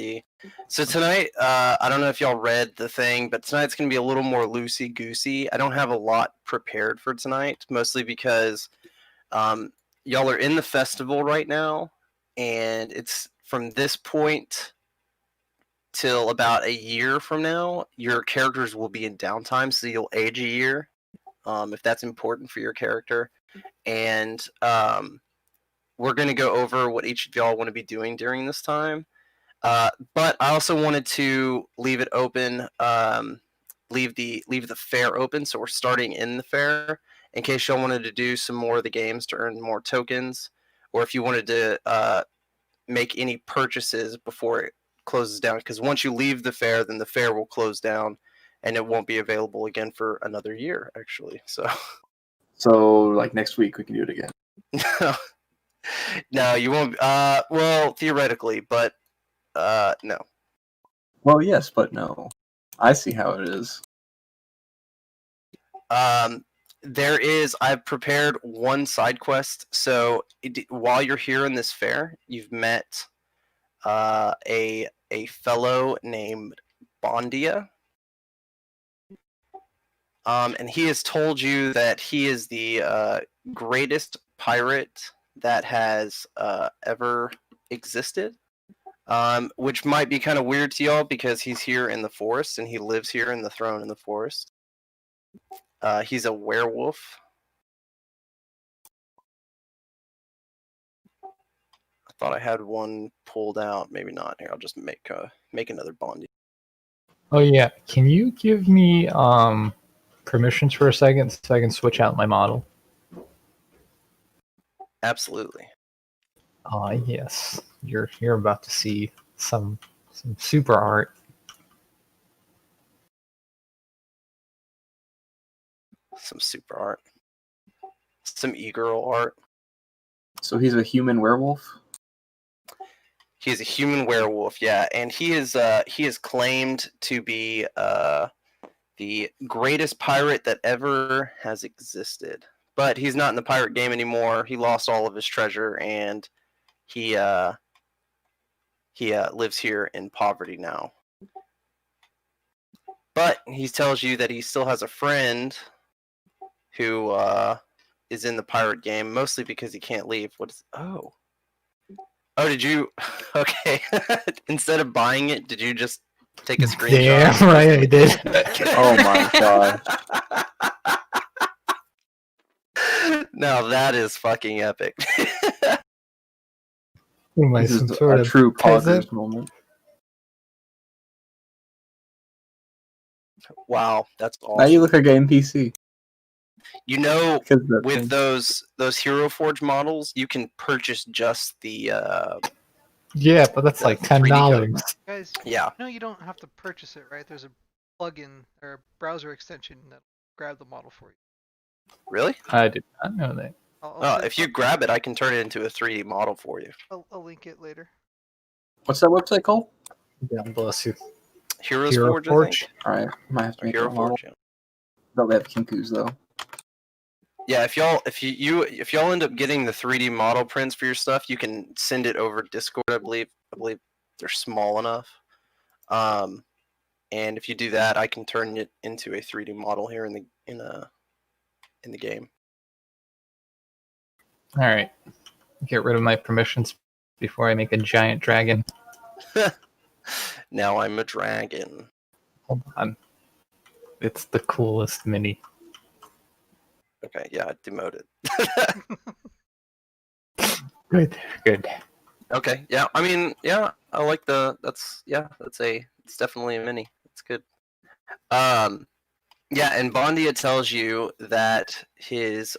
D&D. So tonight, I don't know if y'all read the thing, but tonight's going to be a little more loosey-goosey. I don't have a lot prepared for tonight, mostly because y'all are in the festival right now, and it's from this point till about a year from now, your characters will be in downtime, so you'll age a year, if that's important for your character. And we're going to go over what each of y'all want to be doing during this time. But I also wanted to leave it open, leave the fair open, so we're starting in the fair in case y'all wanted to do some more of the games to earn more tokens, or if you wanted to make any purchases before it closes down. Because once you leave the fair, then the fair will close down, and it won't be available again for another year, actually. So like next week we can do it again. No, you won't. Well, theoretically, but no. Well, yes, but no. I see how it is. I've prepared one side quest. So while you're here in this fair, you've met a fellow named Bondia. And he has told you that he is the greatest pirate that has ever existed. Which might be kind of weird to y'all because he's here in the forest and he lives here in the throne in the forest. He's a werewolf. I thought I had one pulled out. Maybe not. Here, I'll just make another Bondia. Oh yeah, can you give me permissions for a second so I can switch out my model? Absolutely. Yes. You're about to see some super art. Some super art. Some e-girl art. So he's a human werewolf? He's a human werewolf, yeah, and he is claimed to be the greatest pirate that ever has existed. But he's not in the pirate game anymore. He lost all of his treasure, and he lives here in poverty now. But he tells you that he still has a friend who is in the pirate game, mostly because he can't leave. Oh, did you? Okay. Instead of buying it, did you just take a screenshot? Damn right I did. Oh my god. Now that is fucking epic. This is a true pausers moment. Wow, that's awesome. Now you look like an NPC. You know, with those Hero Forge models, you can purchase just the yeah, but that's like $10. Guys, yeah. No, you don't have to purchase it, right? There's a plugin or a browser extension that grab the model for you. Really? I did not know that. If you grab it, I can turn it into a 3D model for you. I'll link it later. What's that website called? God bless you. Heroes Forge, I think. Alright, might have to make Hero a model. Forge. Yeah. Don't have Kinkus though. Yeah, if y'all end up getting the 3D model prints for your stuff, you can send it over Discord. I believe they're small enough. And if you do that, I can turn it into a 3D model here in the game. All right, get rid of my permissions before I make a giant dragon. Now I'm a dragon. Hold on, it's the coolest mini. Okay, yeah, demoted. Good. Okay, yeah. I mean, yeah, I like it's definitely a mini. It's good. Yeah, and Bondia tells you that his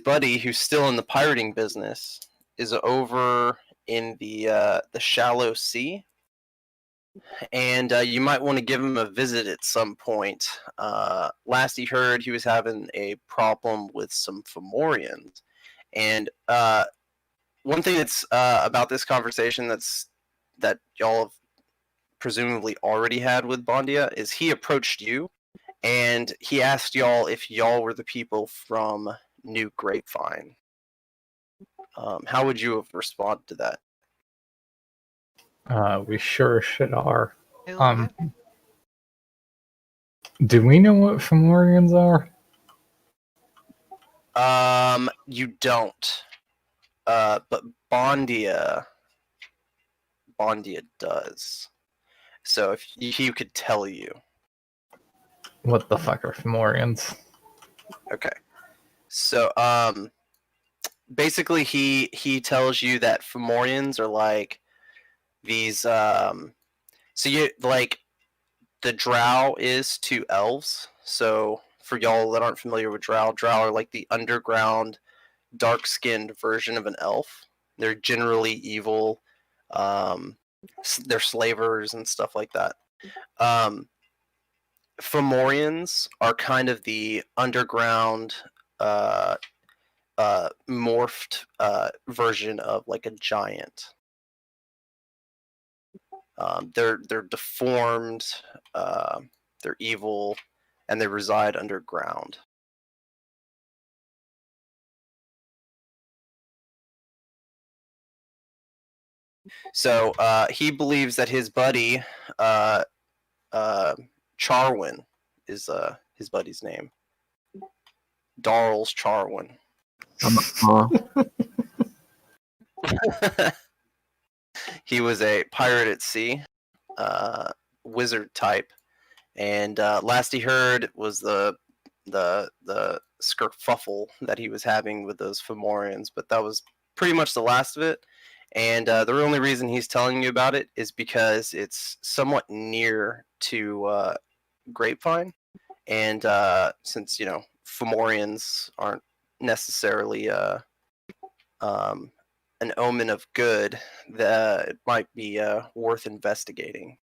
buddy, who's still in the pirating business, is over in the shallow sea, and you might want to give him a visit at some point. Last he heard, he was having a problem with some Fomorians, and one thing that's about this conversation that y'all have presumably already had with Bondia is he approached you, and he asked y'all if y'all were the people from New Grapevine. How would you have responded to that? We sure should are. Hell yeah. Do we know what Fomorians are? You don't. But Bondia does. So if he could tell you. What the fuck are Fomorians? Okay. So basically he tells you that Fomorians are like these so you like the Drow is to elves. So for y'all that aren't familiar with Drow are like the underground dark-skinned version of an elf. They're generally evil. They're slavers and stuff like that. Fomorians are kind of the underground uh, morphed version of like a giant. They're deformed, they're evil, and they reside underground. So he believes that his buddy Charwin is his buddy's name. Darl's Charwin. He was a pirate at sea, wizard type, and last he heard was the skerfuffle that he was having with those Fomorians, but that was pretty much the last of it. And the only reason he's telling you about it is because it's somewhat near to Grapevine, and since Fomorians aren't necessarily an omen of good, that it might be worth investigating.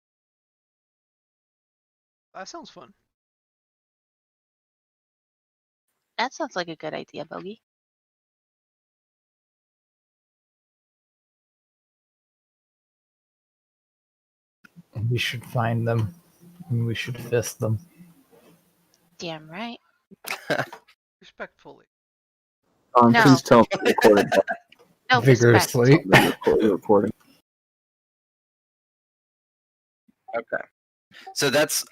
That sounds fun. That sounds like a good idea, Bogey. We should find them. And we should fist them. Damn right. Respectfully. No. Please tell them to record it. No, Vigorously. Recording. Okay. So that's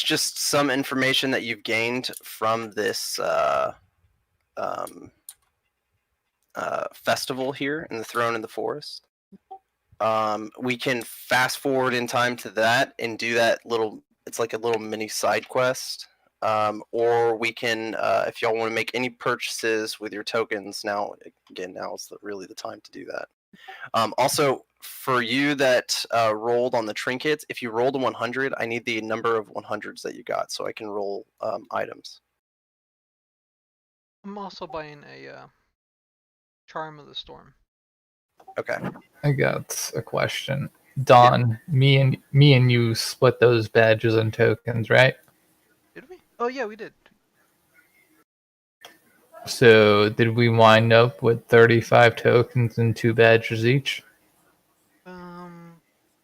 just some information that you've gained from this festival here in the Throne in the Forest. We can fast forward in time to that and do that little. It's like a little mini side quest. Or we can, if y'all want to make any purchases with your tokens, now is really the time to do that. Also, for you that rolled on the trinkets, if you rolled a 100, I need the number of 100s that you got so I can roll items. I'm also buying a Charm of the Storm. Okay. I got a question. Don, me and you split those badges and tokens, right? Did we? Oh yeah, we did. So did we wind up with 35 tokens and 2 badges each?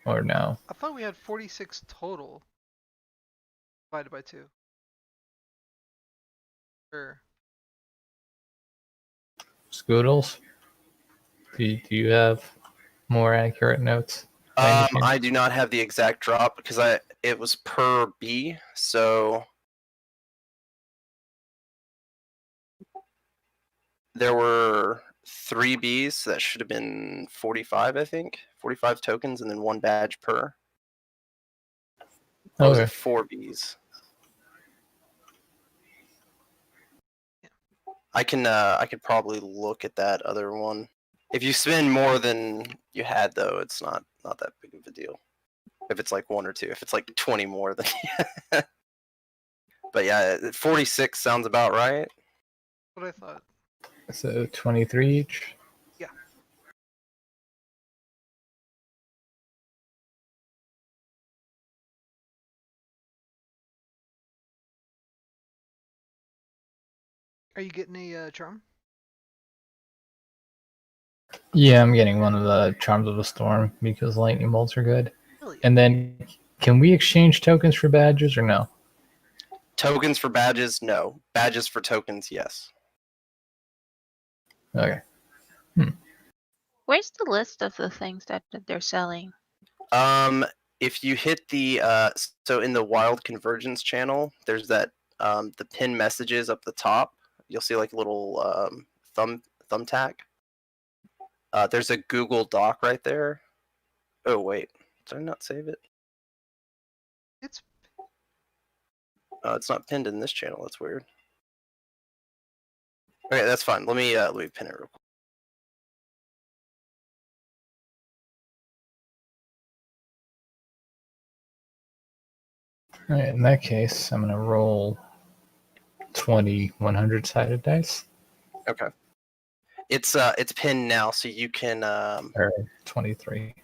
Or no? I thought we had 46 total. Divided by 2. Sure. Scoodles? Do you have more accurate notes? by any chance? I do not have the exact drop because it was per B, so there were 3 Bs, so that should have been 45, I think. 45 tokens and then 1 badge per. Or was it 4 Bs? I could probably look at that other one. If you spend more than you had, though, it's not that big of a deal. If it's like 1 or 2, if it's like 20 more, then but yeah, 46 sounds about right. What I thought. So 23 each? Yeah. Are you getting a charm? Yeah, I'm getting one of the Charms of the Storm because lightning bolts are good. Really? And then, can we exchange tokens for badges or no? Tokens for badges, no. Badges for tokens, yes. Okay. Where's the list of the things that they're selling? If you hit the so in the Wild Convergence channel, there's that the pin messages up the top. You'll see like a little thumbtack. There's a Google Doc right there. Oh wait, did I not save it? It's It's not pinned in this channel. That's weird. Okay, that's fine. Let me pin it real quick. All right, in that case, I'm gonna roll 20 100-sided dice, Okay. It's pinned now, so you can or 23.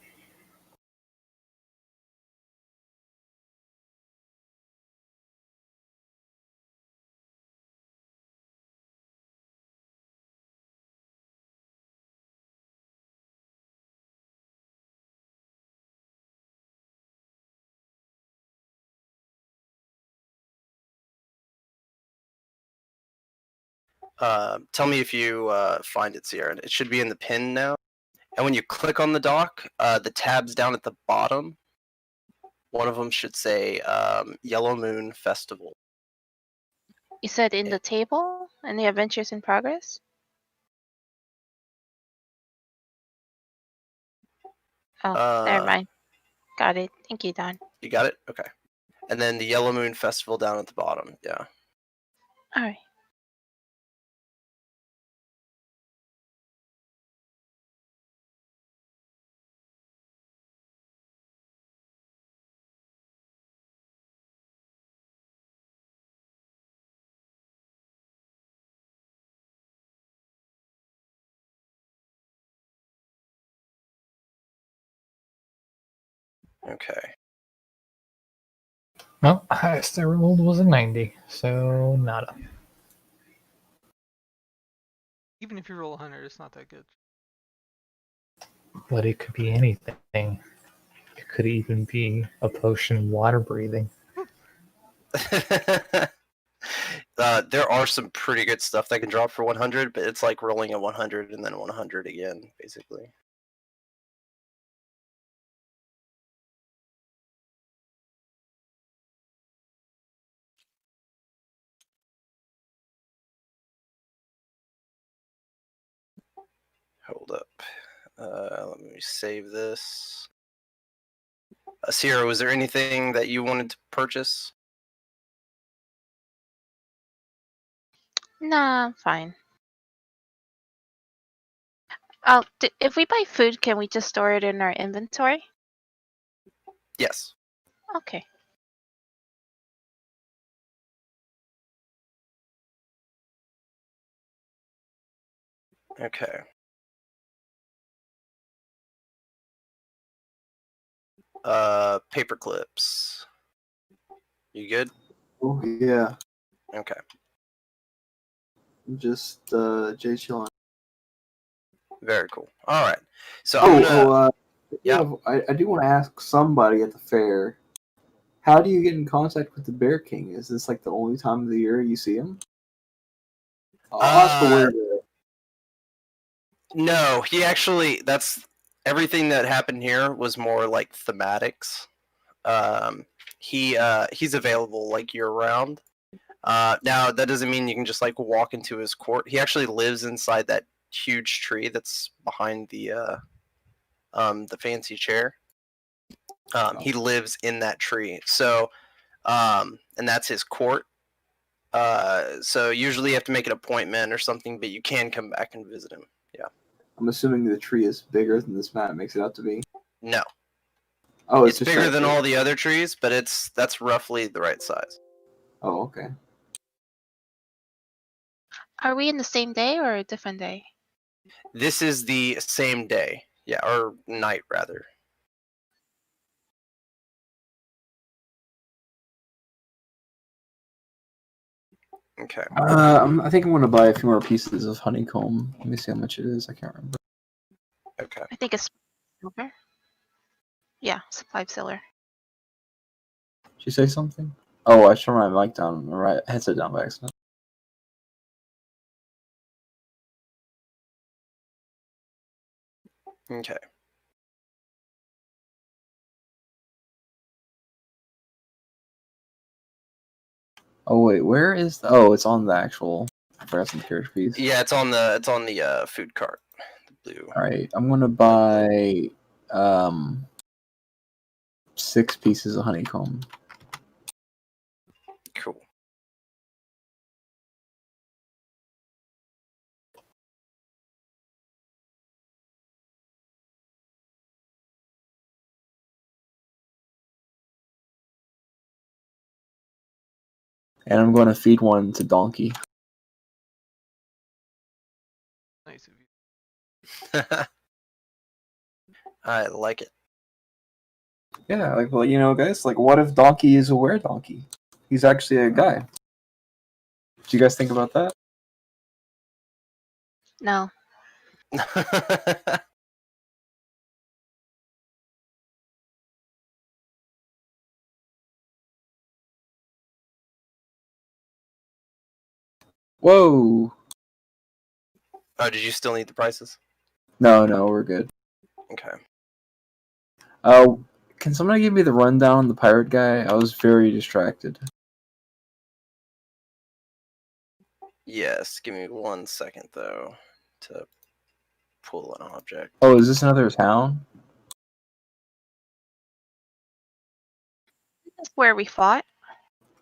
tell me if you find it, Sierra. It should be in the pin now. And when you click on the dock, the tabs down at the bottom, one of them should say Yellow Moon Festival. You said in the table in the Adventures in Progress? Oh, never mind. Got it. Thank you, Don. You got it? Okay. And then the Yellow Moon Festival down at the bottom. Yeah. All right. Okay. Well, highest I rolled was a 90, so nada. even if you roll 100, it's not that good. But it could be anything. It could even be a potion of water breathing. There are some pretty good stuff that can drop for 100, but it's like rolling a 100 and then 100 again, basically. Hold up. Let me save this. Sierra, was there anything that you wanted to purchase? Nah, I'm fine. Oh, if we buy food, can we just store it in our inventory? Yes. Okay. Okay. Paper clips. You good? Oh yeah, Okay. just Jay chilling. Very cool. All right. So I'm gonna. Yeah. I do want to ask somebody at the fair. How do you get in contact with the Bear King? Is this like the only time of the year you see him? I'll ask a word. No, he actually. That's everything that happened here was more like thematics. He's available like year round. Now that doesn't mean you can just like walk into his court. He actually lives inside that huge tree that's behind the fancy chair. He lives in that tree. So and that's his court. So usually you have to make an appointment or something, but you can come back and visit him. Yeah. I'm assuming the tree is bigger than this map makes it out to be. No. Oh, It's just bigger that than big. all the other trees, but that's roughly the right size. Oh, okay. Are we in the same day or a different day? This is the same day. Yeah, or night rather. Okay. I think I'm gonna buy a few more pieces of honeycomb. Let me see how much it is. I can't remember. Okay. I think it's silver. Yeah, supply of silver. Did you say something? Oh, I turned my mic down, right headset down by accident. Okay. Oh wait, where is? Oh, it's on the actual. I forgot some character piece. Yeah, it's on the food cart. The blue. All right, I'm gonna buy 6 pieces of honeycomb. Cool. And I'm going to feed one to Donkey. Nice of you. I like it. Yeah, like, well, guys, like, what if Donkey is a were-donkey? He's actually a guy. Did you guys think about that? No. Whoa! Oh, did you still need the prices? No, we're good. Okay. Can somebody give me the rundown on the pirate guy? I was very distracted. Yes. Give me 1 second though to pull an object. Oh, is this another town? This is where we fought.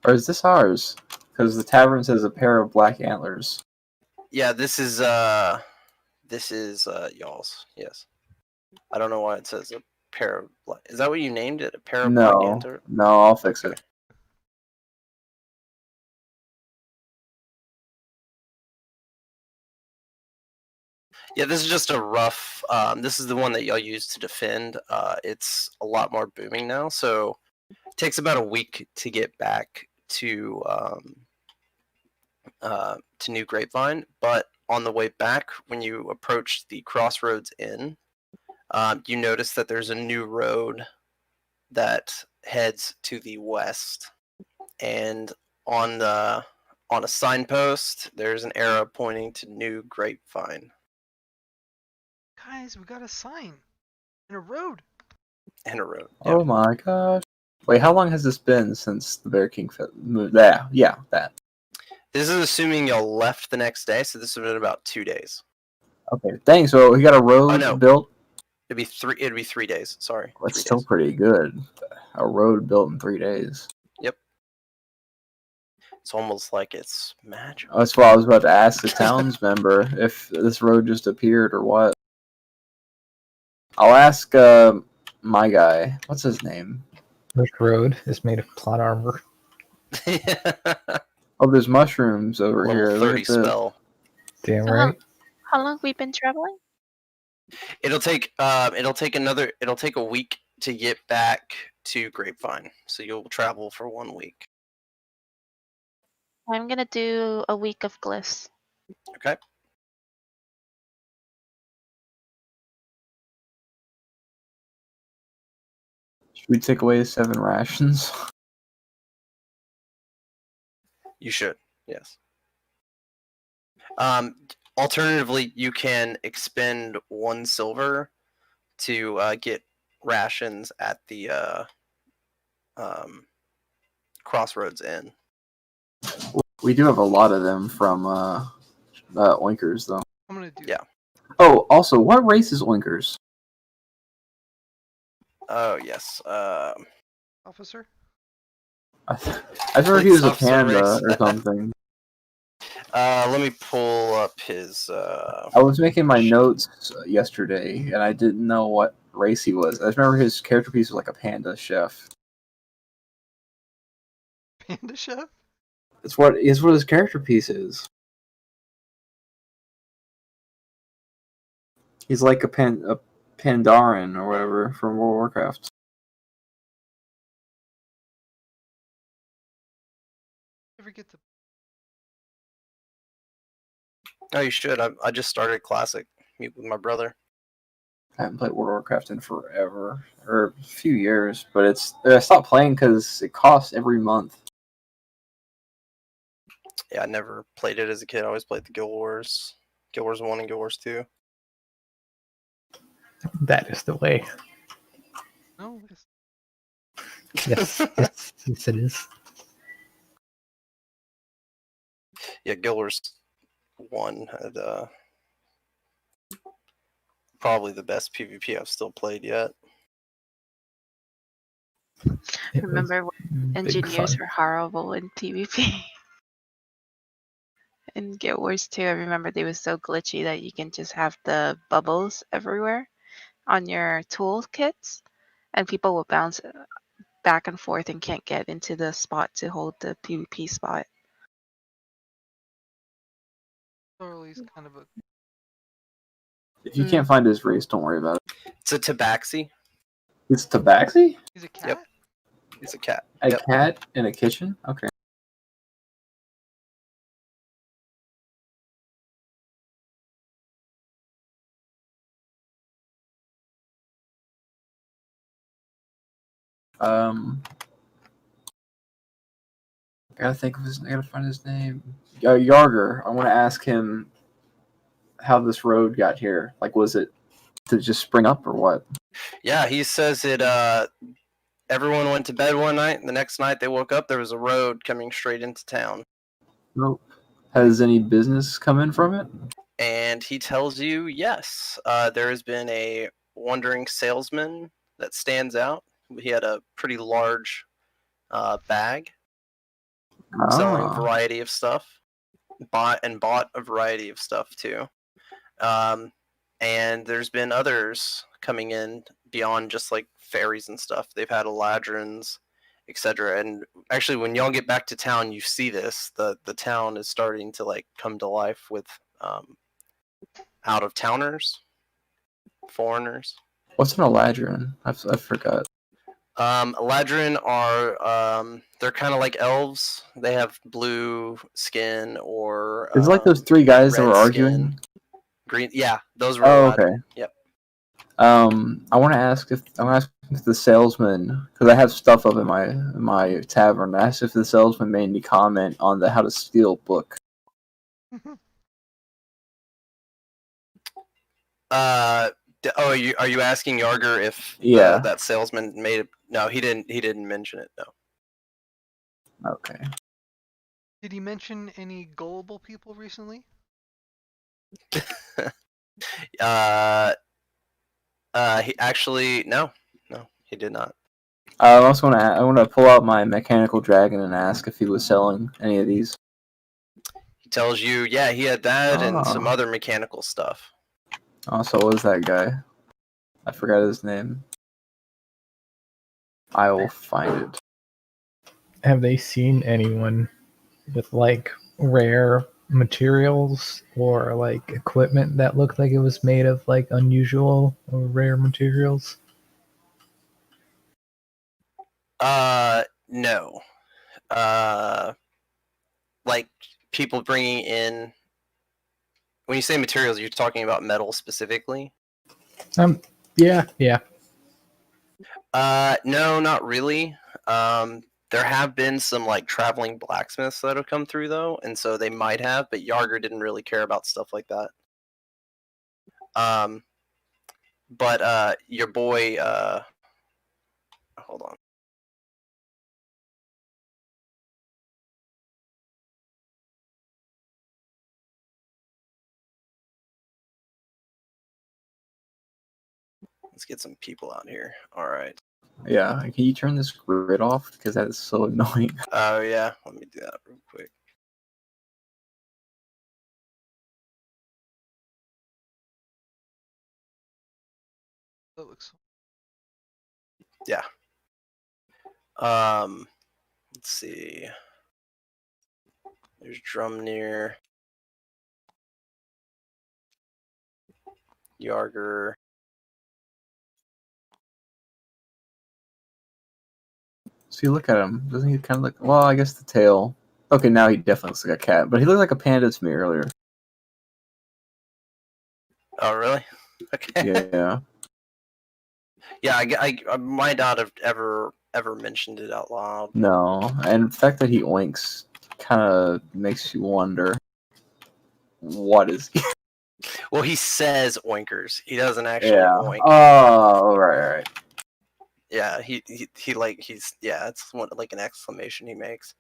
Or is this ours? Because the tavern says a pair of black antlers. Yeah, this is y'all's. Yes. I don't know why it says a pair of. Is that what you named it? A pair of black No, antler? I'll fix Okay. it. Yeah, this is just a rough. This is the one that y'all use to defend. It's a lot more booming now, so it takes about a week to get back to New Grapevine. But on the way back, when you approach the Crossroads Inn, you notice that there's a new road that heads to the west, and on a signpost, there's an arrow pointing to New Grapevine. Guys, we got a sign and a road. And a road. Yeah. Oh my gosh. Wait, how long has this been since the Bear King moved? Yeah, that. This is assuming y'all left the next day, so this would have been about 2 days. Okay, dang, so we got a road no. built? It'd be 3 days. Sorry. That's 3 still days. pretty good. A road built in 3 days. Yep. It's almost like it's magic. That's what I was about to ask the town's member if this road just appeared or what. I'll ask my guy. What's his name? This road is made of plot armor. Oh, there's mushrooms over Level here. 30 Look at the... Damn spell. Uh-huh. right. How long we been traveling? It'll take a week to get back to Grapevine. So you'll travel for 1 week. I'm gonna do a week of Gliss. Okay. Should we take away 7 rations? You should. Yes. Alternatively, you can expend 1 silver to get rations at the Crossroads Inn. We do have a lot of them from Oinkers, though. I'm gonna do. Yeah. Oh, also, what race is Oinkers? Oh yes. Officer. I heard he was a Officer panda race. or something. Let me pull up his. I was making my notes yesterday, and I didn't know what race he was. I just remember his character piece was like a panda chef. Panda chef. It's what his character piece is. He's like a Pandaren or whatever from World of Warcraft. Ever get the Oh, you should. I just started Classic. Meet with my brother. I haven't played World of Warcraft in forever, or a few years, but I stopped playing because it costs every month. Yeah, I never played it as a kid. I always played the Guild Wars 1 and Guild Wars 2. That is the way. no? Yes, yes, yes, it is. Yeah, Giller's one had probably the best PvP I've still played yet. It was Remember when big engineers fun. were horrible in PvP? And Get Wars 2, I remember they were so glitchy that you can just have the bubbles everywhere on your toolkits, and people will bounce back and forth and can't get into the spot to hold the PvP spot. Thoroughly kind of a If you can't find his race, don't worry about it. It's a tabaxi. It's Tabaxi? he's a cat. Yep. He's a cat. A Yep. cat in a kitchen? Okay. I gotta find his name. Yarger. I want to ask him how this road got here. Like, was it to just spring up or what? Yeah, he says it. Everyone went to bed one night, and the next night they woke up. There was a road coming straight into town, Nope. Has any business come in from it? and he tells you yes. There has been a wandering salesman that stands out. He had a pretty large bag, selling a Ah. variety of stuff. Bought a variety of stuff too. And there's been others coming in beyond just like fairies and stuff. They've had eladrins, etc. And actually, when y'all get back to town, you see this. The town is starting to like come to life with out of towners, foreigners. What's an Eladrin? I forgot. Eladrin are they're kind of like elves. They have blue skin or Is it like those three guys that red were skin. arguing? Green, yeah, those were Oh, Eladrin. okay. Yep. I want to ask if the salesman, because I have stuff up in my tavern. I asked if the salesman made any comment on the how to steal book. Are you asking Yarger if Yeah. that salesman made it? No, he didn't. He didn't mention it. No. Okay. Did he mention any gullible people recently? He actually no, he did not. I also want to pull out my mechanical dragon and ask if he was selling any of these. He tells you, yeah, he had that and some Oh. other mechanical stuff. Also, what was that guy? I forgot his name. I will find it. Have they seen anyone with like rare materials or like equipment that looked like it was made of like unusual or rare materials? No. Like people bringing in. When you say materials, you're talking about metal specifically. Yeah. No, not really. There have been some like traveling blacksmiths that have come through though, and so they might have, but Yarger didn't really care about stuff like that. But your boy, hold on. Let's get some people out here. All right. Yeah, can you turn this grid off? Because that is so annoying. Oh yeah, let me do that real quick. That looks. Yeah. Let's see. There's Drumnir, Yarger. See, look at him. Doesn't he kind of look? Well, I guess the tail. Okay, now he definitely looks like a cat, but he looked like a panda to me earlier. Oh really? Okay. Yeah. Yeah, I might not have ever mentioned it out loud. No, and the fact that he oinks kind of makes you wonder, what is he? Well, he says oinkers. He doesn't actually Yeah. oink. Oh, right. Yeah, he like he's yeah. It's one like an exclamation he makes.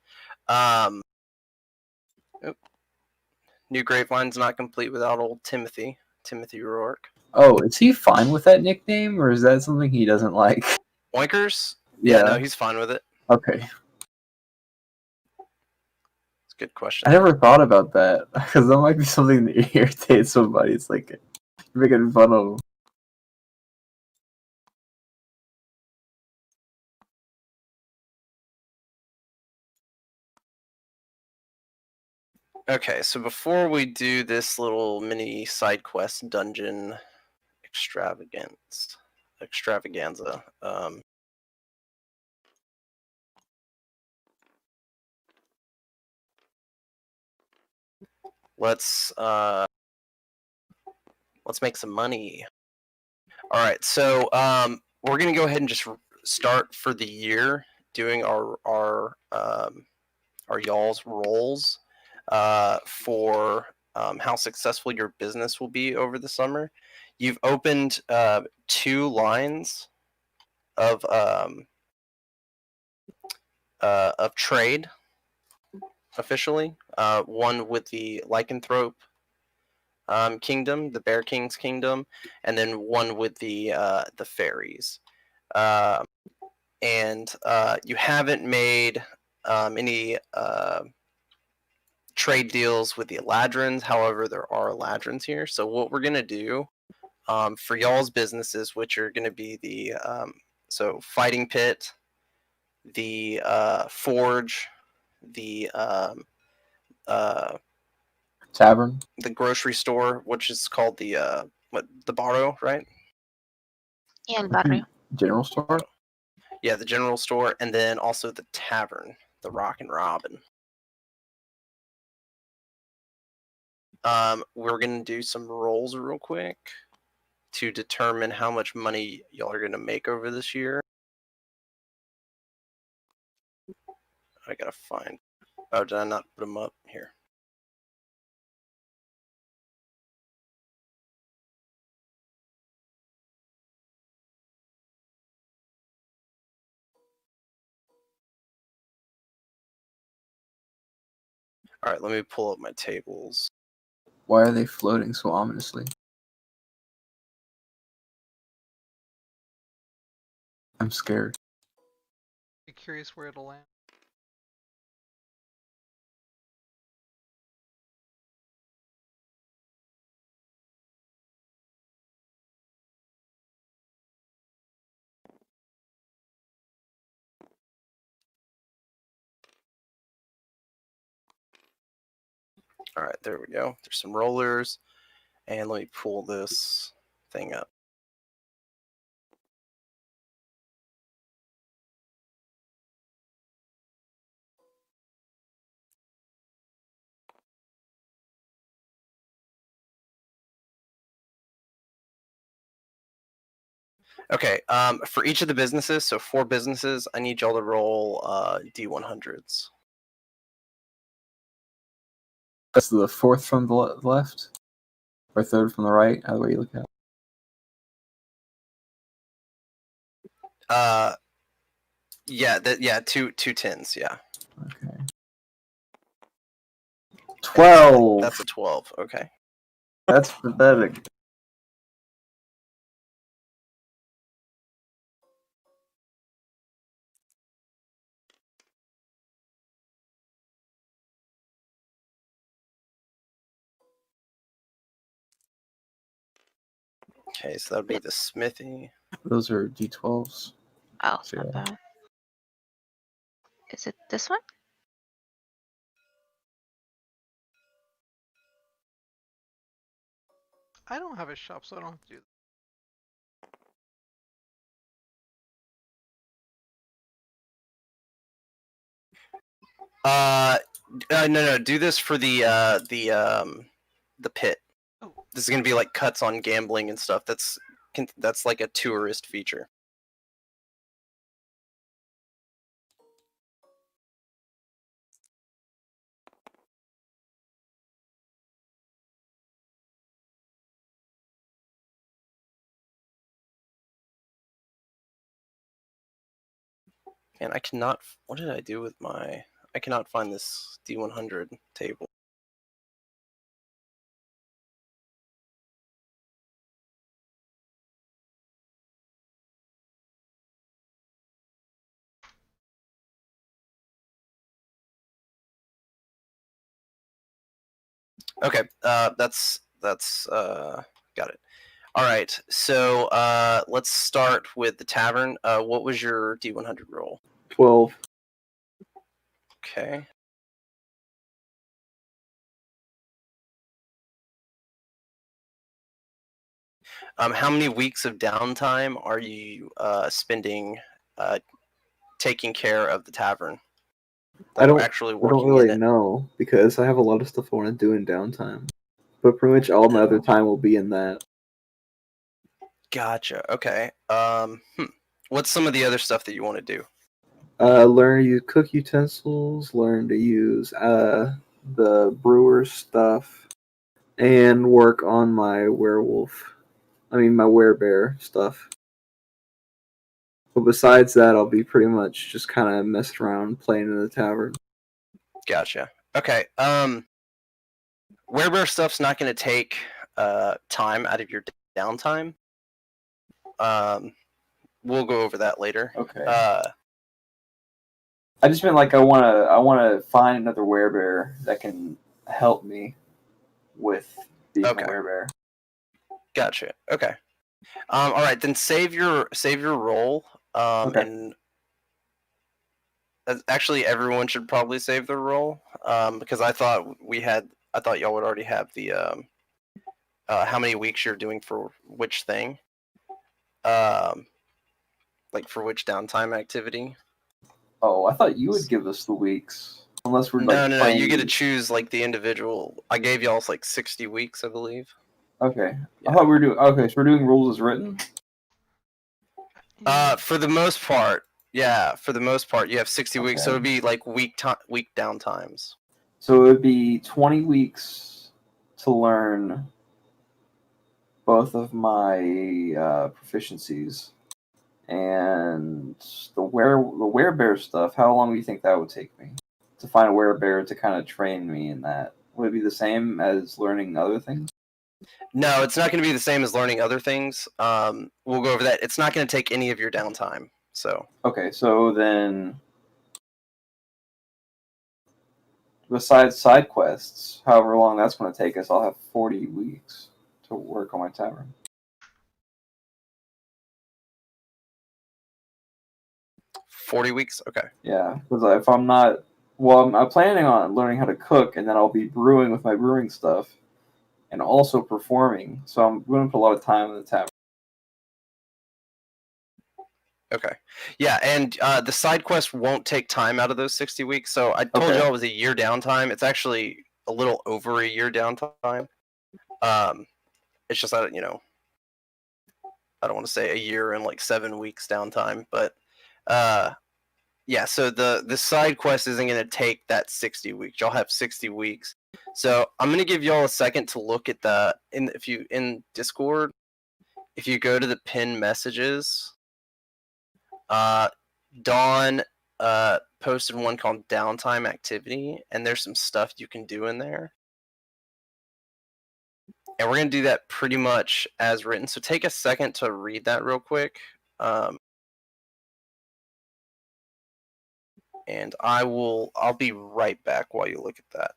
Oop. New Grapevine's not complete without old Timothy Rourke. Oh, is he fine with that nickname, or is that something he doesn't like? Oinkers? Yeah. No, he's fine with it. Okay. It's a good question. I never thought about that, because that might be something that irritates somebody. It's like, you're making fun of them. Okay, so before we do this little mini side quest dungeon extravaganza, let's make some money. All right, so we're gonna go ahead and just start for the year doing our y'all's roles for how successful your business will be over the summer. You've opened 2 lines of trade officially. One with the lycanthrope kingdom, the Bear King's kingdom, and then one with the fairies. And you haven't made any trade deals with the Eladrins. However, there are Eladrins here. So what we're gonna do for y'all's businesses, which are gonna be the so fighting pit, the forge, the Tavern? the grocery store, which is called the Barrow, right? And barrio. General store? Yeah, the general store, and then also the tavern, the Rock and Robin. We're gonna do some rolls real quick to determine how much money y'all are gonna make over this year. I gotta find. Oh, did I not put them up here? All right, let me pull up my tables. Why are they floating so ominously? I'm scared. Be curious where it'll land. All right, there we go. There's some rollers, and let me pull this thing up. Okay, for each of the businesses, so 4 businesses, I need y'all to roll D100s. That's the fourth from the left? Or third from the right? Either way you look at it. Yeah, two 10s, yeah. Okay. 12! That's a 12, okay. That's pathetic. Okay, so that would be the smithy. Those are D12s. Oh, So, not yeah. bad. Is it this one? I don't have a shop, so I don't have to do that. No, do this for the pit. Oh, This is gonna be like cuts on gambling and stuff. That's like a tourist feature. And I cannot. What did I do with my? I cannot find this D100 table. Okay, that's got it. All right, so let's start with the tavern. What was your D100 roll? 12. Okay. How many weeks of downtime are you spending taking care of the tavern? I Like don't actually I don't working in really it? know because I have a lot of stuff I want to do in downtime. But pretty much all my other time will be in that. Gotcha. Okay. What's some of the other stuff that you want to do? Learn to use cook utensils, learn to use the brewer stuff, and work on my my werebear stuff. But besides that, I'll be pretty much just kind of messing around playing in the tavern. Gotcha. Okay. Werebear stuff's not going to take time out of your downtime. We'll go over that later. Okay. I just meant like I wanna find another werebear that can help me with being Okay. a werebear. Gotcha. Okay. All right, then save your roll. Okay. And actually, everyone should probably save their roll. Because I thought y'all would already have the how many weeks you're doing for which thing. Like for which downtime activity. Oh, I thought you would give us the weeks. Unless we're No, like no, no. playing You get to these- choose like the individual. I gave y'all like 60 weeks, I believe. Okay. Yeah. I thought we were doing so we're doing rules as written? Yeah. For the most part, yeah. For the most part, you have 60 weeks, so Okay. it'd be like week downtimes. So it would be 20 weeks to learn both of my proficiencies. And the werebear stuff, how long do you think that would take me? To find a werebear to kind of train me in that. Would it be the same as learning other things? No, it's not going to be the same as learning other things. We'll go over that. It's not going to take any of your downtime. So Okay, so then besides side quests, however long that's going to take us, I'll have 40 weeks to work on my tavern. 40 weeks. Okay. Yeah, because if I'm not, well, I'm planning on learning how to cook, and then I'll be brewing with my brewing stuff, and also performing. So I'm going to put a lot of time in the tavern. Okay. Yeah, and the side quest won't take time out of those 60 weeks. So I told Okay. y'all it was a year downtime. It's actually a little over a year downtime. It's just I don't want to say a year and like 7 weeks downtime, but yeah. So the side quest isn't going to take that 60 weeks. Y'all have 60 weeks. So I'm going to give y'all a second to look at in Discord. If you go to the pinned messages, Dawn posted one called Downtime Activity, and there's some stuff you can do in there. And we're going to do that pretty much as written. So take a second to read that real quick. And I'll be right back while you look at that.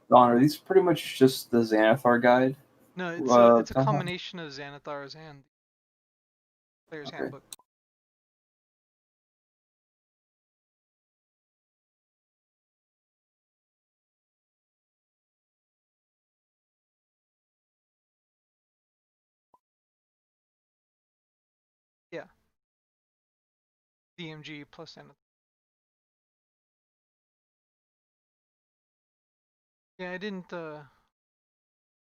Don, are these pretty much just the Xanathar guide? No, it's a Uh-huh. combination of Xanathar's and Player's Okay. Handbook. Yeah. DMG plus Xanathar. Yeah, I didn't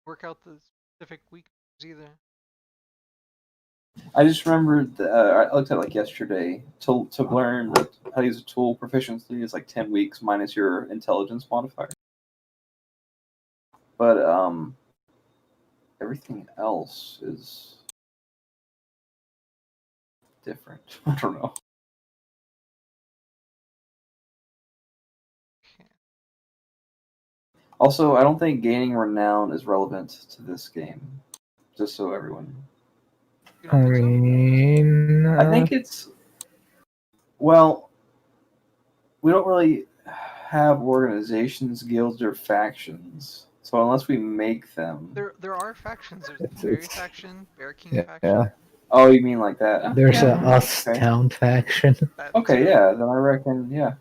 work out the specific week either. I just remembered I looked at it like yesterday to learn how to use a tool. Proficiency is like 10 weeks minus your intelligence modifier. But everything else is different. I don't know. Okay. Also, I don't think gaining renown is relevant to this game. Just so everyone. You I don't think so? mean, I think it's well. We don't really have organizations, guilds, or factions. So unless we make them. There are factions. There's It's- the Fairy it's- faction, Bear King Yeah. faction. Oh, you mean like that? There's Yeah, a Us okay. Town faction. That Okay, too. yeah, then I reckon, yeah.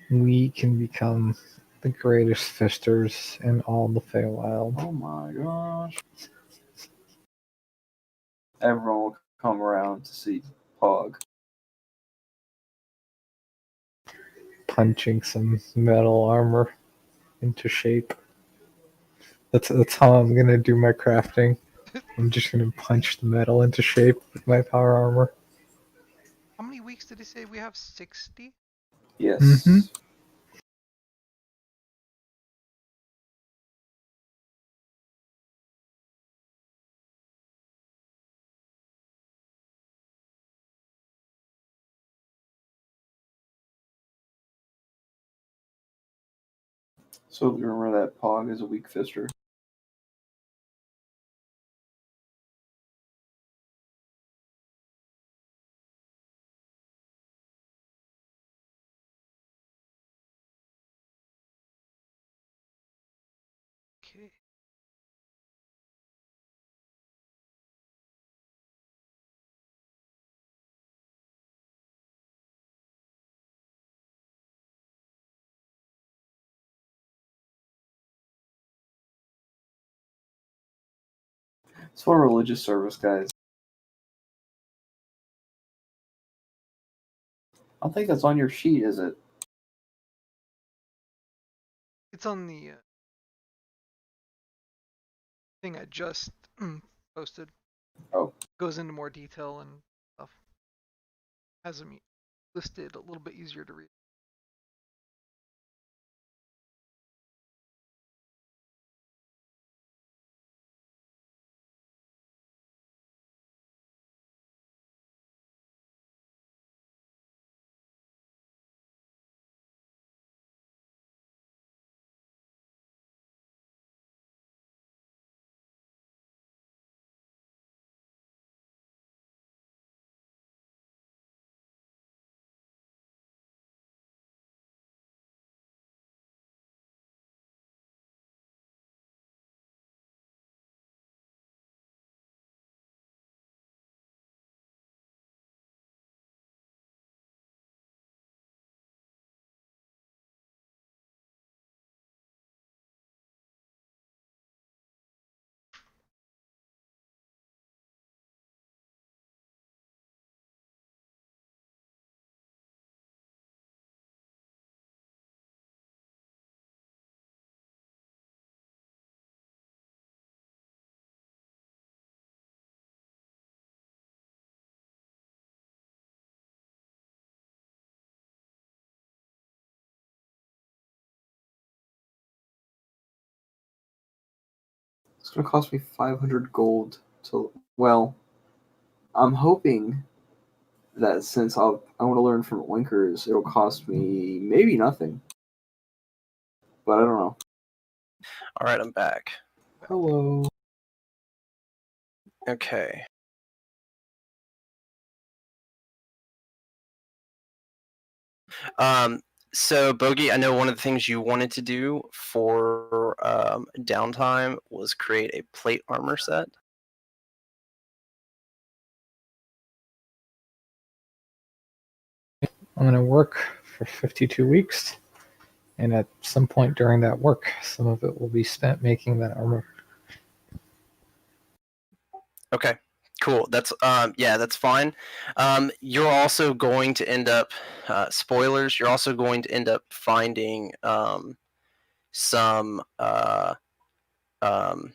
We can become the greatest fisters in all the Feywild. Oh my gosh. Everyone will come around to see Pog. Punching some metal armor into shape. That's how I'm gonna do my crafting. I'm just gonna punch the metal into shape with my power armor. How many weeks did he say we have? 60? Yes. Mhm. So remember that Pog is a weak fister. Okay. It's for religious service, guys. I don't think that's on your sheet, is it? It's on the thing I just posted. Oh. Goes into more detail and stuff. Has them listed a little bit easier to read. It's gonna cost me 500 gold to. Well, I'm hoping that since I want to learn from Linkers, it'll cost me maybe nothing. But I don't know. All right, I'm back. Hello. Okay. So Bogey, I know one of the things you wanted to do for downtime was create a plate armor set. I'm gonna work for 52 weeks, and at some point during that work, some of it will be spent making that armor. Okay, cool. That's yeah, that's fine. You're also going to end up spoilers. You're also going to end up finding some um,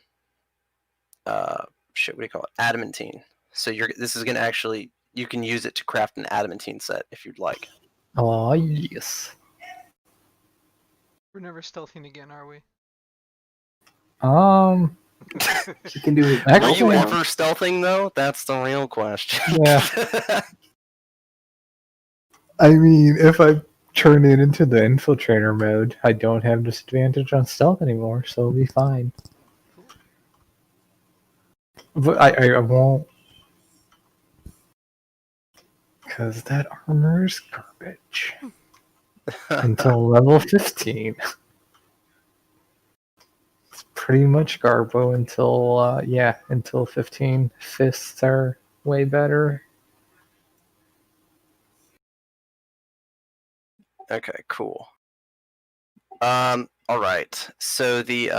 shit. What do you call it? Adamantine. So this is going to actually you can use it to craft an adamantine set if you'd like. Oh yes. We're never stealthing again, are we? You can do it. Were you Actually- ever stealthing though? That's the real question. Yeah. I mean, if I turn it into the infiltrator mode, I don't have disadvantage on stealth anymore, so it'll be fine. Cool. But I won't, because that armor is garbage. Until level 15. It's pretty much Garbo until 15. Fists are way better. Okay, cool. All right. So the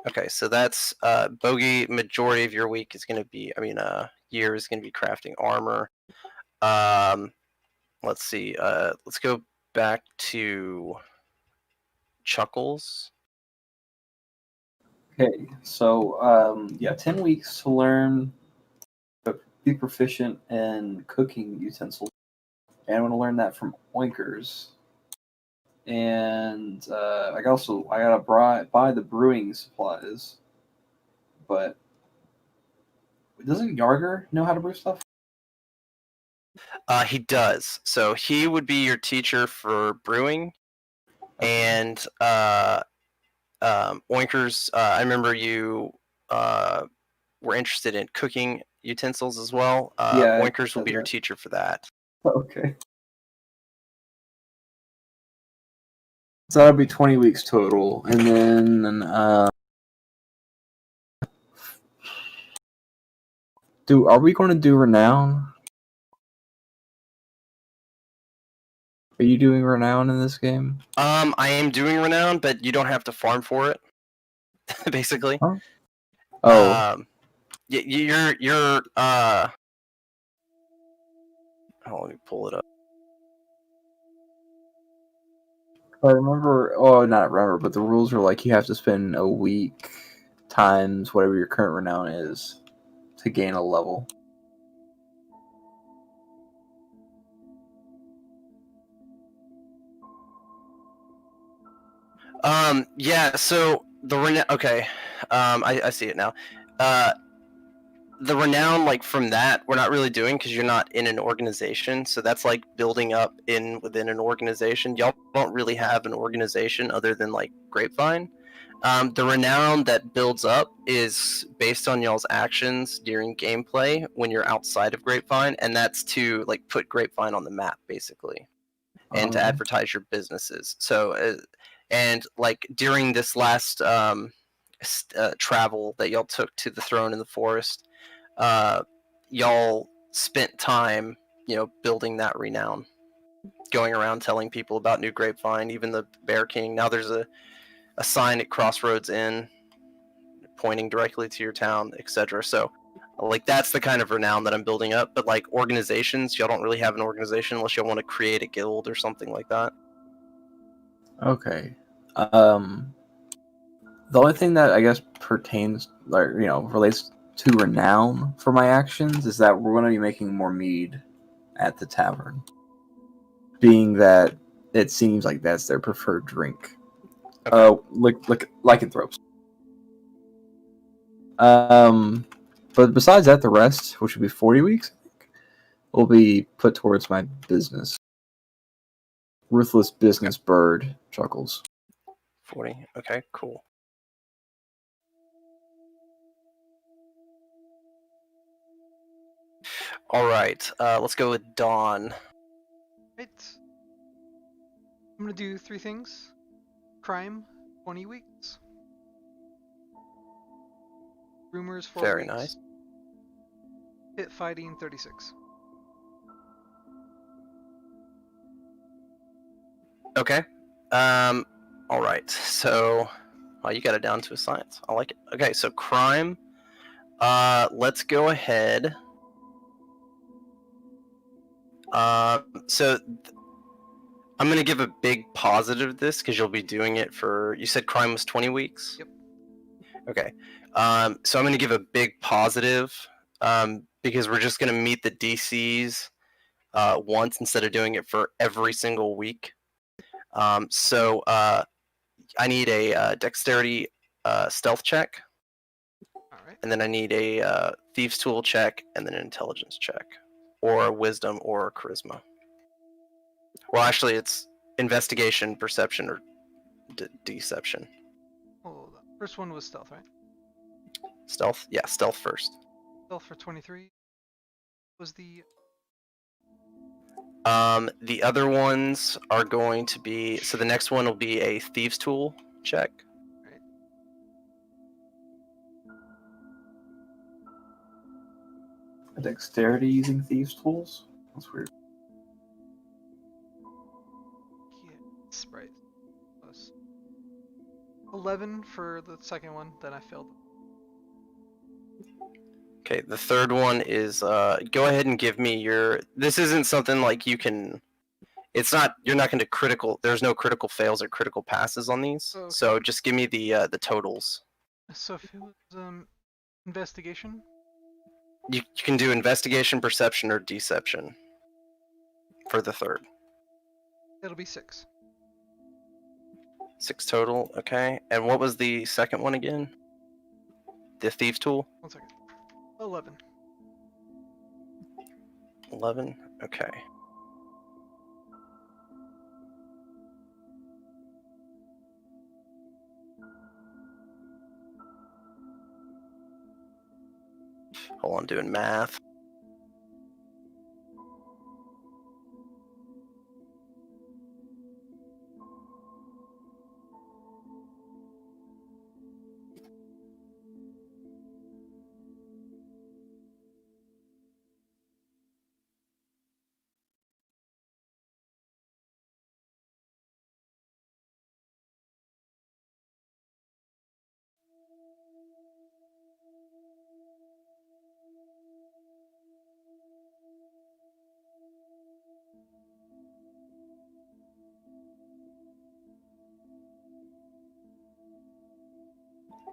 okay, so that's bogey. Majority of your week is going to be, year is going to be crafting armor. Let's see. Let's go back to Chuckles. Okay, so 10 weeks to learn, be proficient in cooking utensils, and I want to learn that from Oinkers. And I gotta buy the brewing supplies, but doesn't Yarger know how to brew stuff? He does. So he would be your teacher for brewing, and Oinkers. I remember you were interested in cooking utensils as well. Yeah, I Oinkers will said be your that. teacher for that. Okay. So that'll be 20 weeks total, and then are we going to do renown? Are you doing renown in this game? I am doing renown, but you don't have to farm for it. Basically. Huh? Oh. You're let me pull it up. I remember. Oh, not remember, but the rules are like you have to spend a week times whatever your current renown is to gain a level. Yeah, so the renown. Okay, I see it now. The renown, like from that, we're not really doing because you're not in an organization. So that's like building up within an organization. Y'all don't really have an organization other than like Grapevine. The renown that builds up is based on y'all's actions during gameplay when you're outside of Grapevine, and that's to like put Grapevine on the map, basically, and to advertise your businesses. So, and like during this last travel that y'all took to the throne in the forest, y'all spent time, building that renown, going around telling people about New Grapevine, even the Bear King. Now there's a sign at Crossroads Inn pointing directly to your town, etc. So, like, that's the kind of renown that I'm building up. But like organizations, y'all don't really have an organization unless y'all want to create a guild or something like that. Okay. The only thing that I guess pertains, like, relates to renown for my actions is that we're going to be making more mead at the tavern, being that it seems like that's their preferred drink. Okay. Lycanthropes. But besides that, the rest, which would be 40 weeks, I think, will be put towards my business. Ruthless business bird, Chuckles. 40. Okay, cool. All right, let's go with Dawn. Right. I'm gonna do 3 things. Crime, 20 weeks. Rumors, 4 Very weeks. nice. Pit fighting, 36. Okay. All right. So, you got it down to a science. I like it. Okay. So crime. Let's go ahead. So I'm gonna give a big positive this because you'll be doing it for. You said crime was 20 weeks. Yep. Okay. So I'm gonna give a big positive because we're just gonna meet the DCs once instead of doing it for every single week. So I need a dexterity stealth check. All right. And then I need a thieves tool check and then an intelligence check, or a wisdom or a charisma. Well, actually, it's investigation, perception, or deception. Oh, the first one was stealth, right? Stealth? Yeah, stealth first. Stealth for 23 was the. The other ones are going to be, so the next one will be a thieves tool check. Right. A dexterity using thieves' tools? That's weird. Yeah, sprite. Plus 11 for the second one, then I failed. Okay, the third one is, go ahead and give me your, this isn't something like you can, it's not, you're not going to critical, there's no critical fails or critical passes on these. Okay. So just give me the totals. So if it was investigation, You can do investigation, perception, or deception for the third. it'll be 6. 6 total, okay. And what was the second one again? The thief tool? 1 second. 11. 11, okay. Hold on, doing math.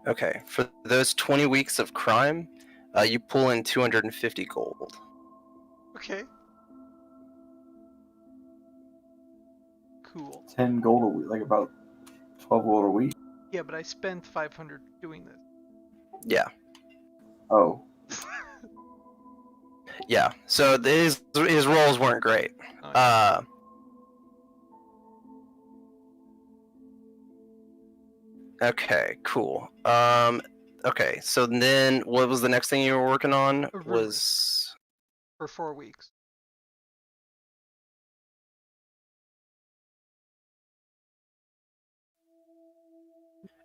Okay, for those 20 weeks of crime, you pull in 250 gold. Okay. Cool. 10 gold a week, like about 12 gold a week. Yeah, but I spent 500 doing this. Yeah, Oh, yeah. So his rolls weren't great. Oh, yeah. Okay, cool. Okay, so then what was the next thing you were working on? Rumors. Was For 4 weeks.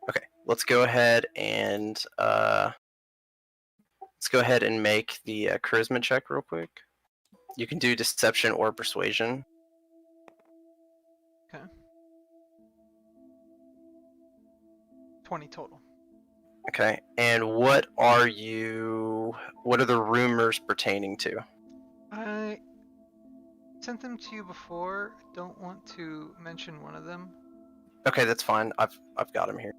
okay. Let's go ahead and make the charisma check real quick. You can do deception or persuasion. Okay. 20 total. Okay, and what are the rumors pertaining to? I sent them to you before. Don't want to mention one of them. Okay, that's fine. I've got him here.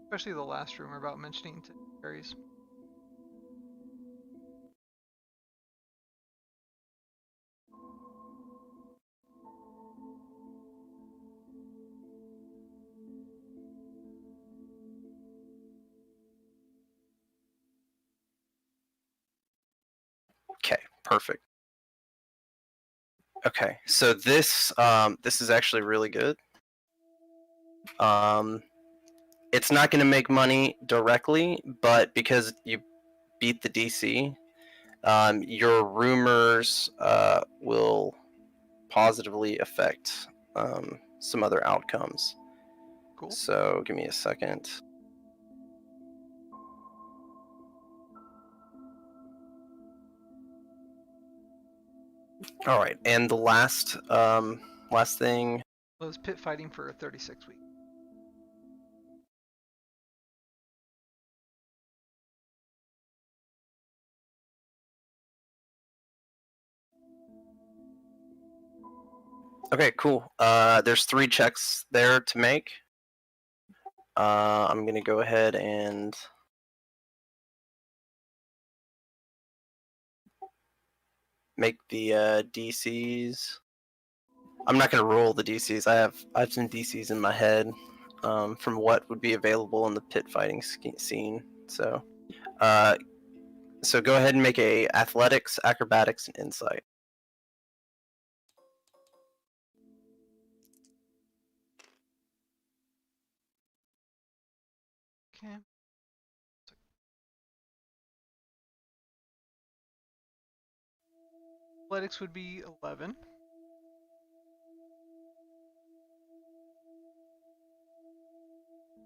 Especially the last rumor about mentioning to fairies. Okay, perfect. Okay, so this is actually really good. It's not going to make money directly, but because you beat the DC, your rumors will positively affect some other outcomes. Cool. So give me a second. All right, and the last thing. Was pit fighting for 36 weeks. Okay, cool. There's 3 checks there to make. I'm gonna go ahead and make the DCs. I'm not gonna roll the DCs. I have some DCs in my head from what would be available in the pit fighting scene. So So go ahead and make a athletics, acrobatics, and insight. Okay. Athletics would be 11.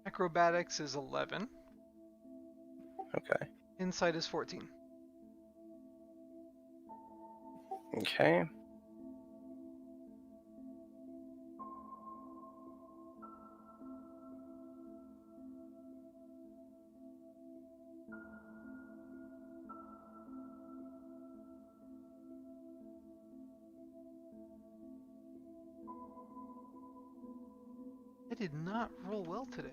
Acrobatics is 11. Okay. Insight is 14. Okay. I did not roll well today.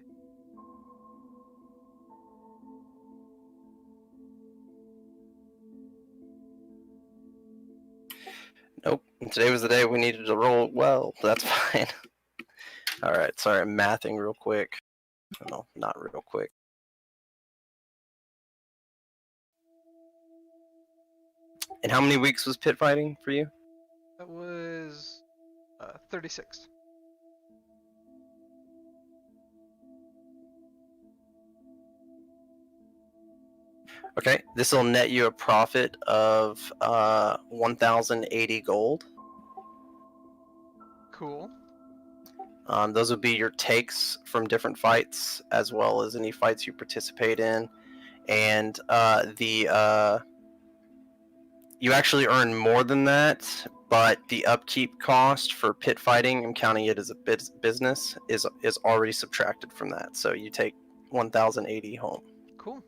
Nope. Today was the day we needed to roll well. That's fine. All right. Sorry, I'm mathing real quick. No, not real quick. And how many weeks was pit fighting for you? That was 36. Okay. This will net you a profit of 1,080 gold. Cool. Those would be your takes from different fights, as well as any fights you participate in. And you actually earn more than that, but the upkeep cost for pit fighting, I'm counting it as a business, is already subtracted from that. So you take 1,080 home. Cool.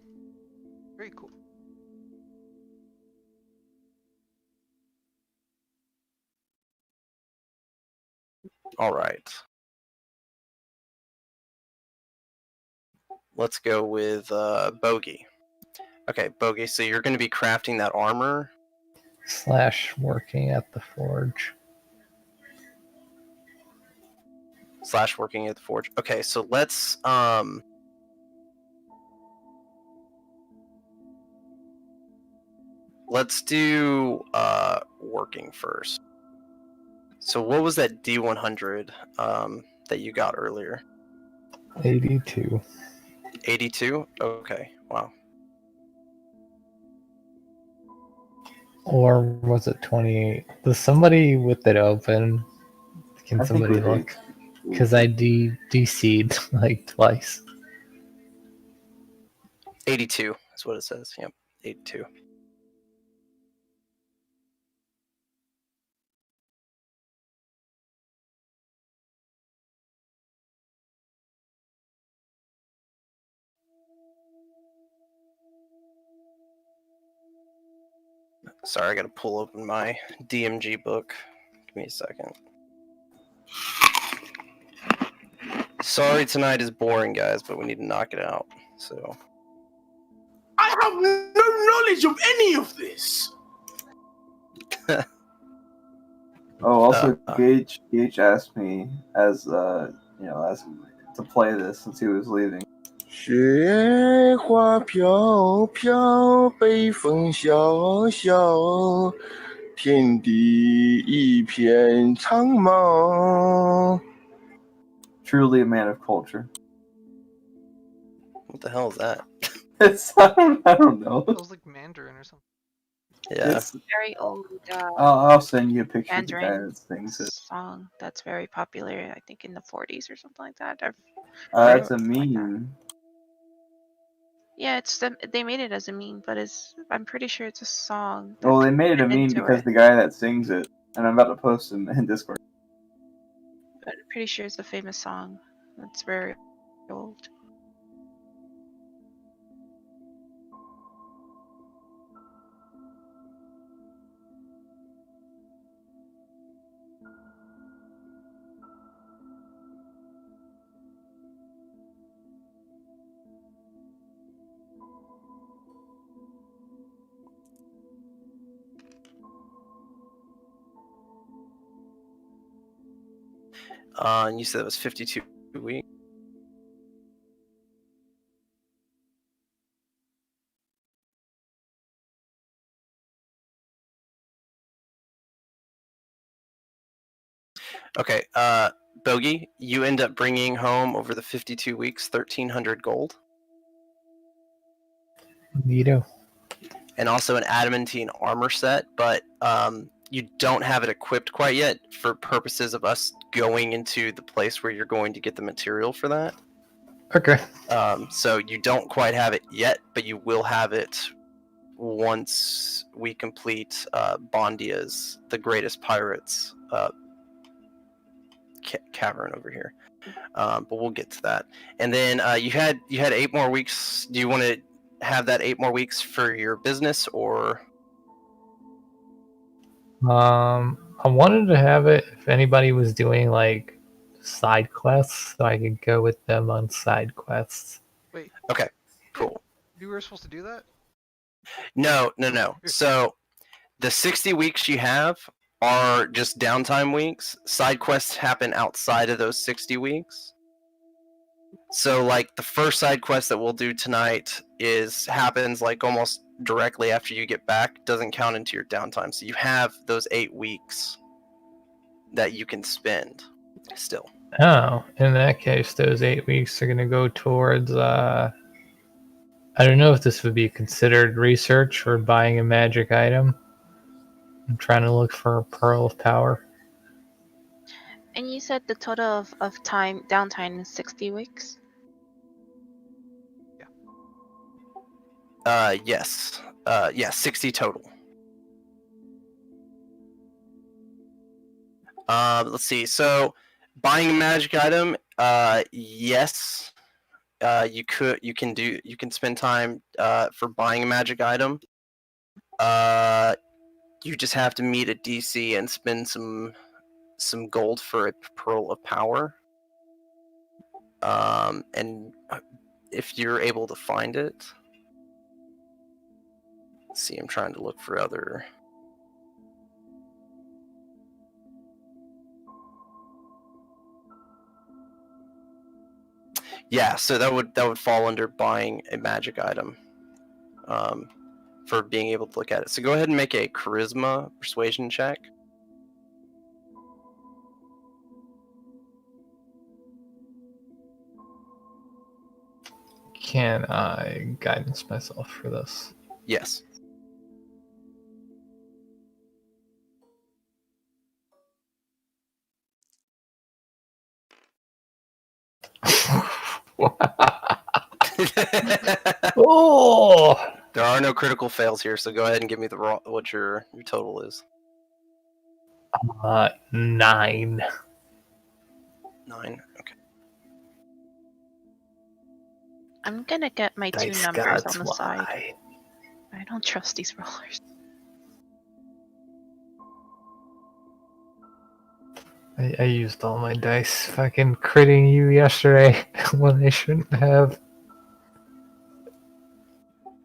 Very cool. All right. Let's go with Bogey. Okay, Bogey, so you're going to be crafting that armor. / working at the forge. / working at the forge. Okay, so let's do working first. So what was that D100 that you got earlier? 82. 82? Okay, wow. Or was it 28? Does somebody with it open? Can I think somebody it was look? Because I DC'd like twice. 82 is what it says. Yep, 82. Sorry, I gotta pull open my DMG book. Give me a second. Sorry tonight is boring, guys, but we need to knock it out. So I have no knowledge of any of this. Oh, also Uh, Gage asked me as as to play this since he was leaving. 雪花飘飘，北风萧萧，天地一片苍茫。 Truly a man of culture. what the hell is that? It's I don't know. That was like Mandarin or something. Yeah. It's Very old I'll send you a picture of the guy Mandarin that sings it. song that's very popular. I think in the 40s or something like that. It's a something like that. meme. Yeah, they made it as a meme, but I'm pretty sure it's a song. Well, they made it a written meme into because it. the guy that sings it, and I'm about to post him in Discord. But I'm pretty sure it's a famous song. That's very old. And you said it was 52 weeks. Okay, Bogey, you end up bringing home over the 52 weeks 1,300 gold, Neato. and also an adamantine armor set, but you don't have it equipped quite yet for purposes of us going into the place where you're going to get the material for that. Okay. So you don't quite have it yet, but you will have it once we complete Bondia's The Greatest Pirates cavern over here. But we'll get to that. And then you had 8 more weeks. Do you want to have that 8 more weeks for your business, or? I wanted to have it if anybody was doing like side quests, so I could go with them on side quests. Wait, Okay, cool. you were supposed to do that? No. So the 60 weeks you have are just downtime weeks. Side quests happen outside of those 60 weeks. So like the first side quest that we'll do tonight happens like almost directly after you get back. Doesn't count into your downtime. So you have those 8 weeks that you can spend still. Oh, in that case, those 8 weeks are going to go towards. I don't know if this would be considered research or buying a magic item. I'm trying to look for a pearl of power. And you said the total of time downtime is 60 weeks? Yes. 60 total. Let's see. So, buying a magic item, yes, you can spend time for buying a magic item. You just have to meet a DC and spend some gold for a pearl of power. And if you're able to find it, let's see. I'm trying to look for other. Yeah, so that would fall under buying a magic item, for being able to look at it. So go ahead and make a charisma persuasion check. Can I guidance myself for this? Yes. Oh! There are no critical fails here, so go ahead and give me what your total is. 9. 9. Okay. I'm gonna get my two Dice numbers gods, on the side. why? I don't trust these rollers. I used all my dice fucking critting you yesterday when I shouldn't have.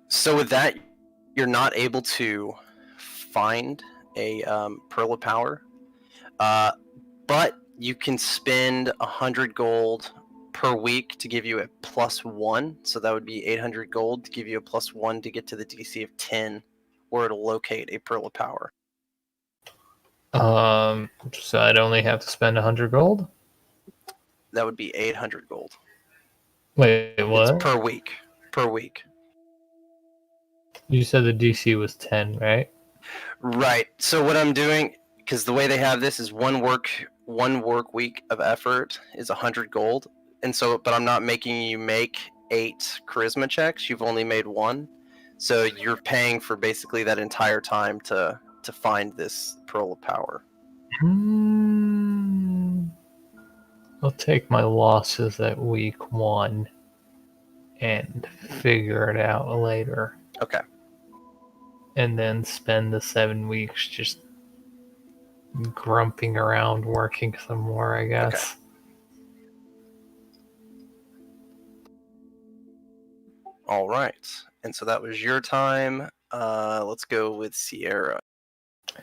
So with that, you're not able to find a pearl of power, but you can spend 100 gold per week to give you a +1. So that would be 800 gold to give you a +1 to get to the DC of 10, where it'll locate a pearl of power. So I'd only have to spend 100 gold? That would be 800 gold. Wait, what? It's per week. Per week. You said the DC was 10, right? Right. So what I'm doing, because the way they have this is one work week of effort is 100 gold, and so but I'm not making you make 8 charisma checks. You've only made 1, so you're paying for basically that entire time to find this pearl of power. I'll take my losses at week 1 and figure it out later. Okay. And then spend the 7 weeks just grumping around working some more, I guess. All right. And so that was your time. Let's go with Sierra.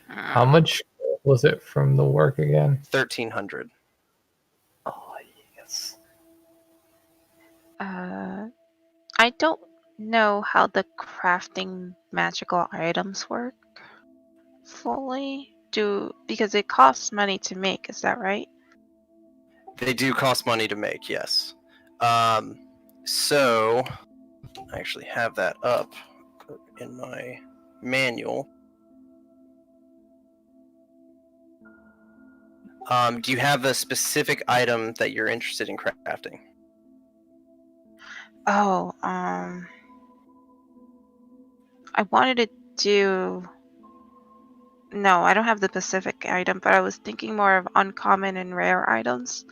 How much was it from the work again? 1,300. Oh, yes. I don't know how the crafting magical items work fully. Because it costs money to make, is that right? They do cost money to make, yes. So I actually have that up in my manual. Do you have a specific item that you're interested in crafting? Oh, I wanted to do. No, I don't have the specific item, but I was thinking more of uncommon and rare items.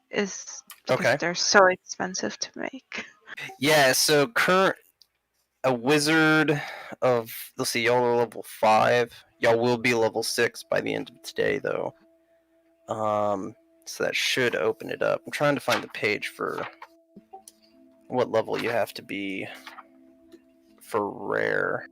Is because Okay. they're so expensive to make. Yeah, so a wizard of, let's see, y'all are level 5. Y'all will be level 6 by the end of today, though. So that should open it up. I'm trying to find the page for what level you have to be for rare.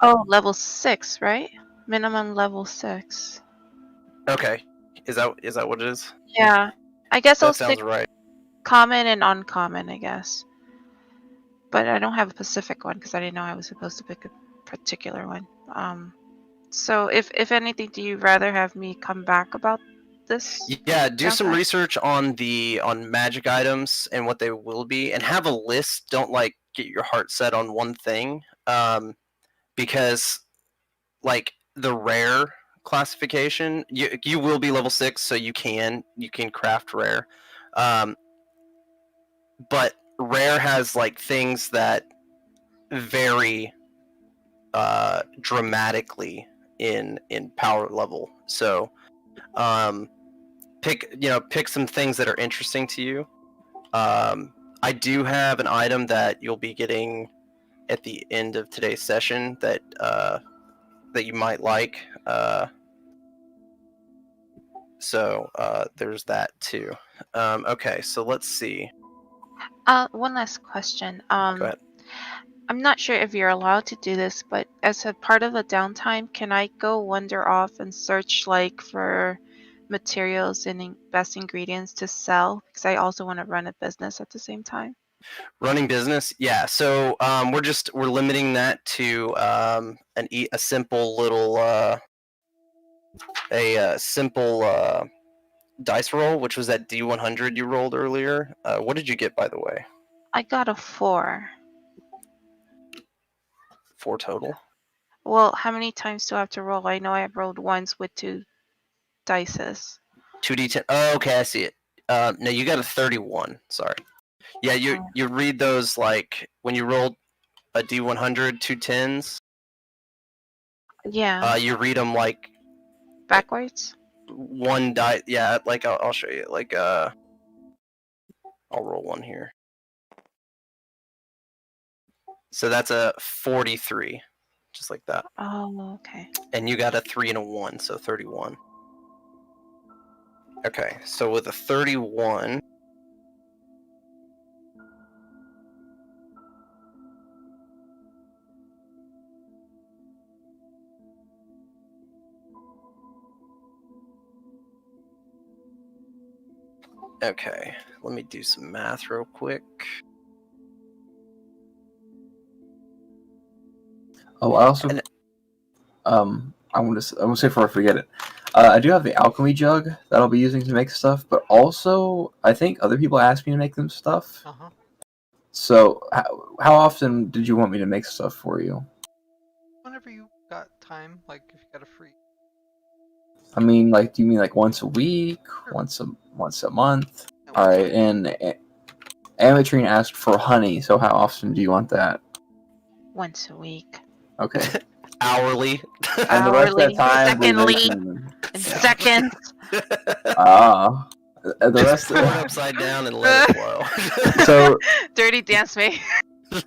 Oh, level 6, right? Minimum level 6. Okay. Is that what it is? Yeah. I guess I'll That stick sounds right. common and uncommon, I guess. But I don't have a specific one because I didn't know I was supposed to pick a particular one. So if anything, do you rather have me come back about this? Yeah, do some downtime? research on magic items and what they will be, and have a list. Don't like get your heart set on one thing, because like the rare classification, you will be level 6, so you can craft rare, but rare has like things that vary dramatically in power level. So pick some things that are interesting to you. I do have an item that you'll be getting at the end of today's session that you might like. So there's that too. Okay, so let's see. One last question. Go ahead. I'm not sure if you're allowed to do this, but as a part of a downtime, can I go wander off and search like for materials and best ingredients to sell? Because I also want to run a business at the same time. Running business, yeah. So we're limiting that to a simple little simple dice roll, which was that D100 you rolled earlier. What did you get, by the way? I got a 4. 4 total. Well, how many times do I have to roll? I know I have rolled once with 2 dices. 2d10. Oh, okay, I see it. No, you got a 31. Sorry. Yeah, you read those like when you rolled a D100, 2 10s. Yeah. You read them like Backwards? one die. Yeah, like I'll show you. Like I'll roll one here. So that's a 43, just like that. Oh, okay. And you got a 3 and a 1, so 31. Okay, so with a 31, okay, let me do some math real quick. Oh, I also, I'm gonna say before I forget it, I do have the alchemy jug that I'll be using to make stuff, but also I think other people ask me to make them stuff. Uh-huh. So how often did you want me to make stuff for you? Whenever you got time, like if you got a free. I mean, like, do you mean like once a week, Sure. once a month? Yeah, All right, and Amatrine asked for honey, so how often do you want that? Once a week. Okay. Hourly. And the rest of that Hourly, time, we make secondly, them. in seconds. The rest Throw it of upside down and let it flow. so Dirty dance me. do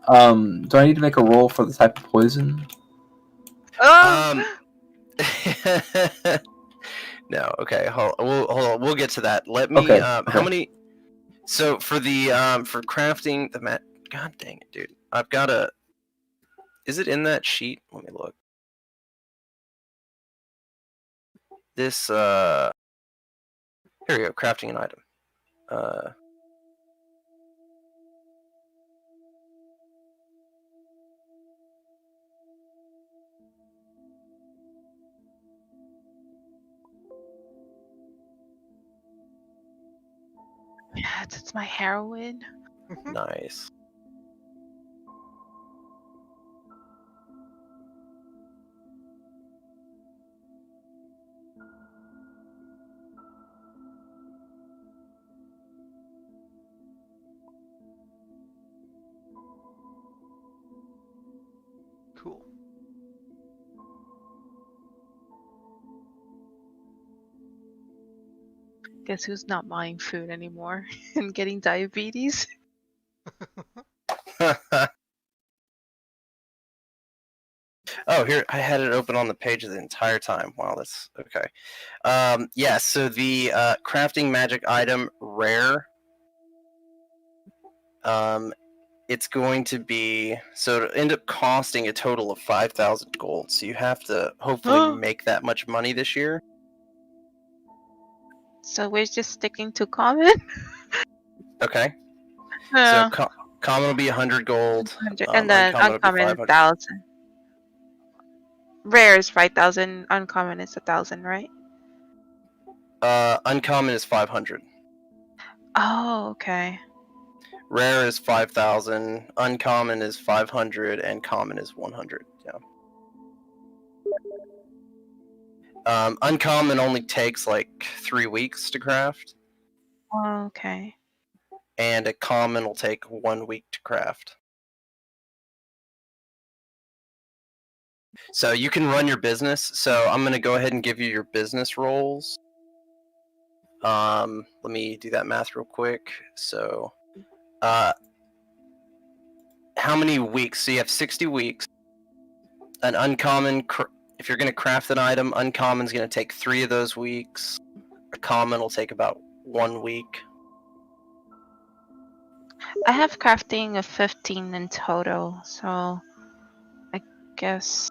I need to make a roll for the type of poison? Oh! No, okay. Hold on. We'll get to that. Let me. Okay, How okay. many? So for the for crafting the mat. God dang it, dude! I've got a. Is it in that sheet? Let me look. This Here we go. Crafting an item. Yeah, it's my heroin. Nice. Cool. Guess who's not buying food anymore and getting diabetes? Oh, here I had it open on the page the entire time. Wow, that's okay. Yeah, so the crafting magic item rare. It's going to be so it'll end up costing a total of 5,000 gold. So you have to hopefully make that much money this year. So we're just sticking to common. Okay. Yeah. So common will be 100 gold. 100, and then Uncommon will be uncommon 500. 1,000. Rare is 5,000. Uncommon is 1,000, right? Uncommon is 500. Oh, okay. Rare is 5,000. Uncommon is 500, and common is 100. Yeah. Uncommon only takes like 3 weeks to craft, Oh, okay. and a common will take 1 week to craft. So you can run your business. So I'm going to go ahead and give you your business roles. Let me do that math real quick. So, how many weeks? So you have 60 weeks. An uncommon, if you're going to craft an item, uncommon's going to take 3 of those weeks. A common will take about 1 week. I have crafting of 15 in total, so I guess.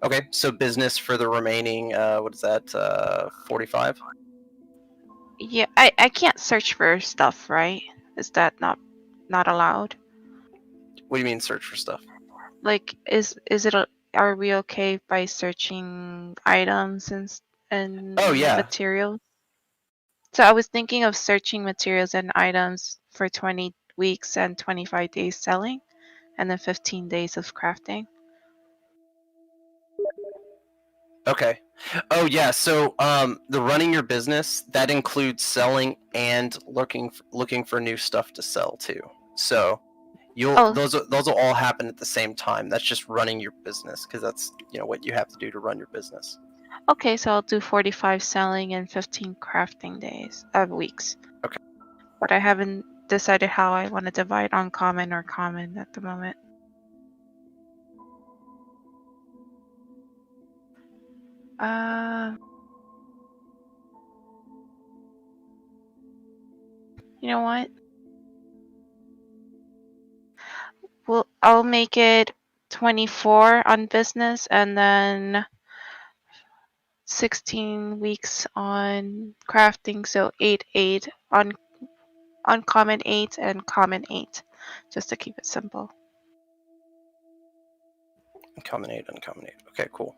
Okay, so business for the remaining, what is that, 45? Yeah, I can't search for stuff, right? Is that not allowed? What do you mean search for stuff? Like, is it? Are we okay by searching items and Oh, yeah. materials? So I was thinking of searching materials and items for 20 weeks and 25 days selling, and then 15 days of crafting. Okay. Oh yeah. So the running your business that includes selling and looking for new stuff to sell too. So those will all happen at the same time. That's just running your business because that's what you have to do to run your business. Okay, so I'll do 45 selling and 15 crafting days weeks. Okay. But I haven't decided how I want to divide uncommon or common at the moment. You know what? Well, I'll make it 24 on business and then 16 weeks on crafting, so 8 on uncommon 8 and common 8, just to keep it simple. Uncommon 8, uncommon 8. Okay, cool.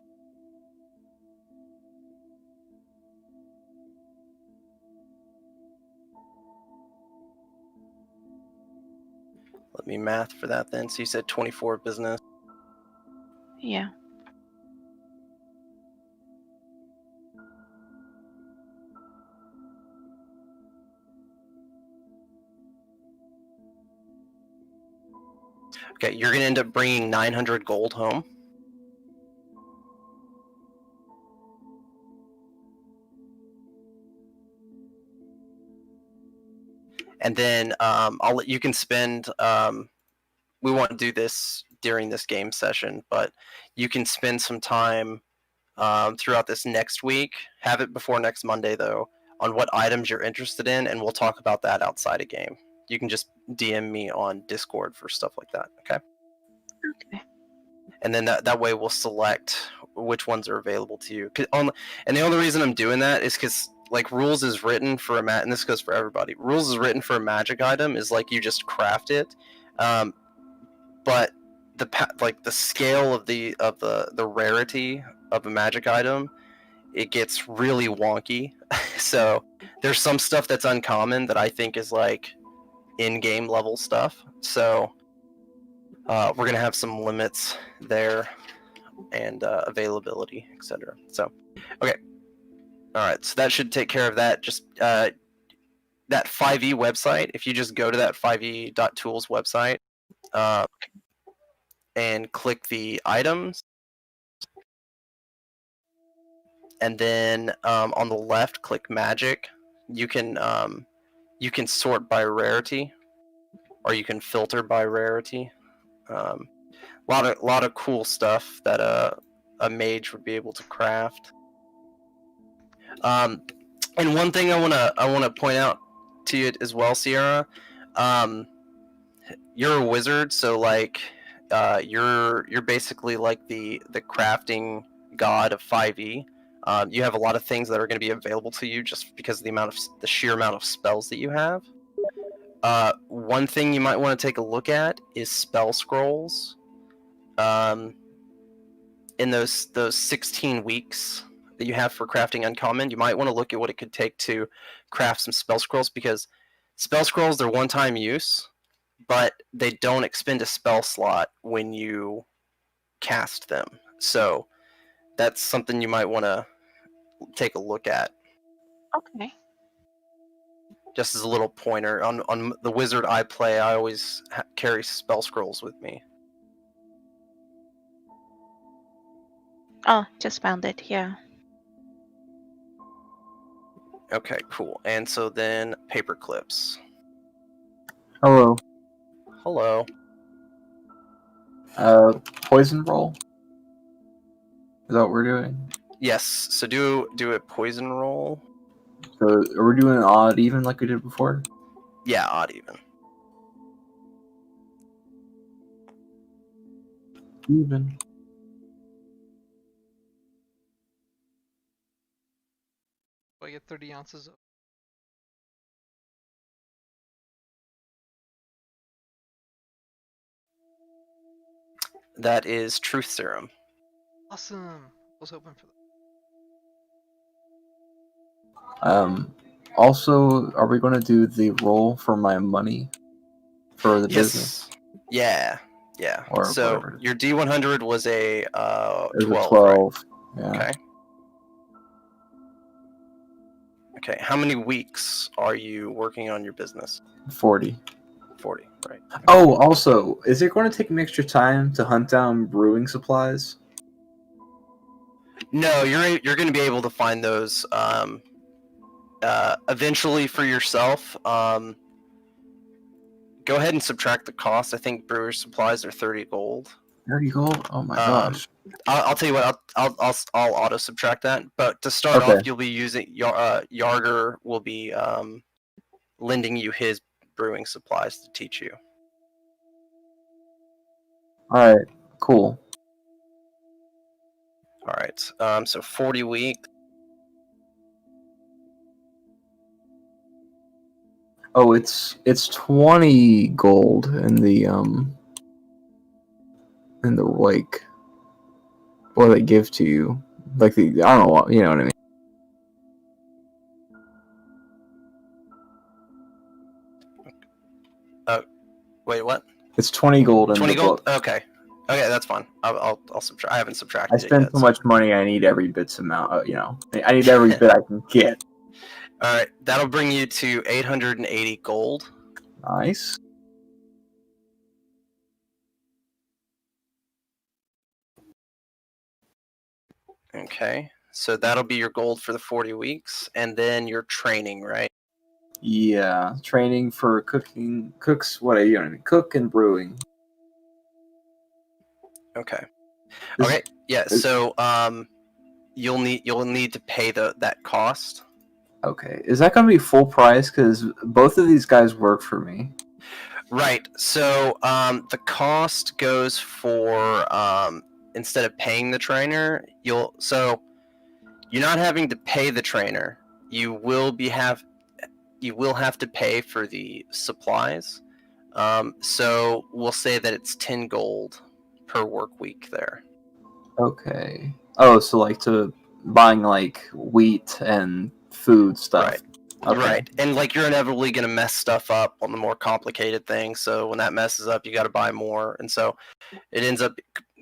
Let me math for that then. So you said 24 business. Yeah. Okay, you're going to end up bringing 900 gold home. And then you can spend, we won't do this during this game session, but you can spend some time throughout this next week, have it before next Monday though, on what items you're interested in, and we'll talk about that outside of game. You can just DM me on Discord for stuff like that, okay? Okay. And then that way we'll select which ones are available to you. And the only reason I'm doing that is because like rules is written for and this goes for everybody. Rules is written for a magic item is like you just craft it, but the scale of the rarity of a magic item, it gets really wonky. So there's some stuff that's uncommon that I think is like in-game level stuff. So we're gonna have some limits there and availability, etc. So okay, all right. So that should take care of that. Just that 5e website. If you just go to that 5e.tools website and click the items, and then on the left click magic, you can sort by rarity, or you can filter by rarity. Lot of cool stuff that a mage would be able to craft. And one thing I wanna point out to you as well, Sierra. You're a wizard, so like you're basically like the crafting god of 5e. You have a lot of things that are going to be available to you just because of the sheer amount of spells that you have. One thing you might want to take a look at is spell scrolls. In those 16 weeks that you have for crafting uncommon, you might want to look at what it could take to craft some spell scrolls, because spell scrolls, they're one-time use, but they don't expend a spell slot when you cast them. So that's something you might want to take a look at. Okay. Just as a little pointer, on the wizard I play, I always carry spell scrolls with me. Oh, just found it. Yeah. Okay, cool. And so then paper clips. Hello. Hello. Poison roll. Is that what we're doing? Yes. So do a poison roll. So are we doing odd even like we did before? Yeah, odd even. Even. I get 30 ounces of. That is truth serum. Awesome. I was hoping for that. Also, are we going to do the roll for my money for the business? Yeah. Or So whatever. your D100 was a It was 12. a 12. Right? Yeah. Okay. Okay. How many weeks are you working on your business? 40. 40. Right. Okay. Oh, also, is it going to take me extra time to hunt down brewing supplies? No, you're going to be able to find those eventually for yourself. Go ahead and subtract the cost. I think brewer supplies are 30 gold. 30 gold? Oh my gosh. I'll tell you what. I'll auto subtract that. But to start Okay. off, you'll be using Yarger will be lending you his brewing supplies to teach you. Alright, cool. All right. So 40 weeks. Oh, it's 20 gold in the like what they give to you. Like the I don't know what, you know what I mean. Wait, what? It's 20 gold in 20 the gold. book. Okay, that's fine. I'll subtract. I haven't subtracted. I spend it yet, so much money. I need every bit's amount. You know, I need every bit I can get. All right, that'll bring you to 880 gold. Nice. Okay, so that'll be your gold for the 40 weeks, and then your training, right? Yeah, training for cooks. What are you know? Cook and brewing. Okay. This- Okay. Yeah. So you'll need to pay that cost. Okay, is that gonna be full price? Because both of these guys work for me. Right. So the cost goes for instead of paying the trainer, you're not having to pay the trainer. You will have to pay for the supplies. So we'll say that it's 10 gold per work week there. Okay. Oh, so like to buying like wheat and food stuff. Right. Okay. Right. And like you're inevitably going to mess stuff up on the more complicated things. So when that messes up, you got to buy more. And so it ends up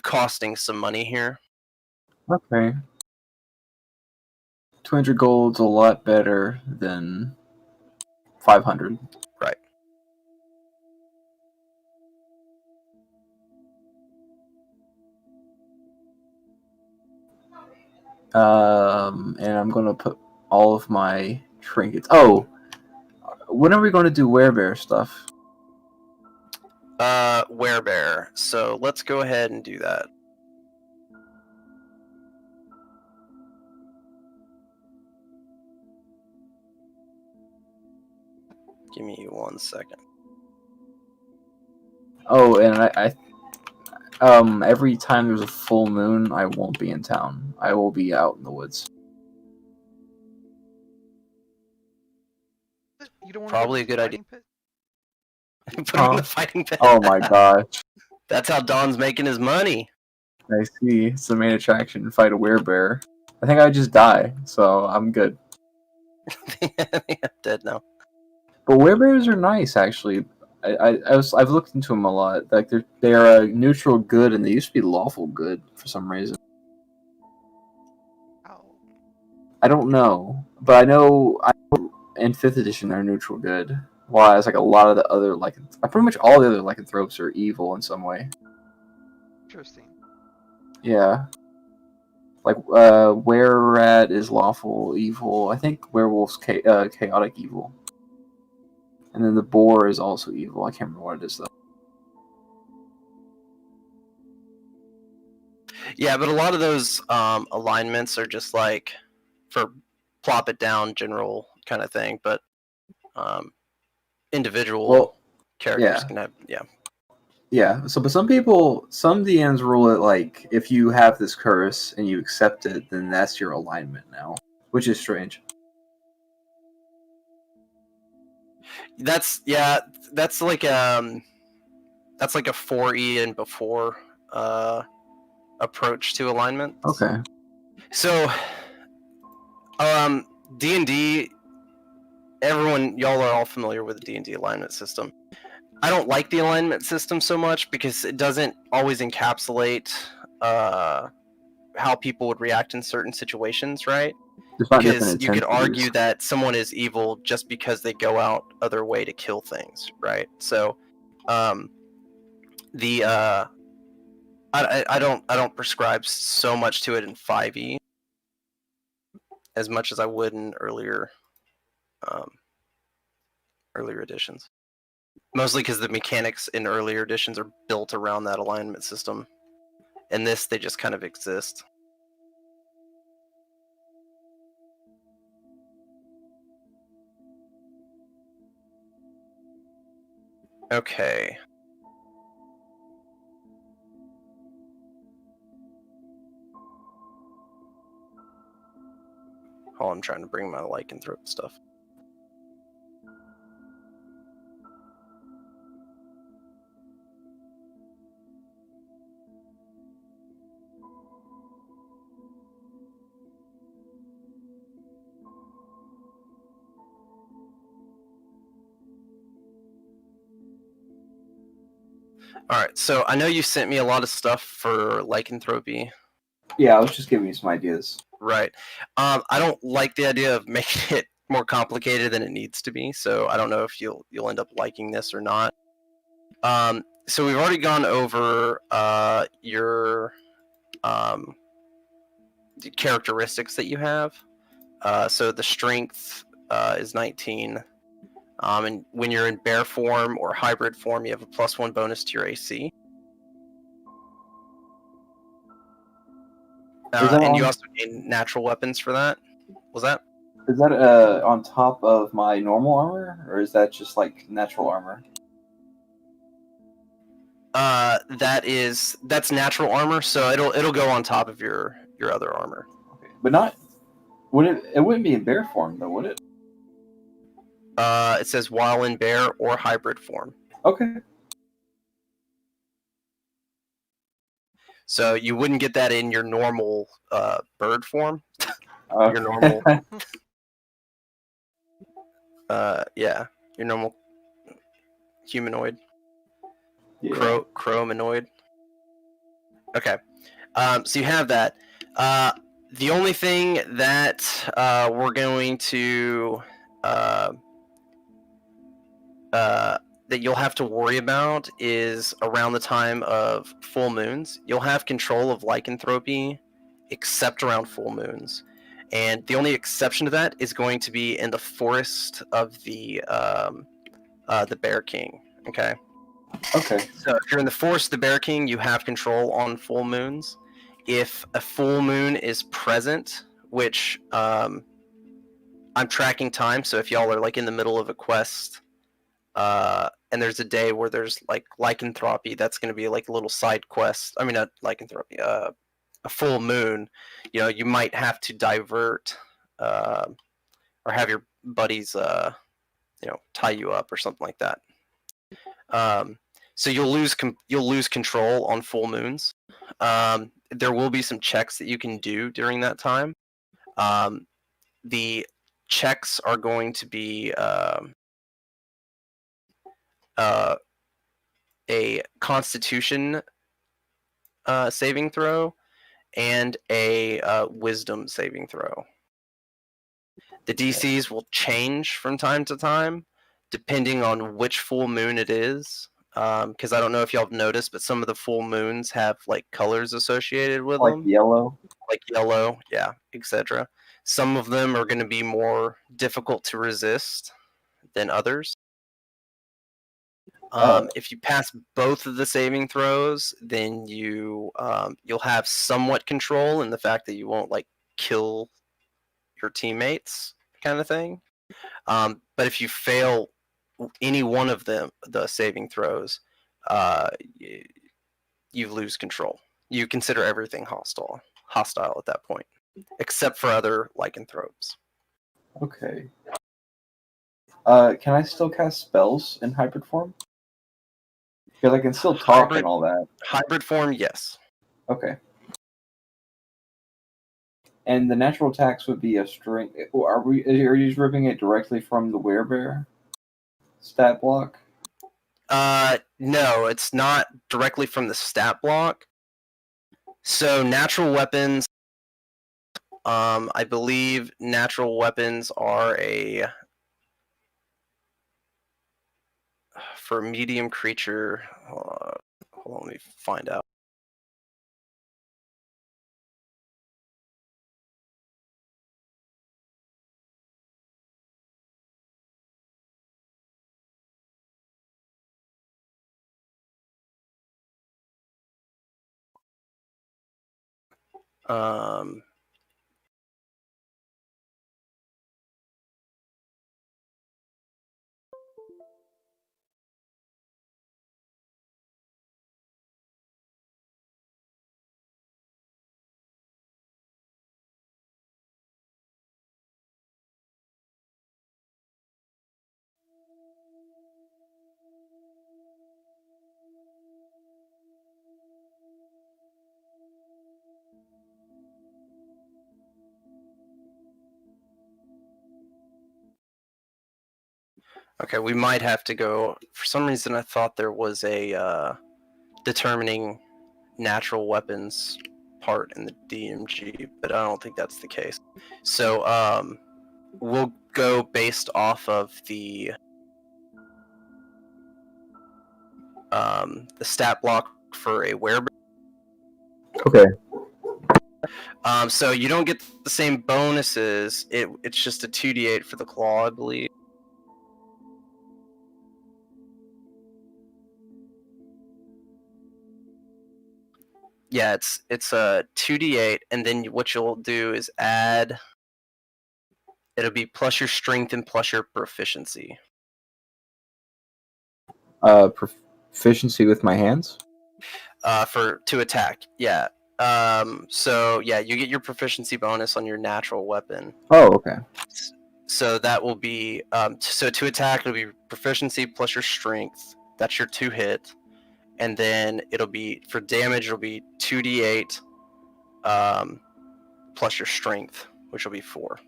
costing some money here. Okay. 200 gold's a lot better than 500. Right. And I'm gonna put all of my trinkets. Oh, when are we going to do werebear stuff? Werebear. So let's go ahead and do that. Give me 1 second. Oh, and I every time there's a full moon, I won't be in town. I will be out in the woods. You don't want Probably to go a to good the idea. fighting pit? Put him in the fighting pit. Oh my gosh. That's how Don's making his money. I see. It's the main attraction. Fight a werebear. I think I just die, so I'm good. I'm dead now. But werebears are nice, actually. I've looked into them a lot. Like they're a neutral good, and they used to be lawful good for some reason. Ow. I don't know, but I know in 5th edition they're neutral good. Whereas like a lot of the other pretty much all the other lycanthropes are evil in some way. Interesting. Yeah. Like were-rat is lawful evil. I think werewolf's chaotic evil. And then the boar is also evil. I can't remember what it is though. Yeah, but a lot of those alignments are just like for plop it down general kind of thing, but individual characters can have Yeah. So, but some DMs rule it like if you have this curse and you accept it, then that's your alignment now, which is strange. That's like a 4E and before approach to alignment. Okay. So D&D, y'all are all familiar with the D&D alignment system. I don't like the alignment system so much because it doesn't always encapsulate how people would react in certain situations, right? Because you could argue that someone is evil just because they go out other way to kill things, right? So I don't prescribe so much to it in 5e as much as I would in earlier editions. Mostly because the mechanics in earlier editions are built around that alignment system. In this, they just kind of exist. Okay. Oh, I'm trying to bring my lycanthrope stuff. Alright, so I know you sent me a lot of stuff for lycanthropy. Yeah, I was just giving you some ideas. Right. I don't like the idea of making it more complicated than it needs to be, so I don't know if you'll end up liking this or not. So we've already gone over your the characteristics that you have. So the strength is 19. And when you're in bear form or hybrid form, you have a +1 bonus to your AC. And you also gain natural weapons for that. Was that? Is that on top of my normal armor, or is that just like natural armor? That's natural armor, so it'll go on top of your other armor. Okay. But not it wouldn't be in bear form though, would it? It says while in bear or hybrid form. Okay. So you wouldn't get that in your normal bird form. Okay. Your normal your normal humanoid. Yeah. Chromanoid. Okay. So you have that. The only thing that we're going to that you'll have to worry about is around the time of full moons. You'll have control of lycanthropy, except around full moons. And the only exception to that is going to be in the forest of the Bear King. Okay. Okay. So if you're in the forest of the Bear King, you have control on full moons. If a full moon is present, which I'm tracking time, so if y'all are like in the middle of a quest, and there's a day where there's like lycanthropy, that's going to be like a little side quest. I mean, not lycanthropy, a full moon. You know, you might have to divert, or have your buddies, tie you up or something like that. So you'll lose control on full moons. There will be some checks that you can do during that time. The checks are going to be a Constitution saving throw and a Wisdom saving throw. The DCs will change from time to time depending on which full moon it is. Because I don't know if y'all have noticed, but some of the full moons have like colors associated with Like them, yellow. like yellow, yeah, etc. Some of them are going to be more difficult to resist than others. If you pass both of the saving throws, then you'll have somewhat control in the fact that you won't like kill your teammates, kind of thing. But if you fail any one of them, the saving throws, you lose control. You consider everything hostile at that point, except for other lycanthropes. Okay. Can I still cast spells in hybrid form? Because I can still talk and all that. Hybrid form, yes. Okay. And the natural attacks would be a string. Are you just ripping it directly from the werebear stat block? No, it's not directly from the stat block. So natural weapons, I believe natural weapons are for a medium creature. Hold on, let me find out. Okay, we might have to go. For some reason, I thought there was a determining natural weapons part in the DMG, but I don't think that's the case. So we'll go based off of the stat block for a werebear. Okay. So you don't get the same bonuses. It's just a 2d8 for the claw, I believe. Yeah, it's a 2d8, and then what you'll do is add. It'll be plus your strength and plus your proficiency. Proficiency with my hands? to attack. Yeah. So yeah, you get your proficiency bonus on your natural weapon. Oh, okay. So that will be so to attack it'll be proficiency plus your strength. That's your 2 hit, and then it'll be for damage. It'll be 2d8 plus your strength, which will be 4.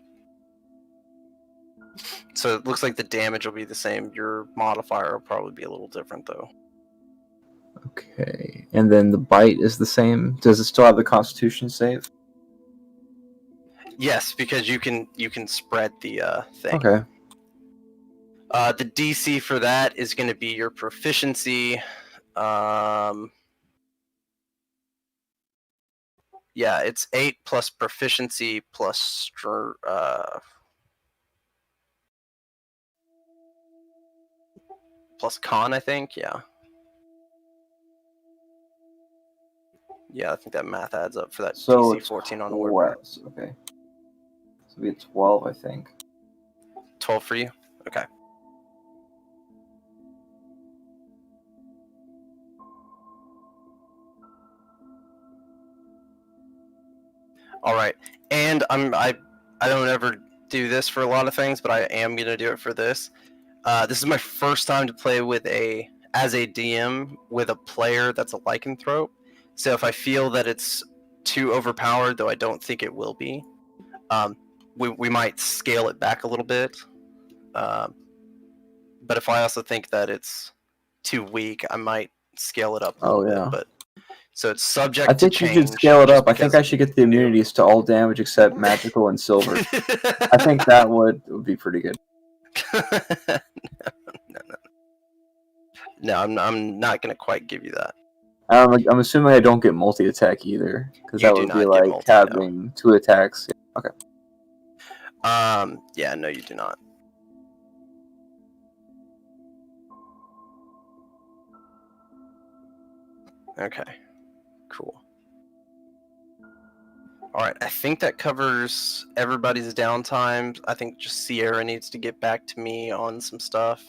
So it looks like the damage will be the same. Your modifier will probably be a little different though. Okay. And then the bite is the same. Does it still have the Constitution save? Yes, because you can spread the thing. Okay. The DC for that is going to be your proficiency. Yeah, it's 8 plus proficiency plus plus con, I think. Yeah. Yeah, I think that math adds up for that So DC it's 14 on order. Okay. So it'll be 12, I think. 12 for you? Okay. All right. And I don't ever do this for a lot of things, but I am going to do it for this. This is my first time to play with as a DM with a player that's a lycanthrope. So if I feel that it's too overpowered, though I don't think it will be, we might scale it back a little bit. But if I also think that it's too weak, I might scale it up a little bit. But so it's subject I think to change. you should scale it just up. I think I should get the immunities to all damage except magical and silver. I think that would be pretty good. No, I'm not going to quite give you that. I'm assuming I don't get multi-attack either, because You that do would be not get like multi, no. having 2 attacks. Okay. Yeah, no, you do not. Okay, cool. All right, I think that covers everybody's downtime. I think just Sierra needs to get back to me on some stuff.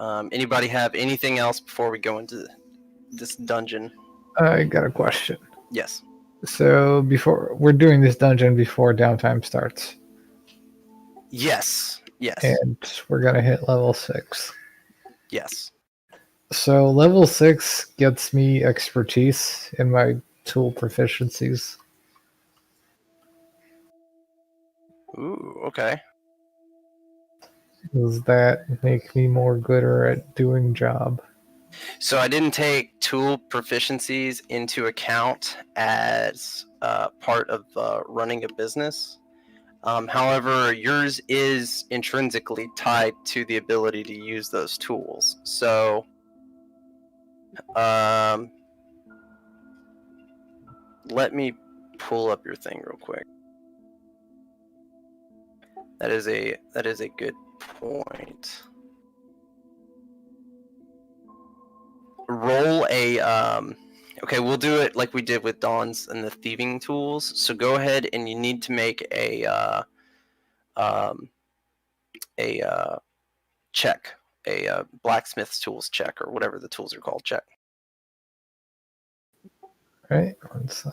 Anybody have anything else before we go into this dungeon? I got a question. Yes. So before we're doing this dungeon before downtime starts. Yes. Yes. And we're gonna hit level 6. Yes. So level 6 gets me expertise in my tool proficiencies. Ooh, okay. Does that make me more gooder at doing job? So I didn't take tool proficiencies into account as part of running a business. However, yours is intrinsically tied to the ability to use those tools. So, let me pull up your thing real quick. That is a good point. Roll a okay, we'll do it like we did with Dawn's and the thieving tools. So go ahead and you need to make a check, a blacksmith's tools check, or whatever the tools are called check. Right? One sec.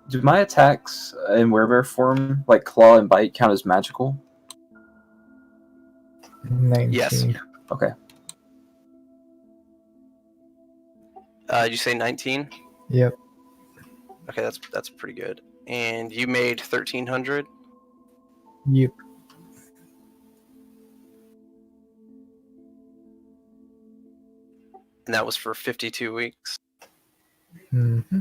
Do my attacks in werebear form, like claw and bite, count as magical? 19. Yes. Okay. Did you say 19? Yep. Okay, that's pretty good. And you made 1300. Yep. And that was for 52 weeks. Mm-hmm.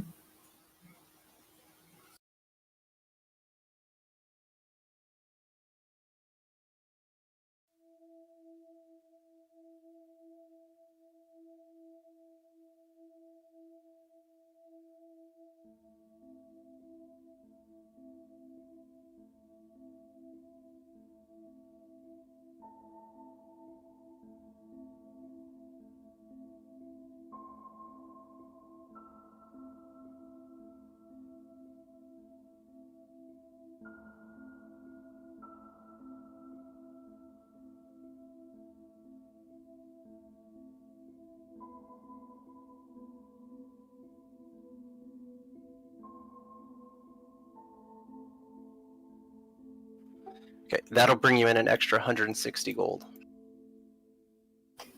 Okay, that'll bring you in an extra 160 gold.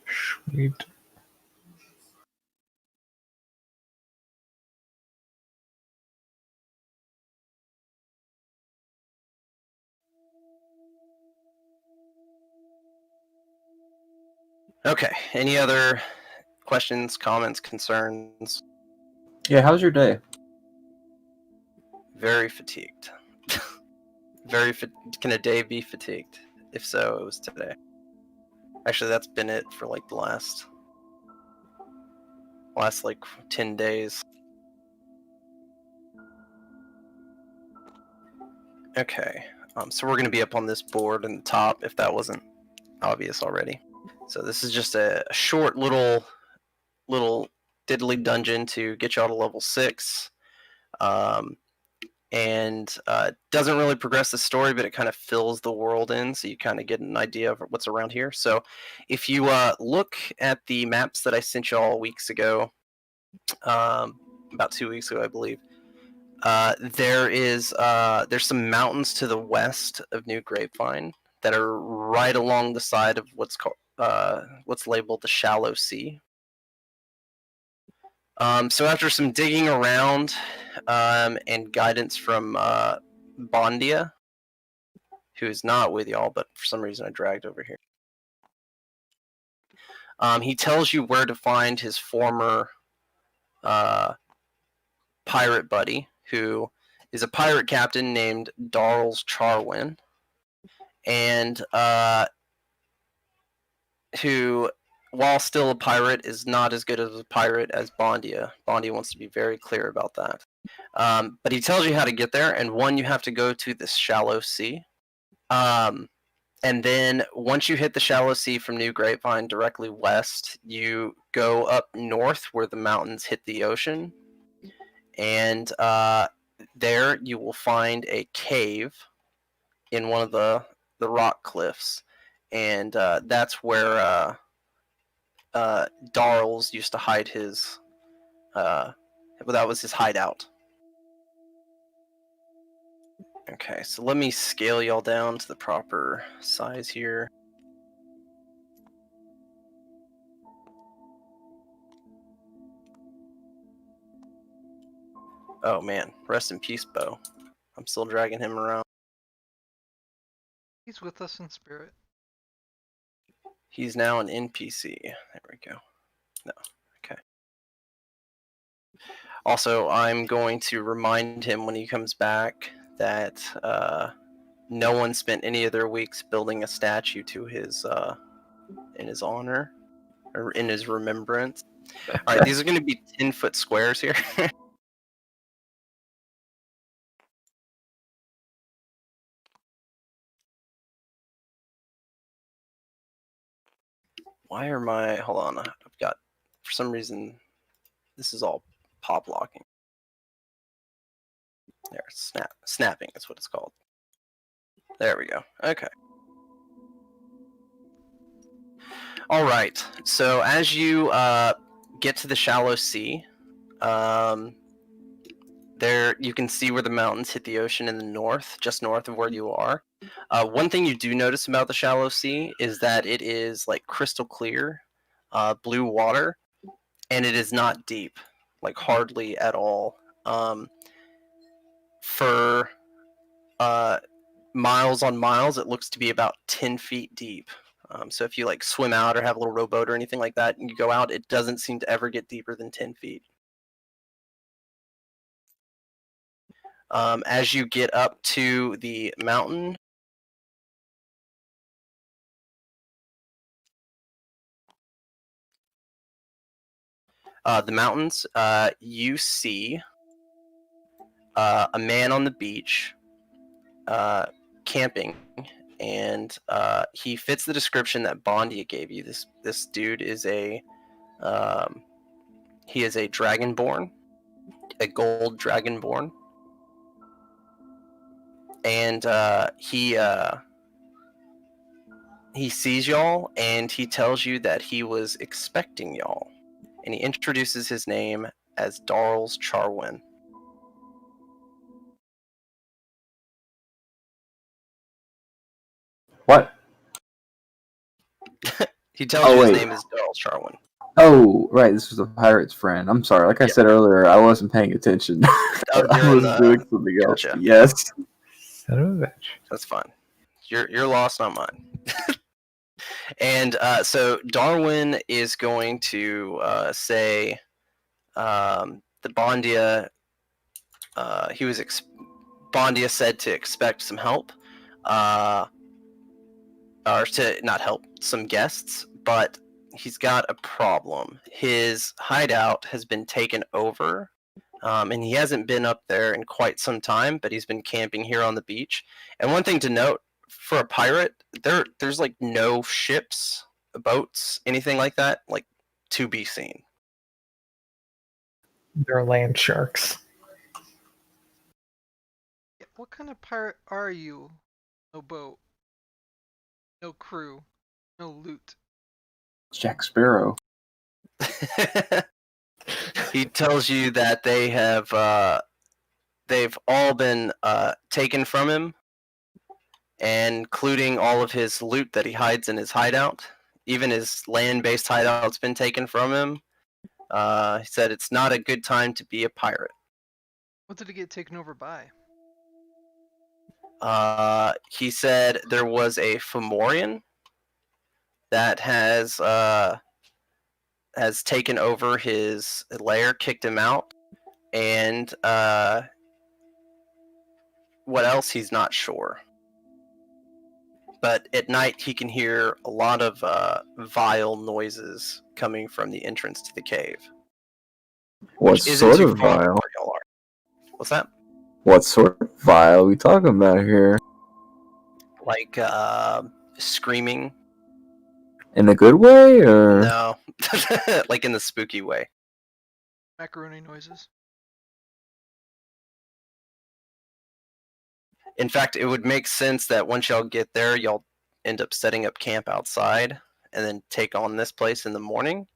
Sweet. Okay, any other questions, comments, concerns? Yeah, how's your day? Very fatigued. Can a day be fatigued? If so, it was today. Actually, that's been it for like the last like 10 days. Okay, so we're going to be up on this board in the top if that wasn't obvious already. So this is just a short little diddly dungeon to get y'all to level 6. And doesn't really progress the story, but it kind of fills the world in, so you kind of get an idea of what's around here. So if you look at the maps that I sent y'all weeks ago, about 2 weeks ago, I believe, there's some mountains to the west of New Grapevine that are right along the side of what's labeled the Shallow Sea. So after some digging around and guidance from Bondia, who is not with y'all, but for some reason I dragged over here, he tells you where to find his former pirate buddy, who is a pirate captain named Darls Charwin, and who, while still a pirate, is not as good as a pirate as Bondia. Bondia wants to be very clear about that. But he tells you how to get there, and one, you have to go to this Shallow Sea. And then once you hit the Shallow Sea from New Grapevine directly west, you go up north where the mountains hit the ocean. And there you will find a cave in one of the rock cliffs. And that's where Darls used to hide his... that was his hideout. Okay, so let me scale y'all down to the proper size here. Oh man, rest in peace, Bo. I'm still dragging him around. He's with us in spirit. He's now an NPC. There we go. No, okay. Also, I'm going to remind him when he comes back that no one spent any of their weeks building a statue to his in his honor or in his remembrance. All right, these are going to be 10-foot squares here. Why are my... Hold on, I've got... For some reason, this is all pop locking. There, snapping is what it's called. There we go. Okay. All right. So as you get to the Shallow Sea, there you can see where the mountains hit the ocean in the north, just north of where you are. One thing you do notice about the Shallow Sea is that it is like crystal clear, blue water, and it is not deep, like hardly at all. For miles on miles, it looks to be about 10 feet deep. So if you like swim out or have a little rowboat or anything like that and you go out, it doesn't seem to ever get deeper than 10 feet. As you get up to the mountain, you see a man on the beach camping, and he fits the description that Bondia gave you. This dude is he is a dragonborn, a gold dragonborn, and he sees y'all and he tells you that he was expecting y'all, and he introduces his name as Darls Charwin. What? He tells Oh, you his wait. name is Darl Charwin. Oh, right. This was a pirate's friend. I'm sorry. Like I Yeah. said earlier, I wasn't paying attention. I'm I doing was doing something else. Gotcha. Yes. Son of a bitch. That's fine. You're lost, not mine. And so Darwin is going to say the Bondia. Bondia said to expect some help, or to not help some guests, but he's got a problem. His hideout has been taken over, and he hasn't been up there in quite some time, but he's been camping here on the beach. And one thing to note, for a pirate, there's like no ships, boats, anything like that, like, to be seen. They're land sharks. Yeah, what kind of pirate are you? No boat, no crew, no loot. Jack Sparrow. He tells you that they've all been taken from him, including all of his loot that he hides in his hideout. Even his land-based hideout's been taken from him. He said it's not a good time to be a pirate. What did it get taken over by? He said there was a Fomorian that has taken over his lair, kicked him out, and what else he's not sure. But at night he can hear a lot of vile noises coming from the entrance to the cave. What Which isn't sort too of far from vial? where y'all are. What's that? What sort of vial are we talking about here? Like screaming? In a good way, or No. Like in the spooky way. Macaroni noises. In fact, it would make sense that once y'all get there, y'all end up setting up camp outside and then take on this place in the morning.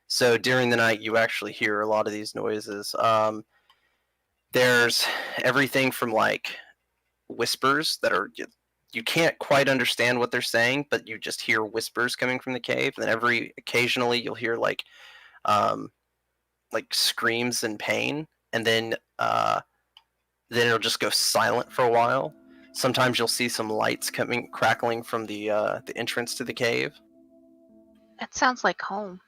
So during the night, you actually hear a lot of these noises. There's everything from like whispers that are, you can't quite understand what they're saying, but you just hear whispers coming from the cave. And then occasionally you'll hear like screams in pain, and then it'll just go silent for a while. Sometimes you'll see some lights crackling from the entrance to the cave. That sounds like home.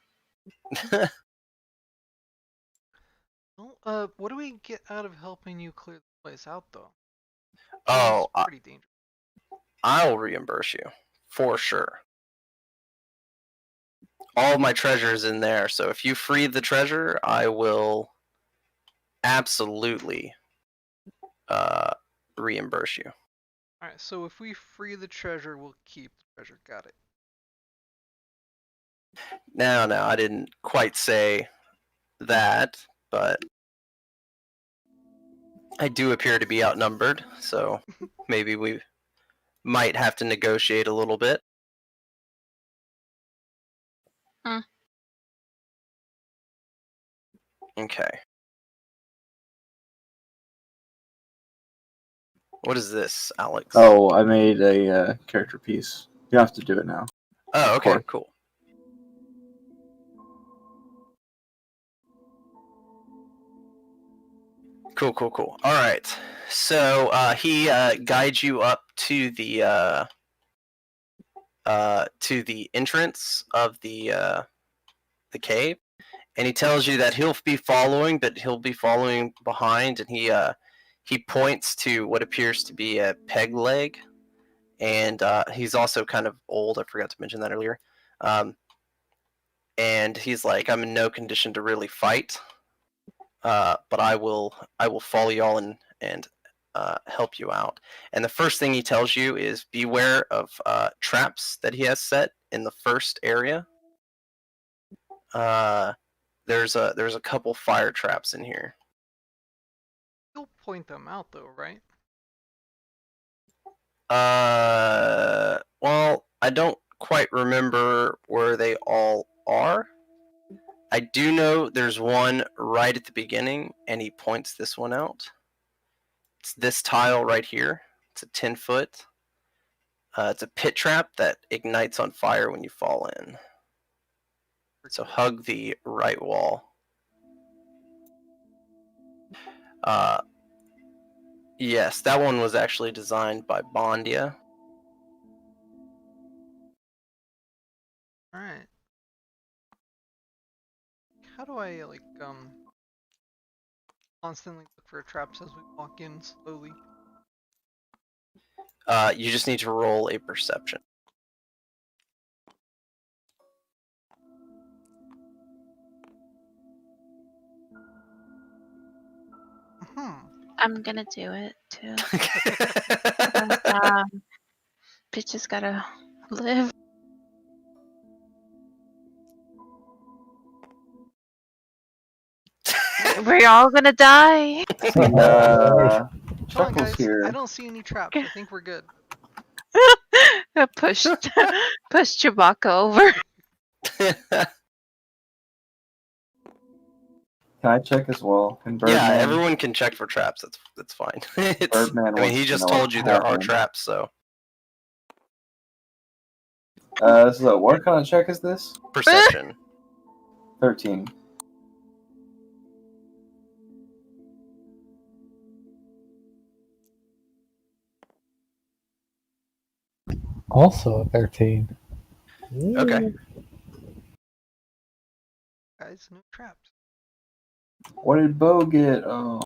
Well, what do we get out of helping you clear the place out, though? Oh, It's pretty dangerous. I'll reimburse you for sure. All of my treasure is in there, so if you free the treasure, I will absolutely reimburse you. Alright, so if we free the treasure, we'll keep the treasure. Got it. No, I didn't quite say that, but I do appear to be outnumbered, so maybe we might have to negotiate a little bit. Okay. What is this, Alex? oh, I made a character piece. You have to do it now. Oh, okay, course. cool. Cool. All right. So he guides you up to the entrance of the cave, and he tells you that he'll be following, but he'll be following behind, and he points to what appears to be a peg leg, and he's also kind of old. I forgot to mention that earlier. And he's like, I'm in no condition to really fight, but I will follow y'all and help you out. And the first thing he tells you is beware of traps that he has set in the first area. There's a couple fire traps in here. You'll point them out, though, right? Well, I don't quite remember where they all are. I do know there's one right at the beginning, and he points this one out. It's this tile right here. It's a 10-foot. It's a pit trap that ignites on fire when you fall in. So hug the right wall. Yes, that one was actually designed by Bondia. Alright. How do I, like, constantly look for traps as we walk in slowly? You just need to roll a perception. I'm gonna do it too. Bitch just gotta live. We're all gonna die. And, Oh, Come on, Chuckles guys. here. I don't see any traps. I think we're good. push Chewbacca over. Can I check as well? Can Yeah, Birdman? everyone can check for traps. That's fine. Birdman I mean, wants he to just know told what's you there are happening. traps, so So what kind of check is this? perception. 13. also a 13. Okay. Guys, no traps. What did Bo get? Oh,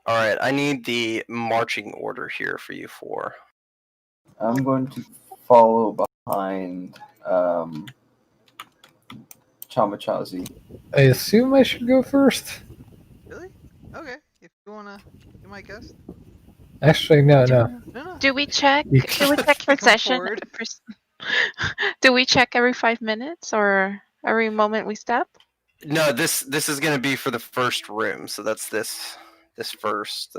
All right, I need the marching order here for you four. I'm going to follow behind Chamachazi. I assume I should go first. Really? Okay. If you wanna be my guest. Actually, no. No. Do we check? You- Do we check Come for session? forward. Do we check every 5 minutes or every moment we step? No, this is going to be for the first room, so that's this first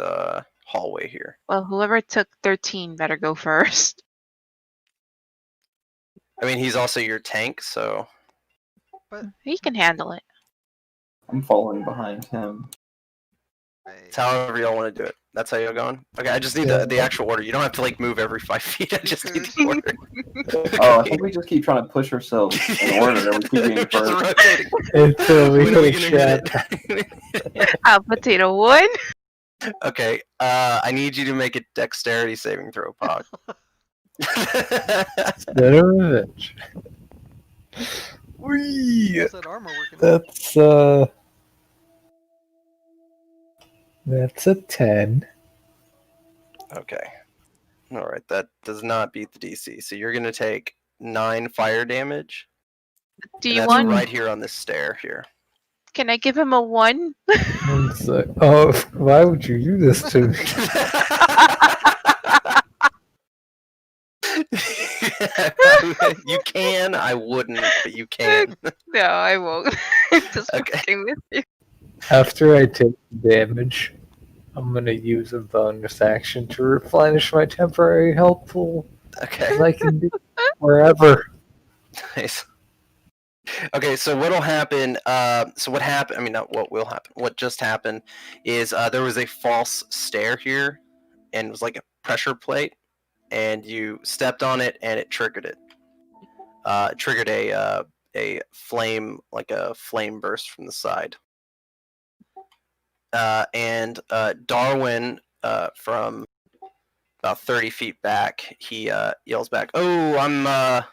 hallway here. Well, whoever took 13 better go first. I mean, he's also your tank, so He can handle it. I'm following behind him. it's however y'all want to do it. That's how you're going. Okay, I just need the actual order. You don't have to like move every 5 feet. I just need the order. Oh, I think we just keep trying to push ourselves in order. And we keep getting Just first. rotating. Until we When are we hit a gonna trap. hit it? Potato 1. Okay, I need you to make a dexterity saving throw, Pog. Son of a bitch. Whee! How's that armor working? That's a 10. Okay. All right, that does not beat the DC. So you're gonna take 9 fire damage. Do And you that's want? right here on this stair here. Can I give him a 1? It's like, oh, why would you do this to me? You can, I wouldn't, but you can. No, I won't. Just Okay. fucking with you. After I take the damage, I'm gonna use a bonus action to replenish my temporary health pool. Okay, 'Cause I can do it wherever. nice. Okay, so what'll happen? What happened? I mean, not what will happen. What just happened is there was a false stair here, and it was like a pressure plate, and you stepped on it, and it triggered it. It triggered a flame, like a flame burst from the side. And Darwin, from about 30 feet back, he yells back, "Oh, I'm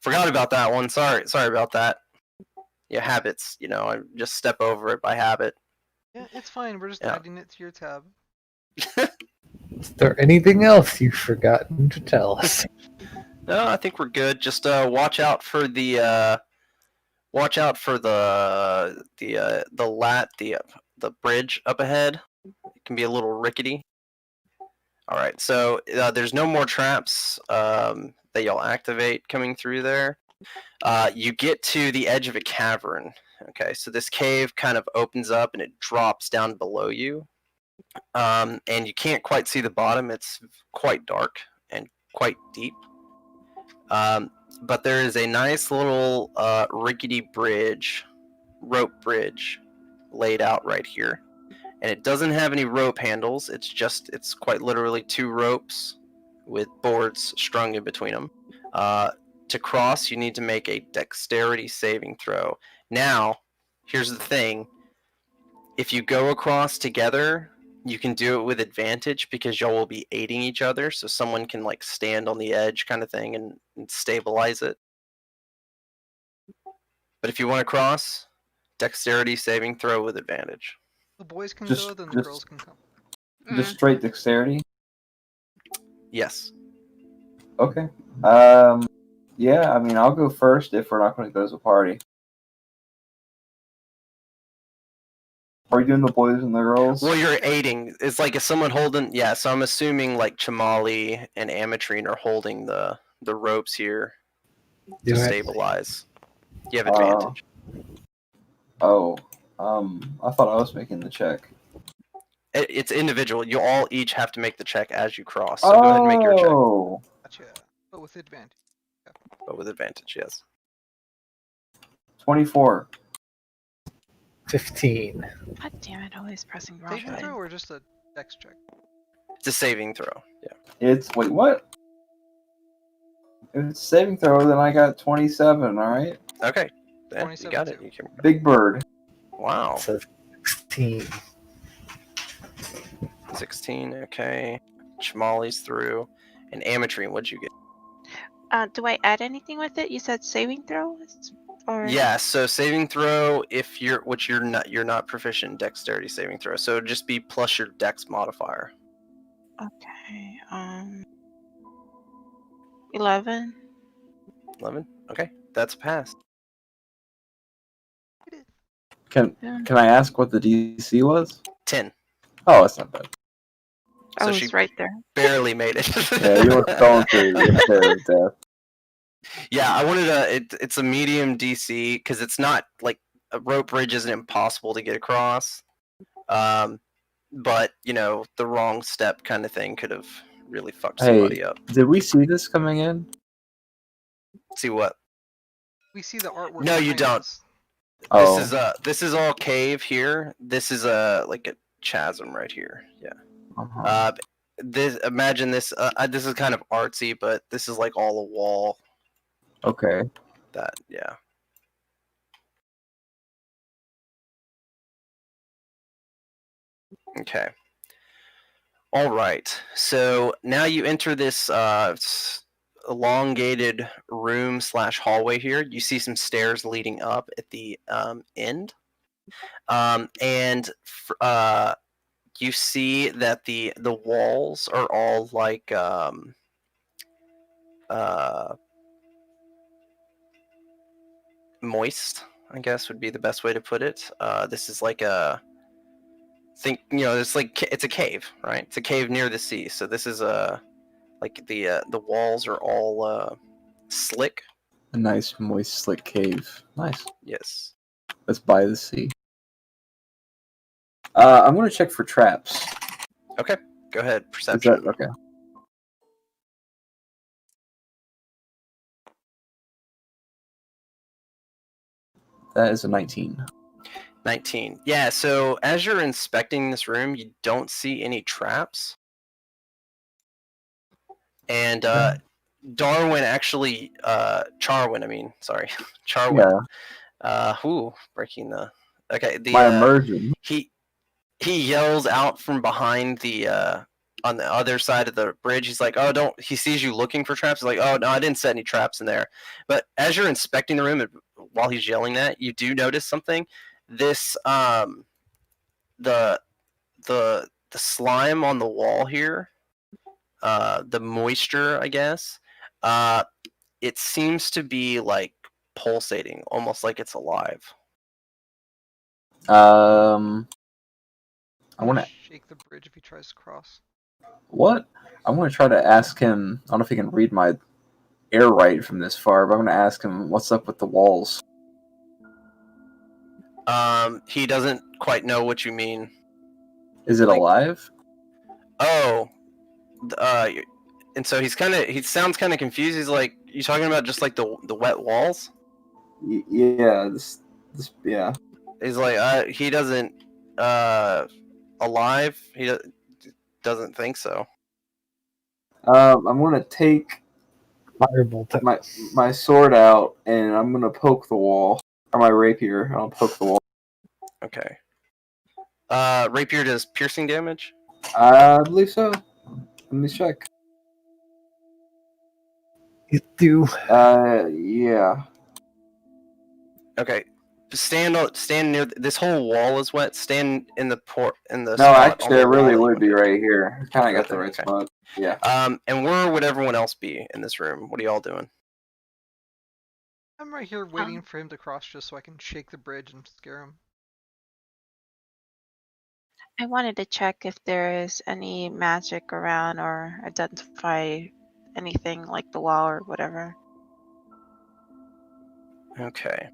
forgot about that one. Sorry about that. Yeah, habits. You know, I just step over it by habit." Yeah, it's fine. We're just Yeah. adding it to your tab. Is there anything else you've forgotten to tell us? No, I think we're good. Just watch out for the the bridge up ahead. It can be a little rickety. All right, so there's no more traps that you'll activate coming through there. You get to the edge of a cavern. Okay, so this cave kind of opens up and it drops down below you. And you can't quite see the bottom. It's quite dark and quite deep. But there is a nice little rickety rope bridge, laid out right here. And it doesn't have any rope handles. It's quite literally 2 ropes with boards strung in between them. To cross, you need to make a dexterity saving throw. Now, here's the thing. If you go across together, you can do it with advantage because y'all will be aiding each other, so someone can like stand on the edge kind of thing and stabilize it. But if you want to cross, dexterity saving throw with advantage. The boys can Just- go, then the just- girls can come. Just straight dexterity. Yes. Okay. Yeah. I mean, I'll go first if we're not going to go as a party. Are you doing the boys and the girls? Well, you're aiding. It's like if someone holding. Yeah, so I'm assuming like Chamali and Amatrine are holding the ropes here to Do I- stabilize. You have advantage. Oh. I thought I was making the check. It's individual. You all each have to make the check as you cross. So go ahead and make your check, Oh. Gotcha. But with advantage. but with advantage. Yes. 24. 15. God damn it, always pressing the wrong Saving button. throw or just a dex check? It's a saving throw. Yeah. Wait, what? If it's saving throw, then I got 27. All right. Okay. Yeah, you 27 got it. too. You can. Big bird. Wow. So 16. 16. Okay. Chamali's through. And Amatrine, what'd you get? Do I add anything with it? You said saving throws, or Yeah, so saving throw if you're you're not proficient in dexterity saving throw. So it'd just be plus your dex modifier. Okay. 11. 11. Okay, that's a pass. Can I ask what the DC was? 10. Oh, that's not bad. I So was she right there. barely made it. Yeah, you were going through your share of death. Yeah, I wanted a. It's a medium DC because it's not like a rope bridge isn't impossible to get across. But you know the wrong step kind of thing could have really fucked somebody up. Did we see this coming in? See what? We see the artwork. No, you behind don't. us. Oh. This is all cave here. This is like a chasm right here. Yeah. Uh-huh. This imagine this. This is kind of artsy, but this is like all a wall. Okay. That yeah. Okay. All right. So now you enter this elongated room / hallway here. You see some stairs leading up at the end, and you see that the walls are all like moist. I guess would be the best way to put it. This is like a it's like it's a cave, right? It's a cave near the sea. So this is like the walls are all slick. A nice, moist, slick cave. Nice. Yes. That's by the sea. I'm gonna check for traps. Okay. Go ahead. Is Perception. that okay? That is a 19. 19. Yeah, so as you're inspecting this room, you don't see any traps. And Charwin, Yeah. Breaking the. Okay, My immersion. he yells out from behind the on the other side of the bridge. He's like, "Oh, don't!" He sees you looking for traps. He's like, "Oh no, I didn't set any traps in there." But as you're inspecting the room, and while he's yelling that, you do notice something. This the slime on the wall here, the moisture, I guess, it seems to be like pulsating, almost like it's alive. I want to. shake the bridge if he tries to cross. What? I want to try to ask him. I don't know if he can read my air right from this far, but I'm going to ask him what's up with the walls. He doesn't quite know what you mean. Is it Like- alive? Oh, and so he sounds kind of confused. He's like, "You talking about just like the wet walls?" Yeah. Yeah. He's like, he doesn't alive. He doesn't think so. I'm gonna take Firebolt. my sword out and I'm gonna poke the wall, or my rapier. And I'll poke the wall. Okay. Rapier does piercing damage. I believe so. Let me check. You do. Yeah. Okay. Stand near this whole wall is wet. Stand in the No, spot on actually, the I wall really that you would want be to. right here. Kind of Right got the there, right okay. spot. Yeah. And where would everyone else be in this room? What are y'all doing? I'm right here waiting for him to cross just so I can shake the bridge and scare him. I wanted to check if there is any magic around or identify anything like the wall or whatever. Okay.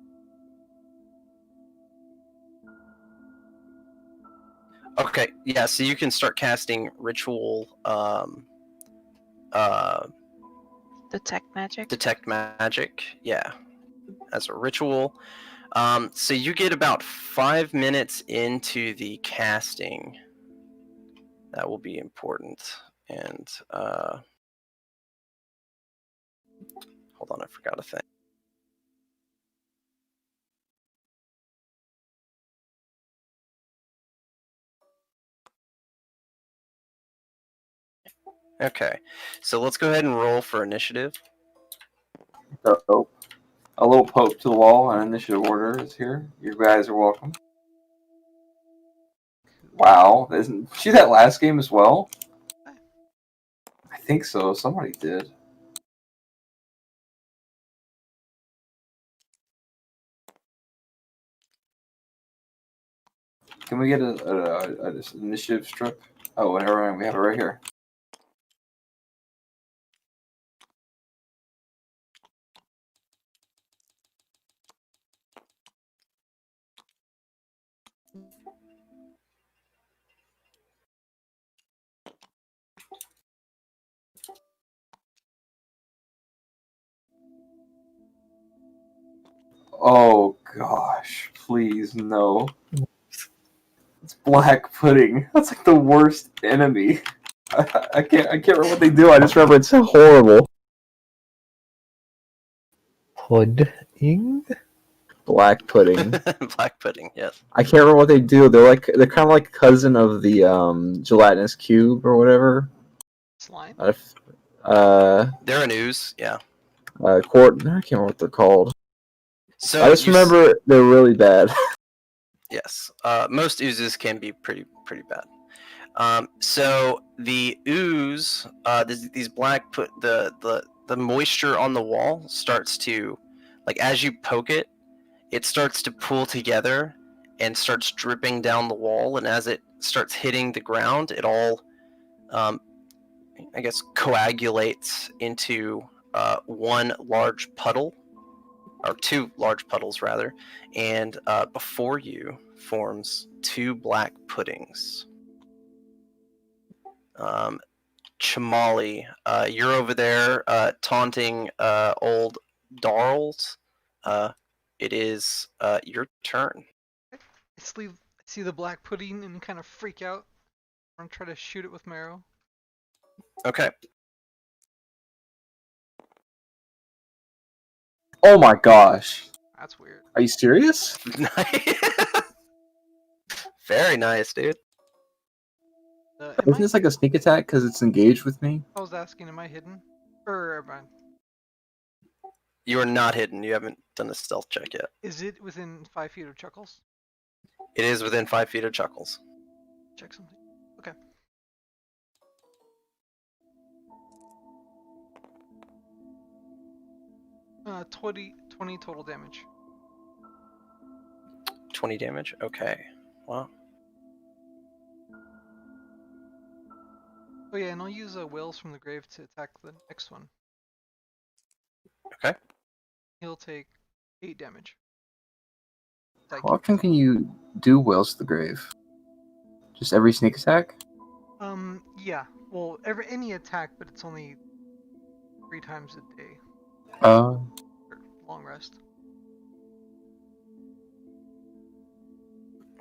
Okay. Yeah. So you can start casting ritual. Detect magic. Detect magic. Yeah. As a ritual. So you get about 5 minutes into the casting. That will be important. And hold on, I forgot a thing. Okay, so let's go ahead and roll for initiative. So, a little poke to the wall and initiative order is here. You guys are welcome. Wow. Isn't she that last game as well? I think so. Somebody did. Can we get a initiative strip? Oh, never mind. We have it right here. Oh gosh, please no. It's black pudding. That's like the worst enemy. I can't remember what they do. I just remember it's so horrible. Pudding? Black pudding. Black pudding, yes. I can't remember what they do. They're kind of like a cousin of the gelatinous cube or whatever. Slime? They're an ooze, yeah. I can't remember what they're called. So I just remember they're really bad. Yes, most oozes can be pretty bad. So the ooze, these black the moisture on the wall starts to, like as you poke it, it starts to pool together and starts dripping down the wall, and as it starts hitting the ground, it all, I guess, coagulates into one large puddle, or two large puddles rather, and before you forms two black puddings. Chamali, you're over there taunting old Darls. It is your turn. I see the black pudding and kind of freak out. I'm try to shoot it with my arrow. Okay. Oh my gosh. That's weird. Are you serious? Very nice, dude. Isn't this like a sneak attack because it's engaged with me? I was asking, am I hidden? Or am I... You are not hidden. You haven't done a stealth check yet. Is it within 5 feet of Chuckles? It is within 5 feet of Chuckles. Check something. Okay. Uh, 20 total damage. 20 damage? Okay. Well, Oh yeah, and I'll use Wills from the Grave to attack the next one. okay. He'll take 8 damage. How often can you do Wills to the Grave? Just every sneak attack? Yeah. Well, any attack, but it's only 3 times a day. Oh. Or long rest.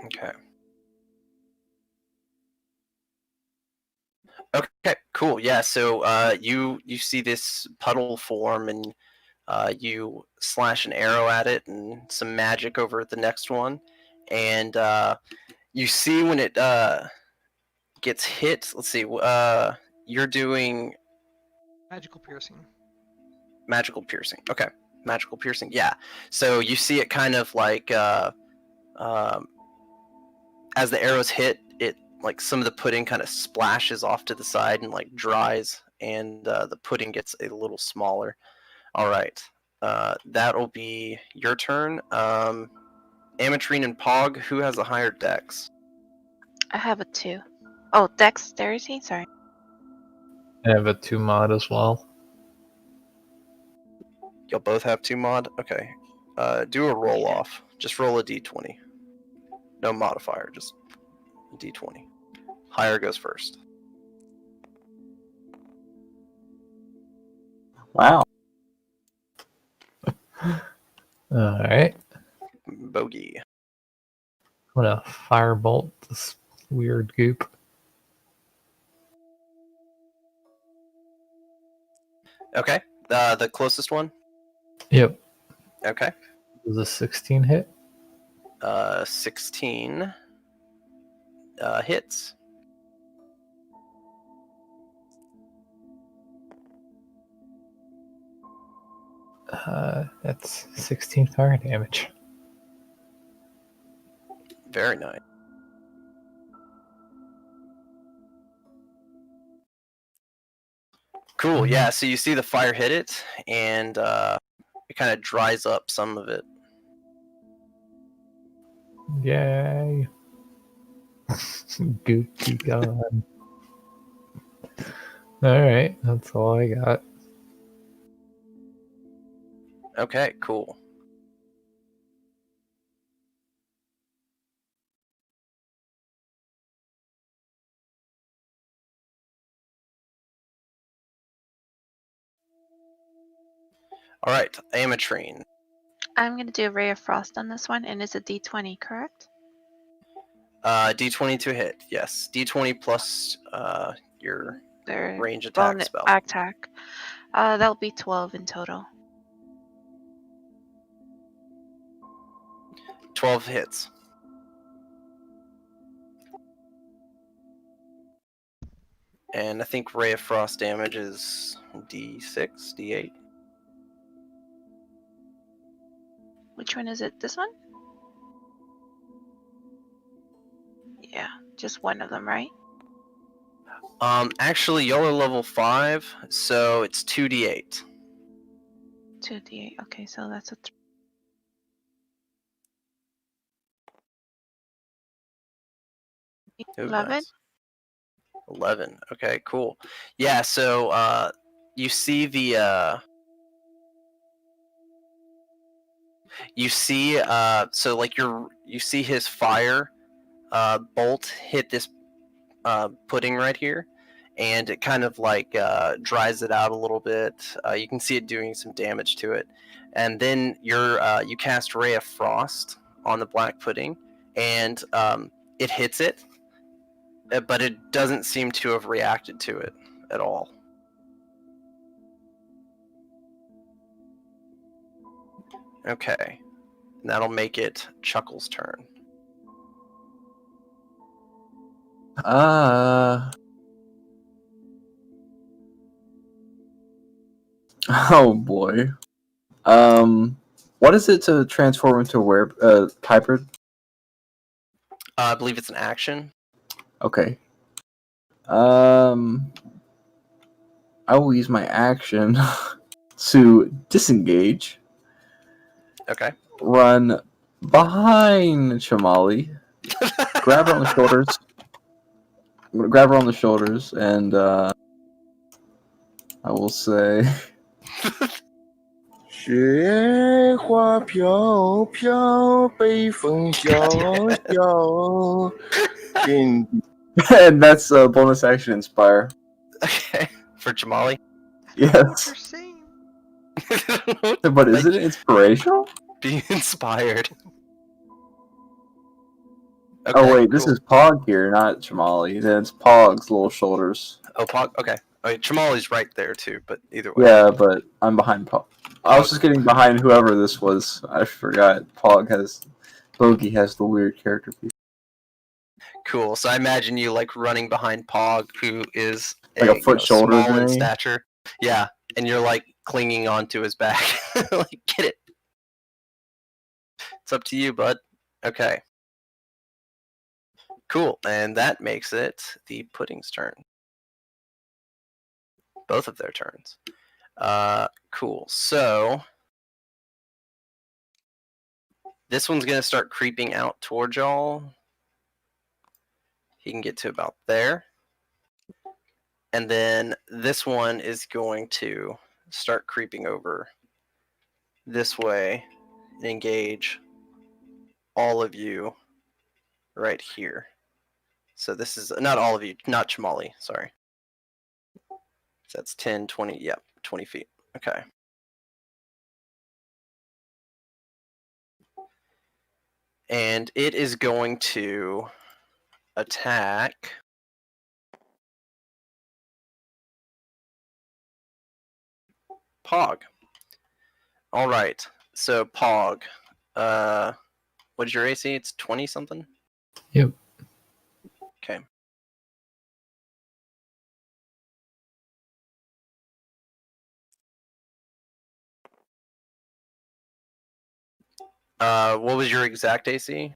Okay. Okay, Cool. Yeah. So you see this puddle form, and you slash an arrow at it, and some magic over at the next one, and you see when it gets hit. Let's see. You're doing Magical piercing. magical piercing. Okay, magical piercing. Yeah. So you see it kind of like um, as the arrows hit it, like some of the pudding kind of splashes off to the side and like dries, and the pudding gets a little smaller. All right, that'll be your turn. Ametrine and Pog, who has a higher dex? I have a 2. Oh, dexterity? Sorry. I have a 2 mod as well. You'll both have 2 mod. Okay, do a roll Yeah. off. Just roll a d20. No modifier, just a d20. Higher goes first. Wow. Alright. Bogey. I'm gonna firebolt this weird goop. Okay, the closest one. Yep. Okay, Does a 16 hit? 16 hits. That's 16 fire damage. Very nice. Cool. Yeah. So you see the fire hit it, and it kind of dries up some of it. Yay. Goopy gone. Alright, that's all I got. Okay. Cool. All right, Ametrine. I'm going to do a Ray of Frost on this one, and it's a d20, correct? D20 to hit. Yes. D20 plus your Their range attack bonus spell. attack. That'll be 12 in total. 12 hits. And I think Ray of Frost damage is D6, D8. Which one is it? This one? Yeah, just one of them, right? Actually, y'all are level 5, so it's 2d8. 2d8. Okay, so that's a 11. Nice. 11. Okay, cool. Yeah, so you see the so like you see his fire bolt hit this pudding right here, and it kind of like dries it out a little bit. You can see it doing some damage to it, and then you cast Ray of Frost on the black pudding, and it hits it, but it doesn't seem to have reacted to it at all. Okay, and that'll make it Chuckle's turn. Oh boy. What is it to transform into a hybrid? I believe it's an action. Okay. I will use my action to disengage, Okay. run behind Chamali, grab her on the shoulders. I'm gonna grab her on the shoulders, and I will say, 雪花飘飘，北风萧萧，天地 and that's a bonus action inspire. Okay. For Jamali. You're Yes, saying. but is it inspirational? Be inspired. Oh Okay, wait, this cool. is Pog here, not Chamali. Then it's Pog's little shoulders. Oh, Pog. Okay. Oh, Chamali's right there too, but either way. Yeah, but I'm behind Pog. I was just getting behind whoever this was. I forgot. Bogey has the weird character piece. Cool. So I imagine you like running behind Pog, who is Like a foot shorter small than in me. stature. Yeah, and you're like clinging onto his back. Like, get it. It's up to you, bud. Okay. Cool. And that makes it the pudding's turn. Both of their turns. Cool. So this one's gonna start creeping out towards y'all. He can get to about there. And then this one is going to start creeping over this way and engage all of you right here. So this is not all of you, not Chamali, sorry. So that's 10, 20, yep, 20 feet. Okay. And it is going to attack Pog. All right. So Pog, what's your AC? It's 20 something? Yep. Okay. What was your exact AC?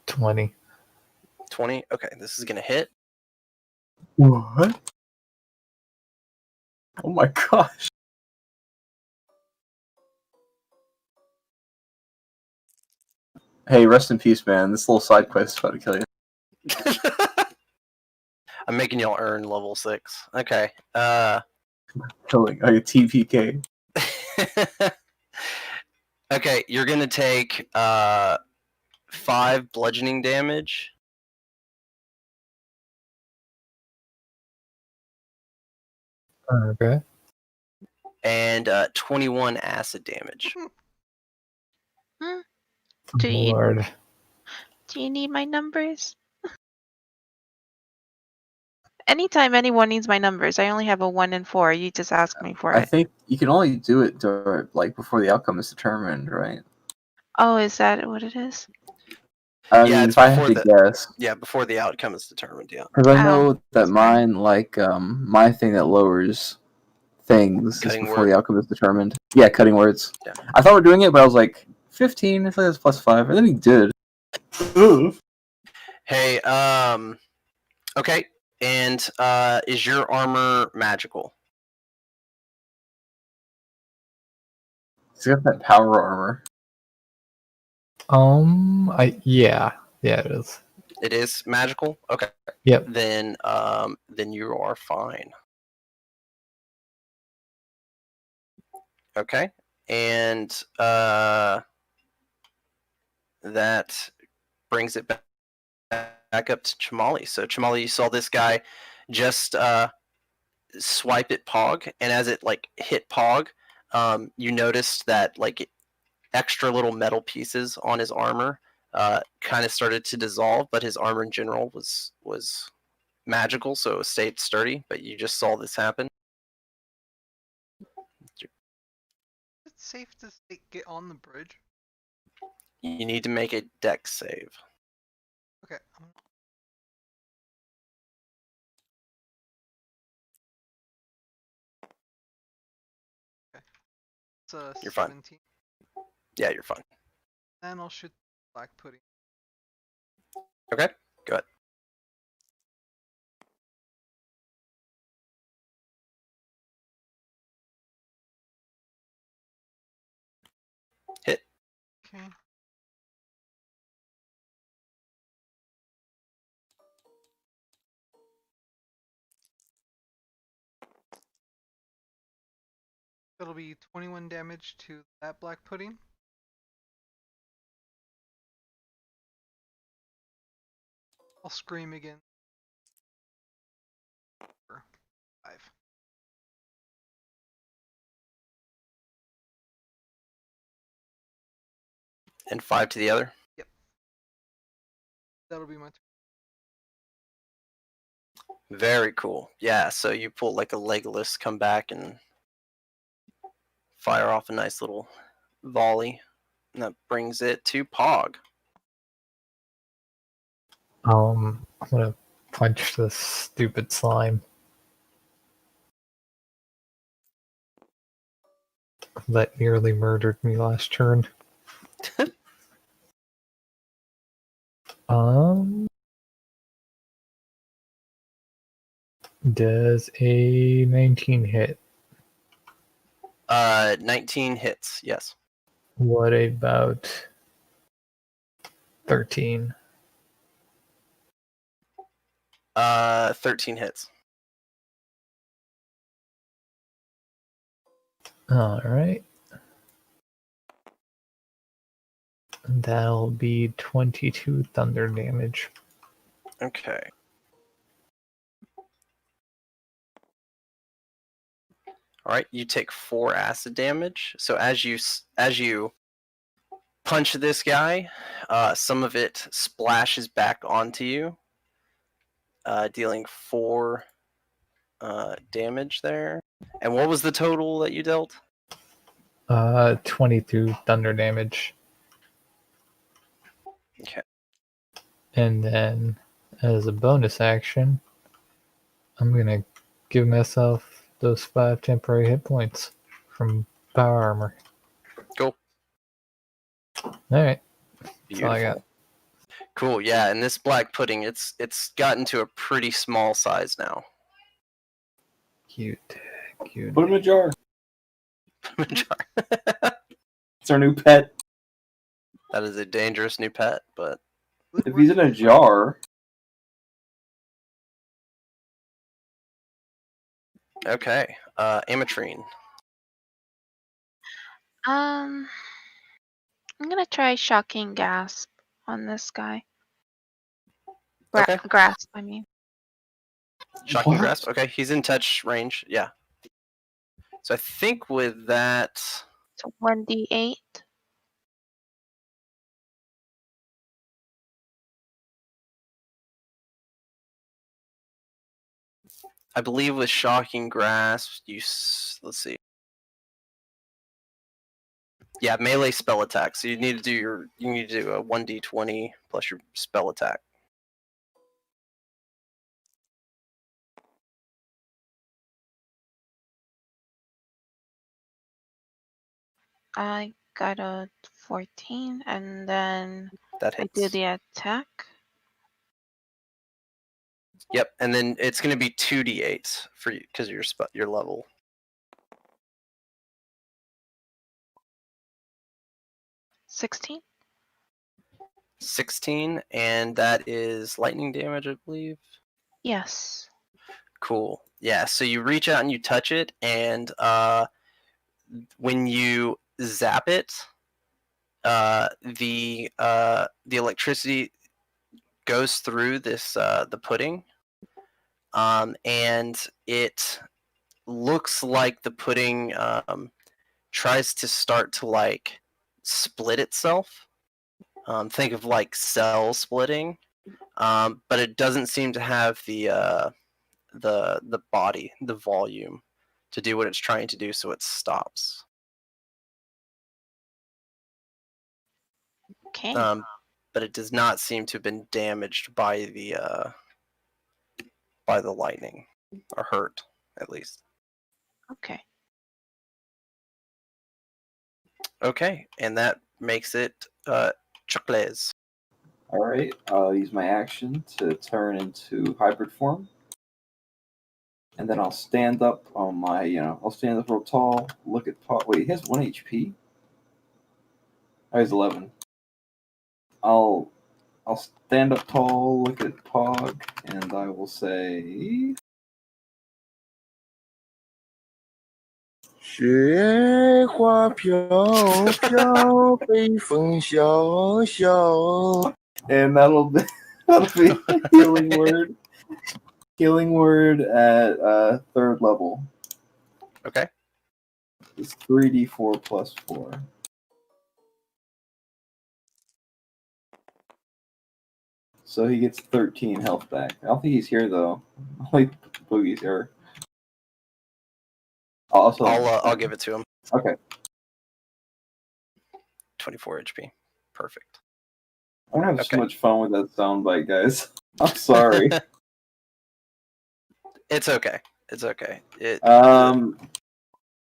20. 20? Okay, this is gonna hit. What? Oh my gosh. Hey, rest in peace, man. This little side quest is about to kill you. I'm making y'all earn level 6. Okay. Killing. Like a TPK. Okay, you're gonna take 5 bludgeoning damage. Okay. And 21 acid damage. Do you Lord. do you need my numbers? Anytime anyone needs my numbers, I only have a 1 and 4. You just ask me for I it. think you can only do it before the outcome is determined, right? Oh, is that what it is? I Yeah, mean, it's if I had before to guess, Yeah, before the outcome is determined, yeah. because I Oh, know that sorry. mine, my thing that lowers things Cutting is before word. the outcome is determined. Yeah, cutting words. Yeah. I thought we were doing it, but I was like, 15. I thought that's plus 5, and then he did. Hey, okay. And is your armor magical? He's got that power armor. Yeah, it is. It is magical? Okay. Yep. Then you are fine. Okay. And that brings it back up to Chamali. So Chamali, you saw this guy just swipe at Pog, and as it like hit Pog, you noticed that like extra little metal pieces on his armor kind of started to dissolve, but his armor in general was magical, so it stayed sturdy. But you just saw this happen. Is it safe to get on the bridge? You need to make a dex save. Okay. Okay. It's a You're fine. 17. Yeah, you're fine. And I'll shoot black pudding. Okay, go ahead. Hit. Okay. That'll be 21 damage to that black pudding. I'll scream again. 5. And 5 to the other. Yep. That'll be my turn. Very cool. Yeah, so you pull like a Legolas, come back and fire off a nice little volley. And that brings it to Pog. I'm gonna punch this stupid slime that nearly murdered me last turn. Does a 19 hit? 19 hits, yes. What about 13? 13 hits. Alright. That'll be 22 thunder damage. Okay. All right, you take 4 acid damage. So as you punch this guy, some of it splashes back onto you, dealing 4 damage there. And what was the total that you dealt? 22 thunder damage. Okay. And then, as a bonus action, I'm gonna give myself those 5 temporary hit points from power armor. Cool. Alright. That's all I got. Beautiful. Cool. Yeah, and this black pudding, it's gotten to a pretty small size now. Cute. Cute. Put him in a jar. That It's our new pet. is a dangerous new pet, but If he's in a jar, okay. Amatrine. I'm gonna try shocking gasp on this guy. Okay. Grasp, I mean. Shocking What? grasp. Okay, he's in touch range. Yeah. So I think with that, So 1d8. I believe with shocking grasp, let's see. Yeah, melee spell attack. So you need to do a 1d20 plus your spell attack. I got a 14, and then That I hits. do the attack. Yep, and then it's going to be 2d8 for you because of your level. 16. 16, and that is lightning damage, I believe. Yes. Cool. Yeah, so you reach out and you touch it, and when you zap it, the electricity goes through this the pudding, and it looks like the pudding tries to start to like split itself. Think of like cell splitting, but it doesn't seem to have the body, the volume, to do what it's trying to do, so it stops. Okay. But it does not seem to have been damaged by the lightning, or hurt, at least. Okay. Okay, and that makes it Chocles. alright, I'll use my action to turn into hybrid form. And then I'll stand up on my, I'll stand up real tall, look at Pog. Wait, he has 1 HP? Oh, he's 11. I'll stand up tall, look at Pog, and I will say... 雪花飘飘，北风萧萧。 And that'll be a healing word. Healing word at 3rd level. Okay. It's 3d4 plus 4. So he gets 13 health back. I don't think he's here though. Like Boogie's here. Also, I'll give it to him. Okay. 24 HP. Perfect. I'm gonna have Okay. so much fun with that soundbite, guys. I'm sorry. It's okay. It's okay. And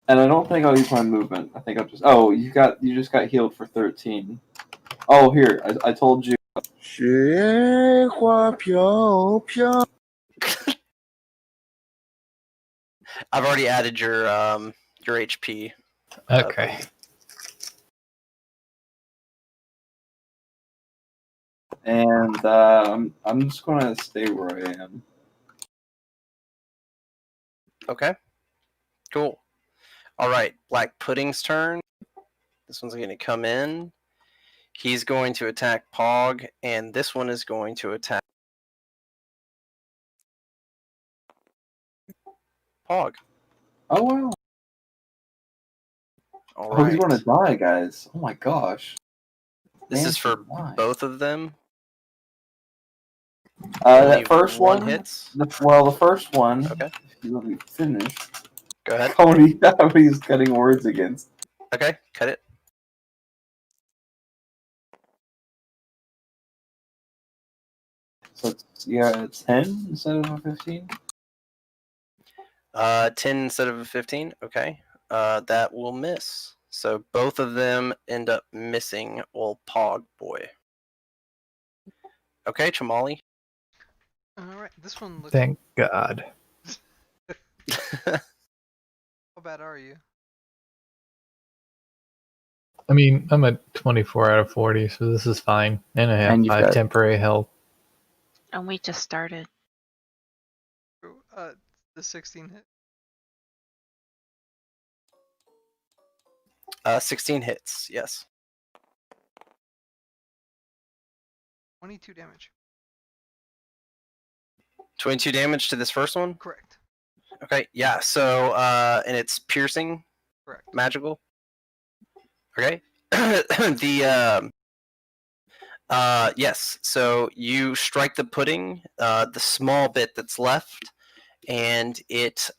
I don't think I'll use my movement. I think I'll just. Oh, you just got healed for 13. Oh, here I told you. 雪花飘飘。 I've already added your HP. Okay. And I'm just gonna stay where I am. Okay. Cool. All right. Black Pudding's turn. This one's going to come in. He's going to attack Pog, and this one is going to attack Pog. Oh wow. All Oh, he's right. gonna die, guys. Oh my gosh. This Man, is for why? both of them. Only That first one one hits. The first one. Okay. If you let me finish. Go ahead. How many he's cutting words against? Okay. Cut it. So it's 10 instead of a 15. 10 instead of a 15. Okay. That will miss. So both of them end up missing old Pog boy. Okay, Chamali. Alright, this one looks. Thank God. How bad are you? I mean, I'm at 24 out of 40, so this is fine. And I have And you've 5 got- temporary health. And we just started. The 16 hit. 16 hits. Yes. 22 damage. 22 damage to this first one. Correct. Okay. Yeah. So and it's piercing. Correct. Magical. Okay. The yes. So you strike the pudding, the small bit that's left, and it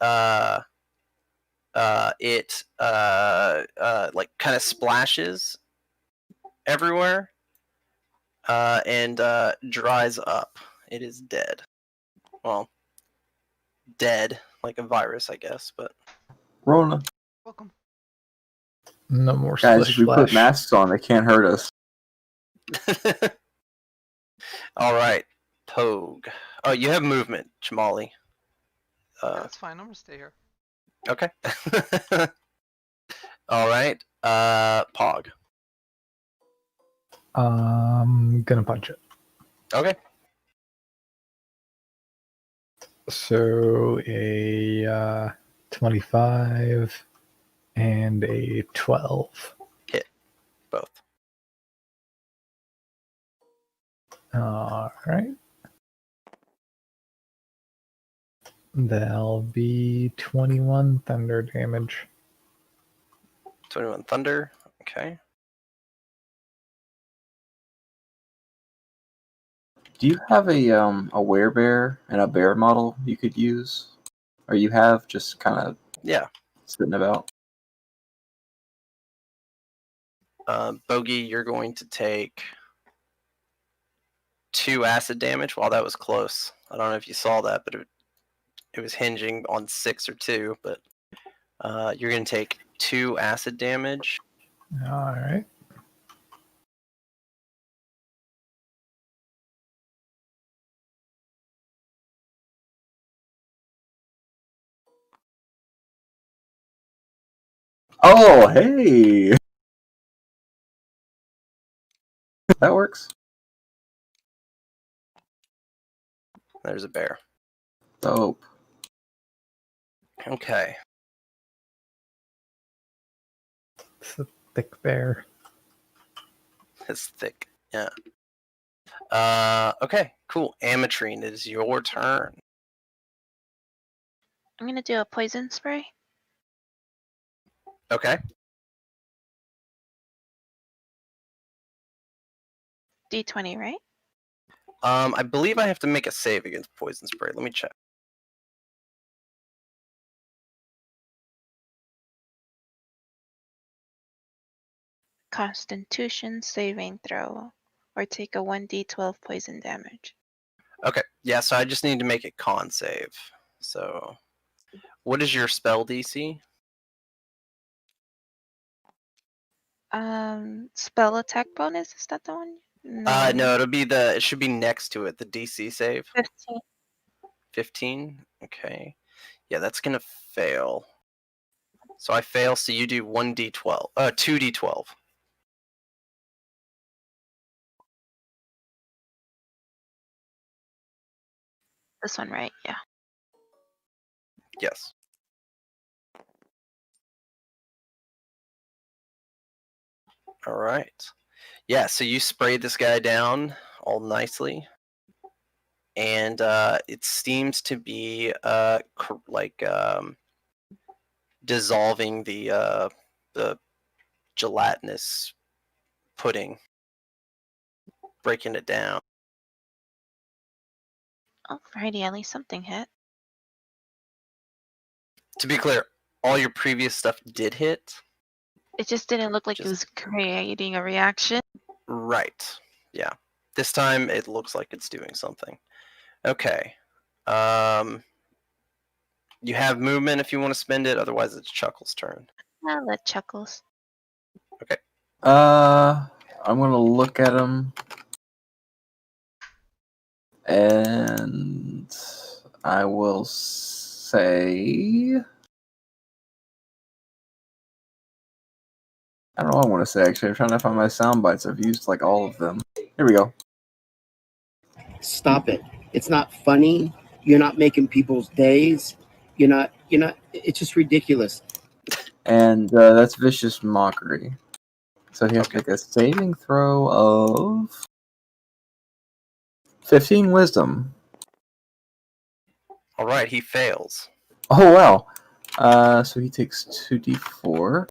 like kind of splashes everywhere, and dries up. It is dead. Well, dead like a virus, I guess, but Rona. Welcome. No more Guys, if splish we put splash. masks on, they can't hurt us. all right, Pogue. Oh, you have movement, Chamali. Yeah, that's fine. I'm gonna stay here. Okay. All right, Pog. Gonna punch it. Okay. So a 25 and a 12. Both. All right. That'll be 21 thunder damage. 21 thunder. Okay. Do you have a werebear and a bear model you could use? Or you have just kind of Yeah. sitting about? Bogey, you're going to take 2 acid damage. Well, that was close. I don't know if you saw that, but it was hinging on 6 or 2. But you're going to take 2 acid damage. All right. Oh, hey! That works. There's a bear. Dope. Okay. It's a thick bear. It's thick. Yeah. Okay, cool. Ametrine, it is your turn. I'm gonna do a poison spray. Okay. D20, right? I believe I have to make a save against poison spray. Let me check. Constitution saving throw, or take a 1d12 poison damage. Okay, yeah, so I just need to make a con save. So, what is your spell DC? Spell attack bonus, is that the one? No, it should be next to it, the DC save. 15. 15? Okay. Yeah, that's gonna fail. So I fail, so you do 1d12. 2d12. This one, right? Yeah. Yes. Alright. Yeah, so you spray this guy down all nicely. And it seems to be dissolving the gelatinous pudding, breaking it down. Alrighty, at least something hit. To be clear, all your previous stuff did hit. It just didn't look like it was creating a reaction. Right. Yeah. This time it looks like it's doing something. Okay. You have movement if you want to spend it. Otherwise, it's Chuckles' turn. I'll let Chuckles. I'm gonna look at him, and I will say, I don't know what I want to say. Actually, I'm trying to find my sound bites. I've used like all of them. Here we go. Stop it. It's not funny. You're not making people's days. You're not, it's just ridiculous. And that's vicious mockery. So he has to make a saving throw of 15 wisdom. All right, he fails. Oh wow. So he takes 2d4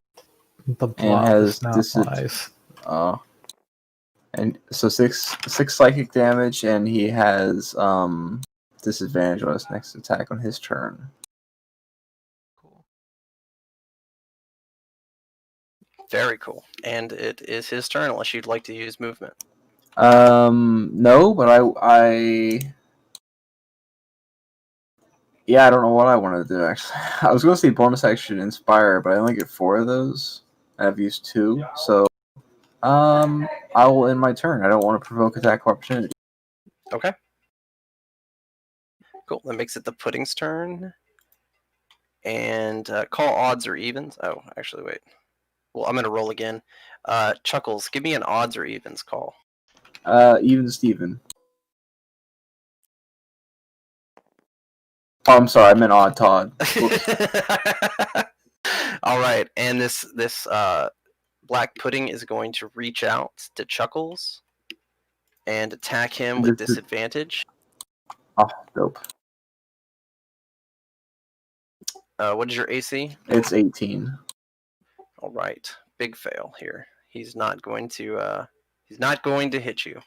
The and blob has is not lies. and so six psychic damage, and he has disadvantage on his next attack on his turn. Cool. Very cool. And it is his turn, unless you'd like to use movement. No, but yeah, I don't know what I want to do, actually. I was going to say bonus action inspire, but I only get 4 of those. I've used 2, so I will end my turn. I don't want to provoke attack of opportunity. Okay. Cool. That makes it the pudding's turn. And call odds or evens. Oh, actually, wait. Well, I'm going to roll again. Chuckles, give me an odds or evens call. Even Steven. Oh, I'm sorry, I meant odd Todd. All right, and this black pudding is going to reach out to Chuckles and attack him with disadvantage. Oh, dope. What is your AC? It's 18. All right, big fail here. He's not going to hit you.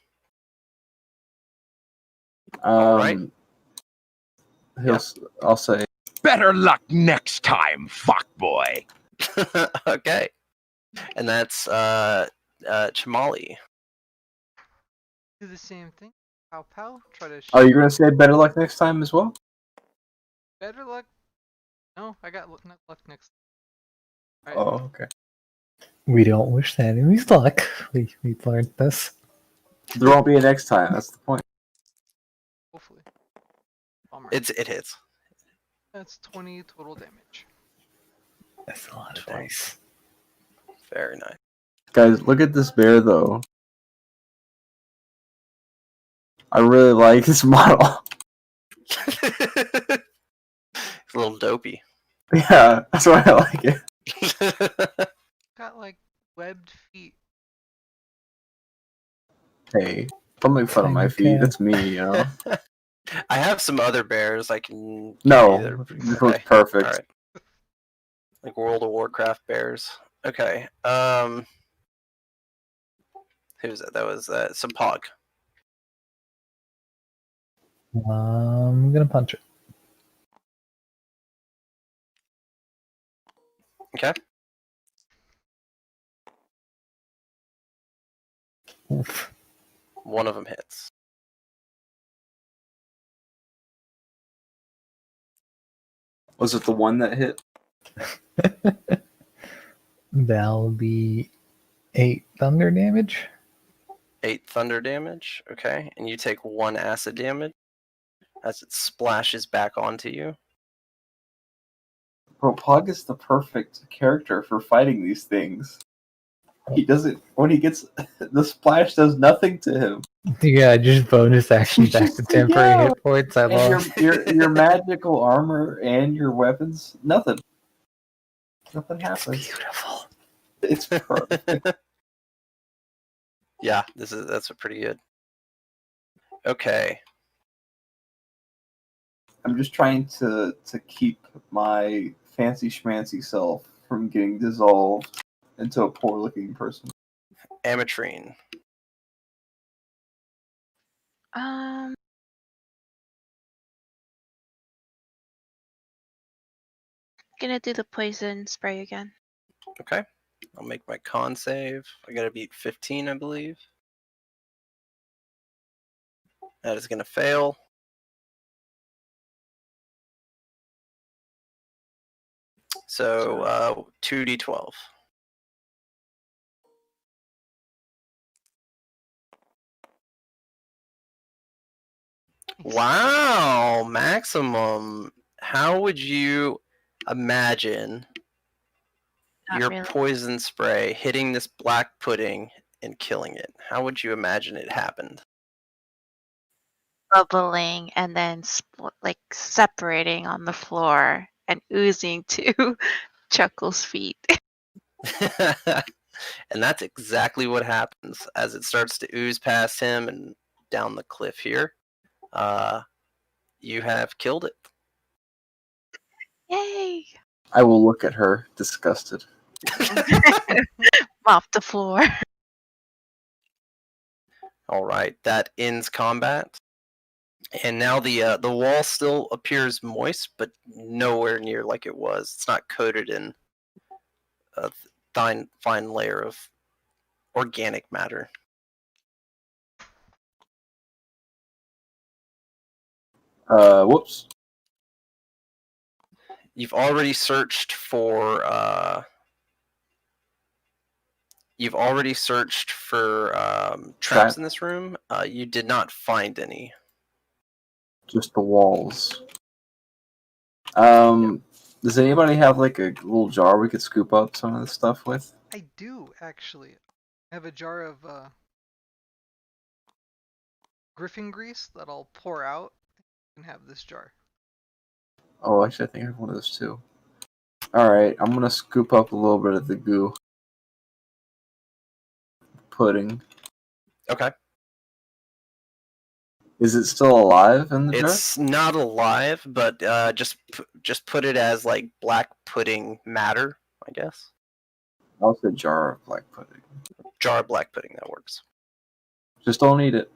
All right. I'll say, Better luck next time, fuckboy. Okay, and that's Chamali. Do the same thing. Pow pow. Try to. are you going to say better luck next time as well? Better luck. No, I got luck next. Right. Oh, okay. We don't wish the enemies luck. We've learned this. There won't be a next time. That's the point. Hopefully. Bummer. It hits. That's 20 total damage. That's a lot of dice. Very nice. Guys, look at this bear, though. I really like this model. It's a little dopey. Yeah, that's why I like it. Got like webbed feet. Hey, don't make fun of my feet. That's me, you know? I have some other bears I can. No, this looks perfect. All right. Like World of Warcraft bears. Okay. Who was that? That was Sapog. I'm gonna punch it. Okay. Oof. One of them hits. Was it the one that hit? That'll be 8 thunder damage. 8 thunder damage. Okay. And you take 1 acid damage as it splashes back onto you. Bro, Pog is the perfect character for fighting these things. He doesn't. When he gets the splash, does nothing to him. Yeah, just bonus action He's back just- to temporary yeah. hit points I And lost. your magical armor and your weapons, nothing. Nothing It's happens. beautiful. It's perfect. Yeah, that's a pretty good. Okay. I'm just trying to keep my fancy schmancy self from getting dissolved into a poor looking person. Ametrine. Gonna do the poison spray again. Okay. I'll make my con save. I gotta beat 15, I believe. That is gonna fail. So 2d12. Wow, maximum. How would you imagine Not your really. poison spray hitting this black pudding and killing it? How would you imagine it happened? Bubbling and then like separating on the floor and oozing to Chuckle's feet. And that's exactly what happens as it starts to ooze past him and down the cliff here. You have killed it. Yay! I will look at her, disgusted. Off the floor. All right, that ends combat. And now the wall still appears moist, but nowhere near like it was. It's not coated in a fine layer of organic matter. Whoops. You've already searched for traps in this room. You did not find any. Just the walls. Does anybody have like a little jar we could scoop up some of this stuff with? I do actually. I have a jar of griffin grease that I'll pour out and have this jar. Oh, actually, I think I have one of those too. Alright, I'm gonna scoop up a little bit of the goo. Pudding. Okay. Is it still alive in the jar? It's not alive, but just put it as like black pudding matter, I guess. Also, a jar of black pudding. Jar of black pudding, that works. Just don't eat it.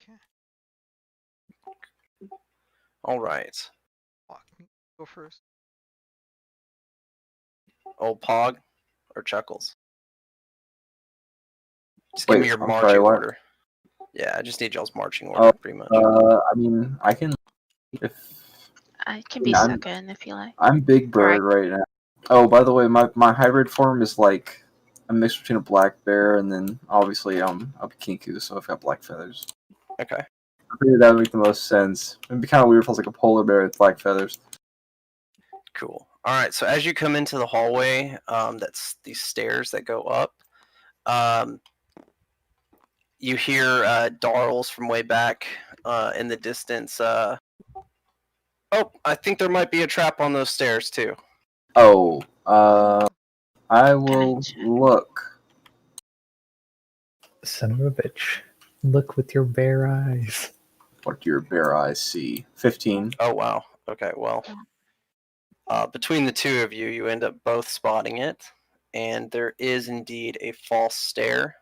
Okay. All right. Go first. Old Pog or Chuckles? Just Wait, give me your I'm marching sorry, what? order. Yeah, I just need y'all's marching order, pretty much. I mean, I can. If I can be I'm- second if you like. I'm Big Bird right now. Oh, by the way, my hybrid form is like a mix between a black bear and then obviously I'm a kinku, so I've got black feathers. Okay. I figured that would make the most sense. It'd be kind of weird if I was like a polar bear with black feathers. Cool. All right. So as you come into the hallway, that's these stairs that go up. You hear Darls from way back in the distance. Oh, I think there might be a trap on those stairs too. Oh, I will check? look. Son of a bitch. Look with your bare eyes. What do your bare eyes see? 15. Oh wow. Okay. Well, between the two of you, you end up both spotting it, and there is indeed a false stair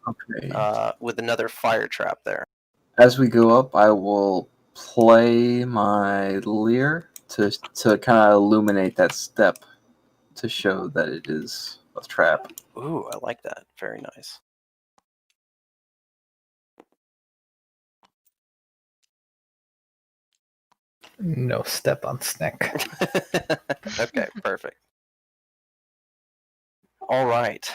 Okay. with another fire trap there. As we go up, I will play my lyre to kind of illuminate that step to show that it is a trap. Ooh, I like that. Very nice. No step on Snick. Okay, perfect. All right.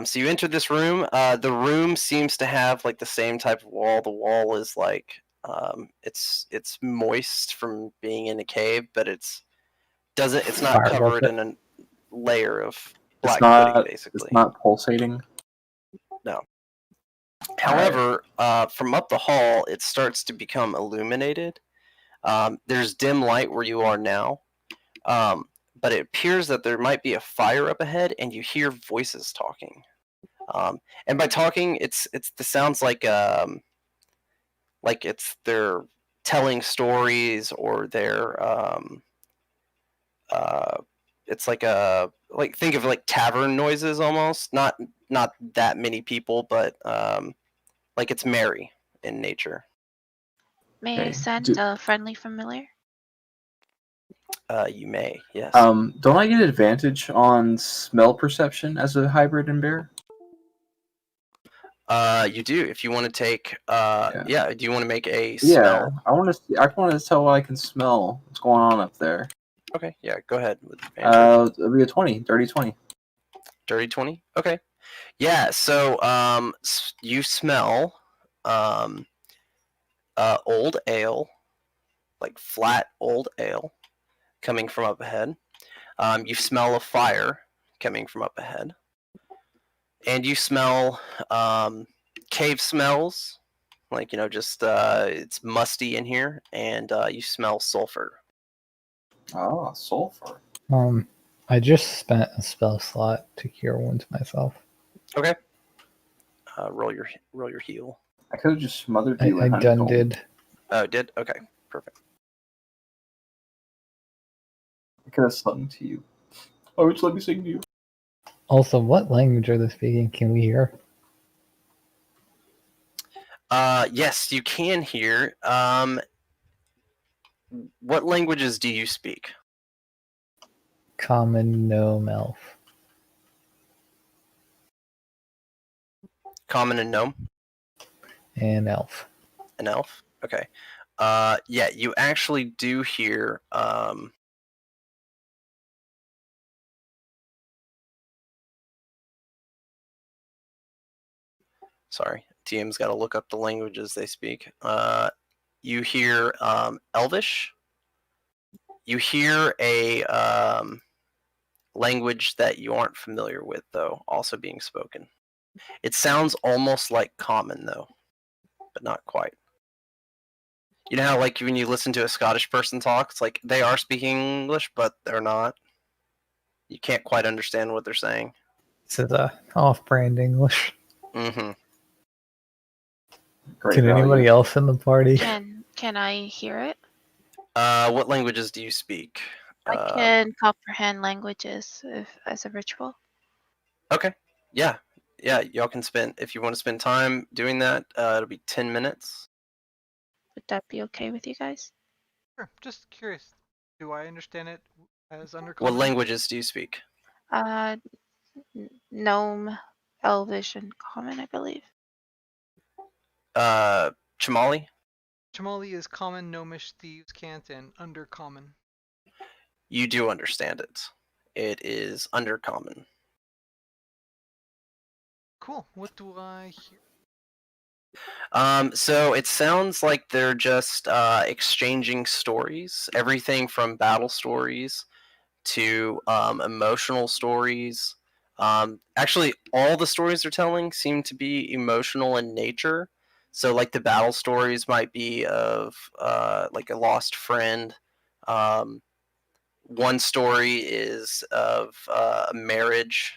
So you enter this room. The room seems to have like the same type of wall. The wall is like it's moist from being in a cave, but it's not Fire covered bucket. in a layer of It's black pudding, not. basically. It's not pulsating. However, from up the hall, it starts to become illuminated. There's dim light where you are now, but it appears that there might be a fire up ahead, and you hear voices talking. And by talking, it's the sounds like they're telling stories, or they're it's like think of like tavern noises almost. Not that many people, but like it's merry in nature. May I Okay. send a friendly familiar? You may, yes. Don't I get advantage on smell perception as a hybrid and bear? You do. If you want to take, yeah. Do you want to make a Yeah, smell? I want to see. I want to tell what I can smell. What's going on up there? Okay, yeah. Go ahead with advantage. It'll be a 20, dirty 20. Dirty 20. Okay. Yeah. So, you smell, old ale, like flat old ale, coming from up ahead. You smell a fire coming from up ahead, and you smell cave smells, like just it's musty in here, and you smell sulfur. Oh, sulfur. I just spent a spell slot to cure wounds myself. Okay. Roll your heal. I could have just smothered I you in done honeycomb. did. Oh, did? Okay, perfect. I could have sung to you. Oh, just let me sing to you. Also, what language are they speaking? Can we hear? Yes, you can hear. What languages do you speak? Common, gnome, elf. Common and gnome? And elf. An elf? Okay. Yeah, you actually do hear, sorry, TM's got to look up the languages they speak. You hear, Elvish. You hear a, language that you aren't familiar with, though, also being spoken. It sounds almost like common, though, but not quite. You know how, like, when you listen to a Scottish person talk, it's like they are speaking English, but they're not. You can't quite understand what they're saying. This is a off-brand English. Mm-hmm. Great Can value. anybody else in the party? Can I hear it? What languages do you speak? I can comprehend languages as a ritual. Okay. Yeah. Y'all can spend, if you want to spend time doing that. It'll be 10 minutes. Would that be okay with you guys? Sure. Just curious. Do I understand it as undercommon? What languages do you speak? Gnome, Elvish, and Common, I believe. Chamali? Chamali is common, gnomish, thieves, cant, and undercommon. You do understand it. It is undercommon. Cool. What do I hear? So it sounds like they're just exchanging stories. Everything from battle stories to emotional stories. Actually, all the stories they're telling seem to be emotional in nature. So, like the battle stories might be of like a lost friend. One story is of a marriage.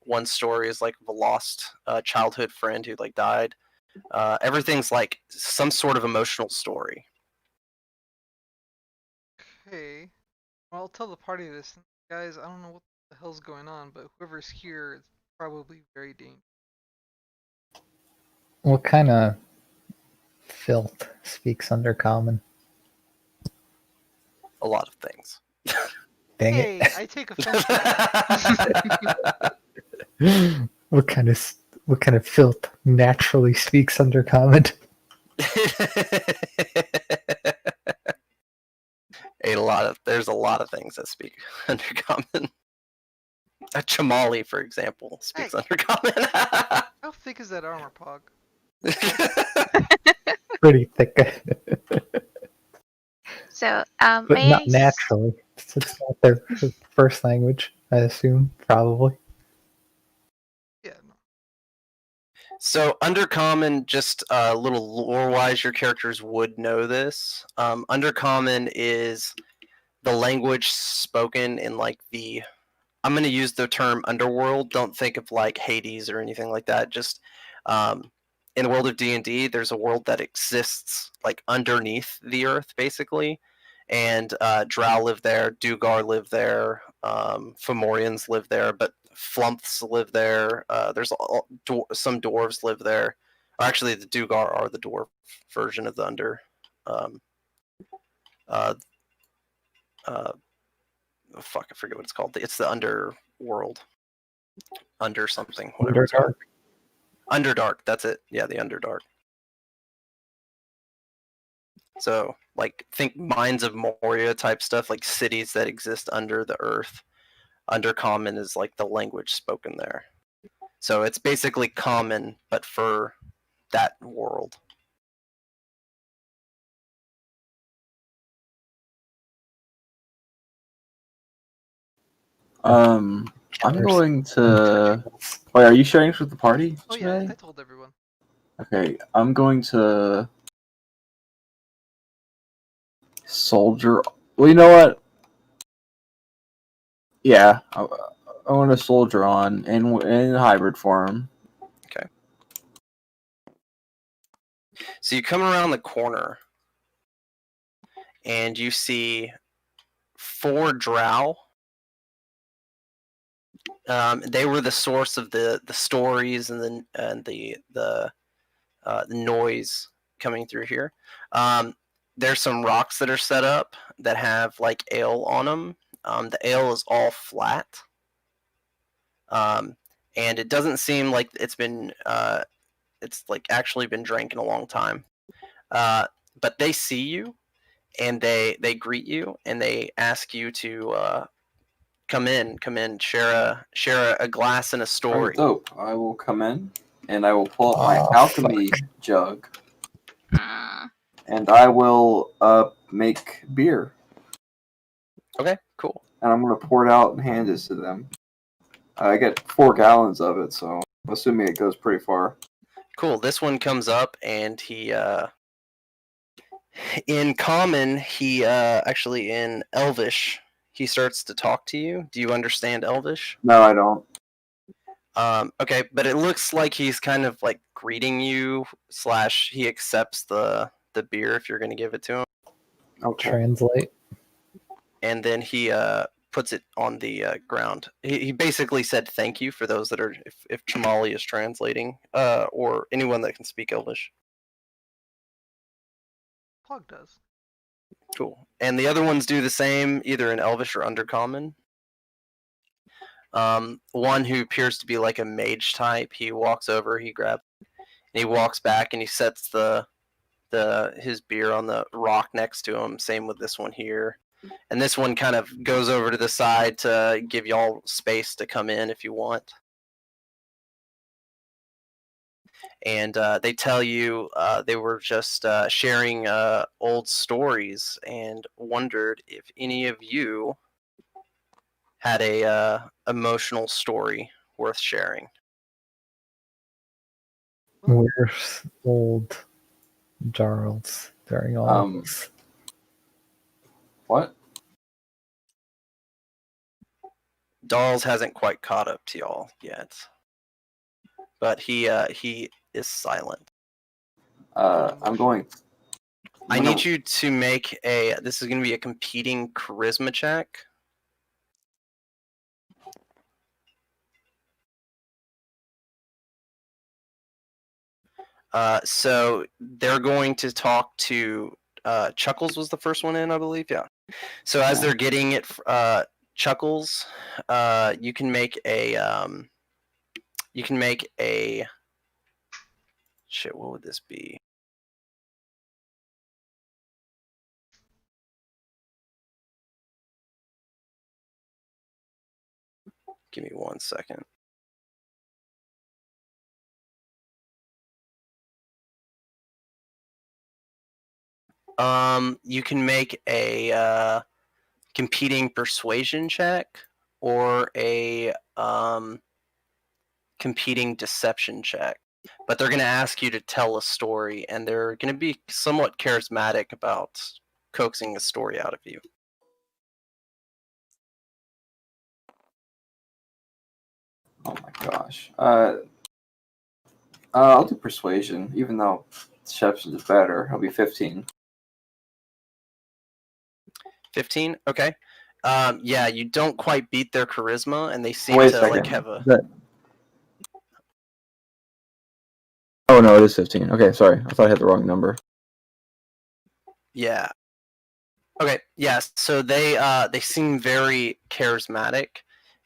One story is like of a lost childhood friend who like died. Everything's like some sort of emotional story. Okay. Well, I'll tell the party this. Guys, I don't know what the hell's going on, but whoever's here is probably very dangerous. What kind of filth speaks Undercommon? A lot of things. Dang Hey, I take offense to that. it. What kind of filth naturally speaks Undercommon? There's a lot of things that speak Undercommon. A chamali, for example, speaks Hey. Undercommon. How thick is that armor, Pog? Pretty thick. So, But may not I naturally. It's not their first language, I assume, probably. Yeah, no. So Undercommon, just a little lore-wise, your characters would know this. Undercommon is the language spoken in like the. I'm going to use the term underworld. Don't think of like Hades or anything like that. Just in the world of D&D, there's a world that exists like underneath the earth, basically. And Drow live there, Dugar live there, Fomorians live there, but Flumphs live there. There's some dwarves live there. Actually, the Dugar are the dwarf version of the Under. Uh, Fuck, I forget what it's called. It's the Underworld. Under something, whatever it's called. Underdark, that's it. Yeah, the Underdark. So, like, think Mines of Moria type stuff, like cities that exist under the earth. Undercommon is like the language spoken there. So it's basically common, but for that world. I'm going to. Wait, are you sharing this with the party Oh yeah, today? I told everyone. Okay, I'm going to soldier. Well, you know what? Yeah, I want to soldier on in hybrid form. Okay. So you come around the corner, and you see 4 drow. They were the source of the stories and the noise coming through here. There's some rocks that are set up that have like ale on them. The ale is all flat, and it doesn't seem like it's like actually been drank in a long time. But they see you, and they greet you, and they ask you to come in, share a glass and a All story. right, dope. I will come in, and I will pull up my Oh, alchemy jug, Mm. and I will make beer, Okay, cool. and I'm gonna pour it out and hand it to them. I get 4 gallons of it, so I'm assuming it goes pretty far. Cool. This one comes up, and he in common, he actually in Elvish, he starts to talk to you. Do you understand Elvish? No, I don't. Okay, but it looks like he's kind of like greeting you / he accepts the beer if you're going to give it to him, Okay. Translate. and then he puts it on the ground. He basically said thank you for those that are if Chamali is translating, or anyone that can speak Elvish. Pog does. Cool. And the other ones do the same, either in Elvish or Undercommon. One who appears to be like a mage type, he walks over, he grabs, and he walks back, and he sets his beer on the rock next to him. Same with this one here, and this one kind of goes over to the side to give y'all space to come in if you want. And they tell you they were just sharing old stories and wondered if any of you had a emotional story worth sharing. Where's old Charles during all of this? What? Darls hasn't quite caught up to y'all yet, but he is silent. I'm going. I need you to make a. This is going to be a competing charisma check. So they're going to talk to Chuckles was the first one in, I believe. Yeah. So as they're getting it, Chuckles, you can make a shit. What would this be? Give me 1 second. You can make a competing persuasion check or a competing deception check. But they're going to ask you to tell a story, and they're going to be somewhat charismatic about coaxing a story out of you. Oh my gosh. I'll do persuasion, even though deception is better. It'll be 15. 15? Okay. Yeah, you don't quite beat their charisma, and they seem Wait a to second. like have a. Oh no, it is 15. Okay, sorry. I thought I had the wrong number. Yeah. Okay. Yeah. So they seem very charismatic,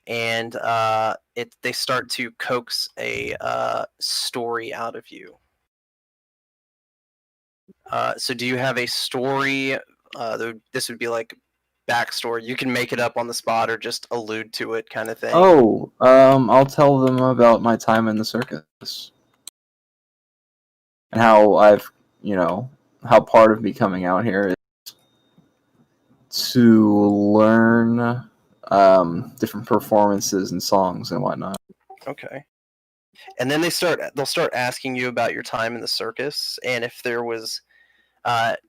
and they start to coax a story out of you. So do you have a story? This would be like backstory. You can make it up on the spot or just allude to it, kind of thing. Oh, I'll tell them about my time in the circus and how how part of me coming out here is to learn different performances and songs and whatnot. Okay. And then they'll start asking you about your time in the circus and if there was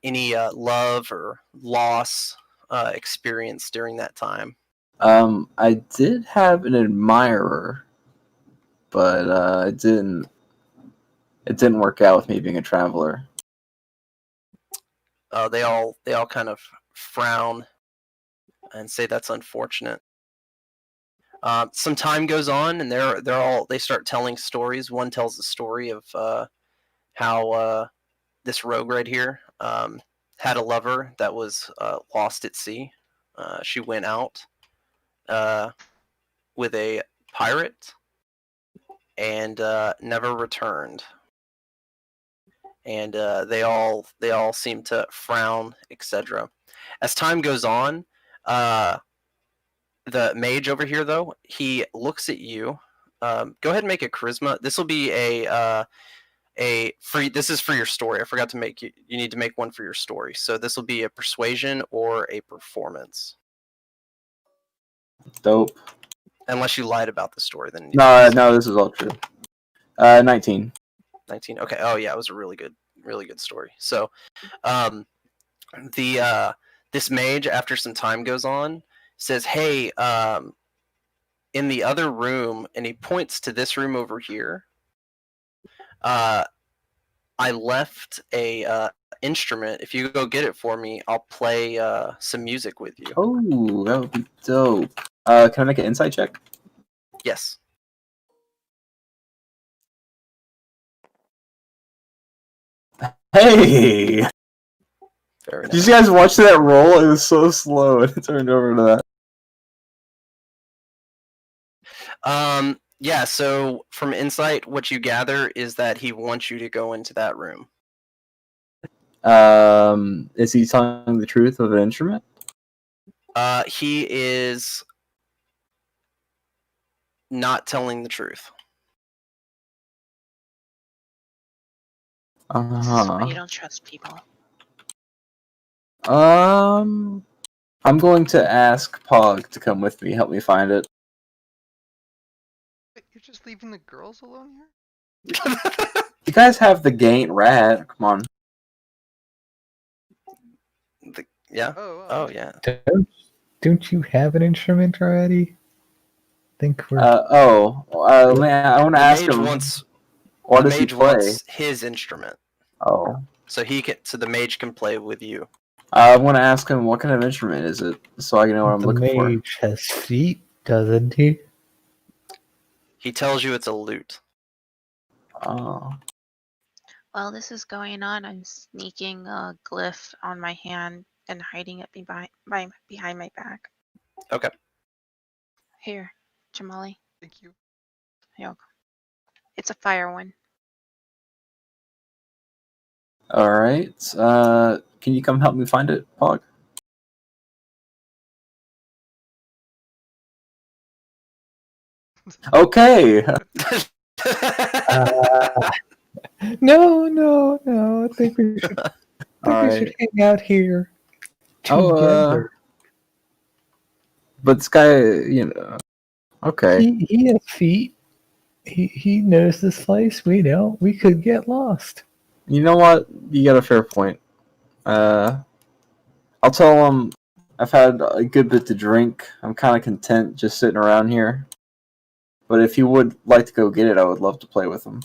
any love or loss experience during that time. I did have an admirer, but it didn't work out with me being a traveler. They all kind of frown and say that's unfortunate. Some time goes on, and they start telling stories. One tells the story of how this rogue right here had a lover that was lost at sea. She went out with a pirate and never returned. And they all seem to frown, etc. As time goes on, the mage over here, though, he looks at you. Go ahead and make a charisma. This will be a free. This is for your story. I forgot to make you. You need to make one for your story. So this will be a persuasion or a performance. Dope. Unless you lied about the story, then no, this is all true. 19. 19. Okay. Oh yeah, it was a really good story. So, this mage, after some time goes on, says, "Hey, in the other room," and he points to this room over here. I left a instrument. If you go get it for me, I'll play some music with you. Oh, that would be dope. Can I make an insight check? Yes. Hey! Very nice. Did you guys watch that roll? It was so slow, and it turned over to that. Yeah, so from insight, what you gather is that he wants you to go into that room. Is he telling the truth of an instrument? He is not telling the truth. This is why you don't trust people. I'm going to ask Pog to come with me, help me find it. Wait, you're just leaving the girls alone here? You guys have the Gaint Rat. Come on. Yeah. Oh, yeah. Don't you have an instrument already? Think we're man, I want to ask him. What does he play? Wants his instrument. Oh. So the mage can play with you. I want to ask him what kind of instrument is it, so I can know what I'm looking for. The mage has feet, doesn't he? He tells you it's a lute. Oh. While this is going on, I'm sneaking a glyph on my hand and hiding it behind my back. Okay. Here, Jamali. Thank you. It's a fire one. All right. Can you come help me find it, Pog? Okay. No. I think we should. All we right. should hang out here Oh, together. but this guy, okay. He has feet. He knows this place. We don't. We could get lost. You know what? You got a fair point. I'll tell him I've had a good bit to drink. I'm kind of content just sitting around here. But if he would like to go get it, I would love to play with him.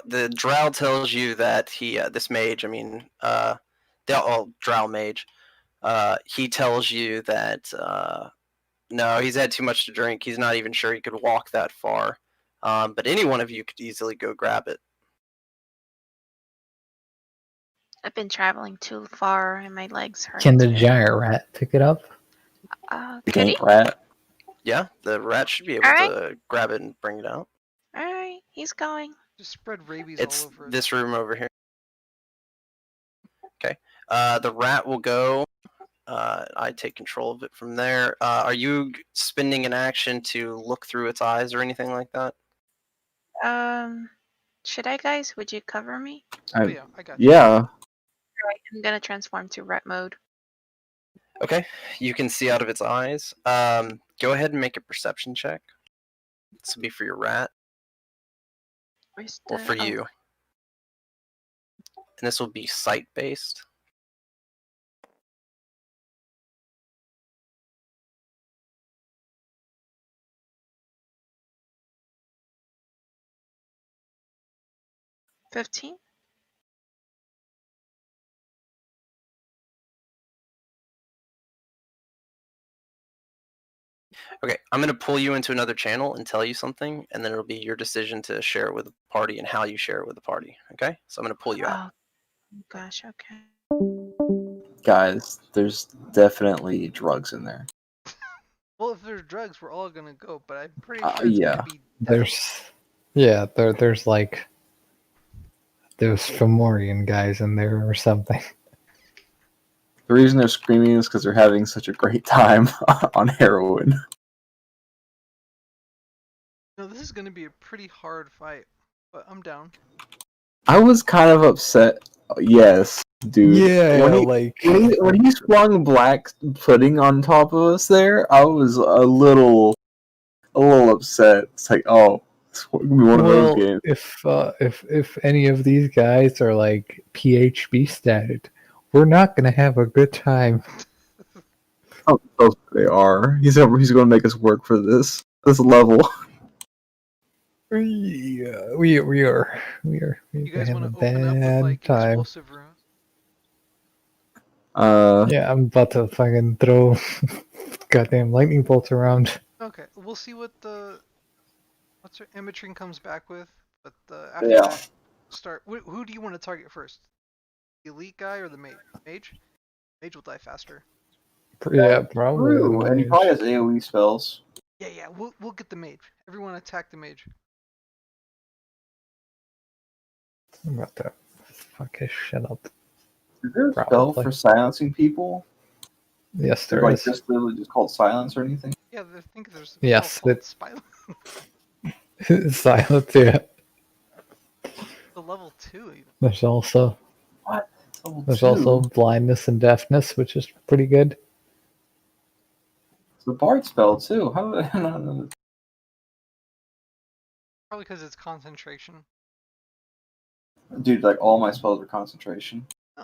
The drow tells you that this mage, drow mage, he tells you that, no, he's had too much to drink. He's not even sure he could walk that far. But any one of you could easily go grab it. I've been traveling too far and my legs hurt. Can the giant rat pick it up? Could he? Rat. Yeah, the rat should be able to grab it and bring it out. Alright, he's going. Just spread rabies It's all over it. this room over here. Okay. The rat will go. I take control of it from there. Are you spending an action to look through its eyes or anything like that? Should I, guys? Would you cover me? Oh yeah, I got you. Yeah. Alright, I'm gonna transform to rat mode. Okay, you can see out of its eyes. Go ahead and make a perception check. This will be for your rat, Where's or for oh, you. And this will be sight-based. $15? Okay, I'm going to pull you into another channel and tell you something, and then it'll be your decision to share it with the party and how you share it with the party. Okay? So I'm going to pull you out. Oh, gosh, okay. Guys, there's definitely drugs in there. Well, if there's drugs, we're all gonna go, but I'm pretty sure it's yeah. gonna be There's like those Fomorian guys in there or something. The reason they're screaming is because they're having such a great time on heroin. No, this is gonna be a pretty hard fight, but I'm down. I was kind of upset. Yes, dude. Yeah, when he sprung black pudding on top of us there, I was a little upset. It's like, oh, it's gonna be one of those games. If any of these guys are like PHB statted, we're not gonna have a good time. Oh, they are. He's gonna make us work for this level. We are You guys having want a to open up with bad like time. explosive rounds? Yeah, I'm about to fucking throw goddamn lightning bolts around. Okay, we'll see what what's her Amatrin comes back with, but after Yeah. that, start. Who do you want to target first? The elite guy or the mage? Mage will die faster. Yeah, probably. True, and he probably has AoE spells. Yeah, we'll get the mage. Everyone attack the mage. I'm about to fucking shut up. Is there a spell Probably. for silencing people? Yes, They're there like is. just literally just called silence or anything? Yeah, I think there's. Yes, Spy. Silence, yeah. The level 2 even. There's also What? there's also blindness and deafness, which is pretty good. It's the bard spell too. How did I not know that? Probably because it's concentration. Dude, like all my spells are concentration. Oh.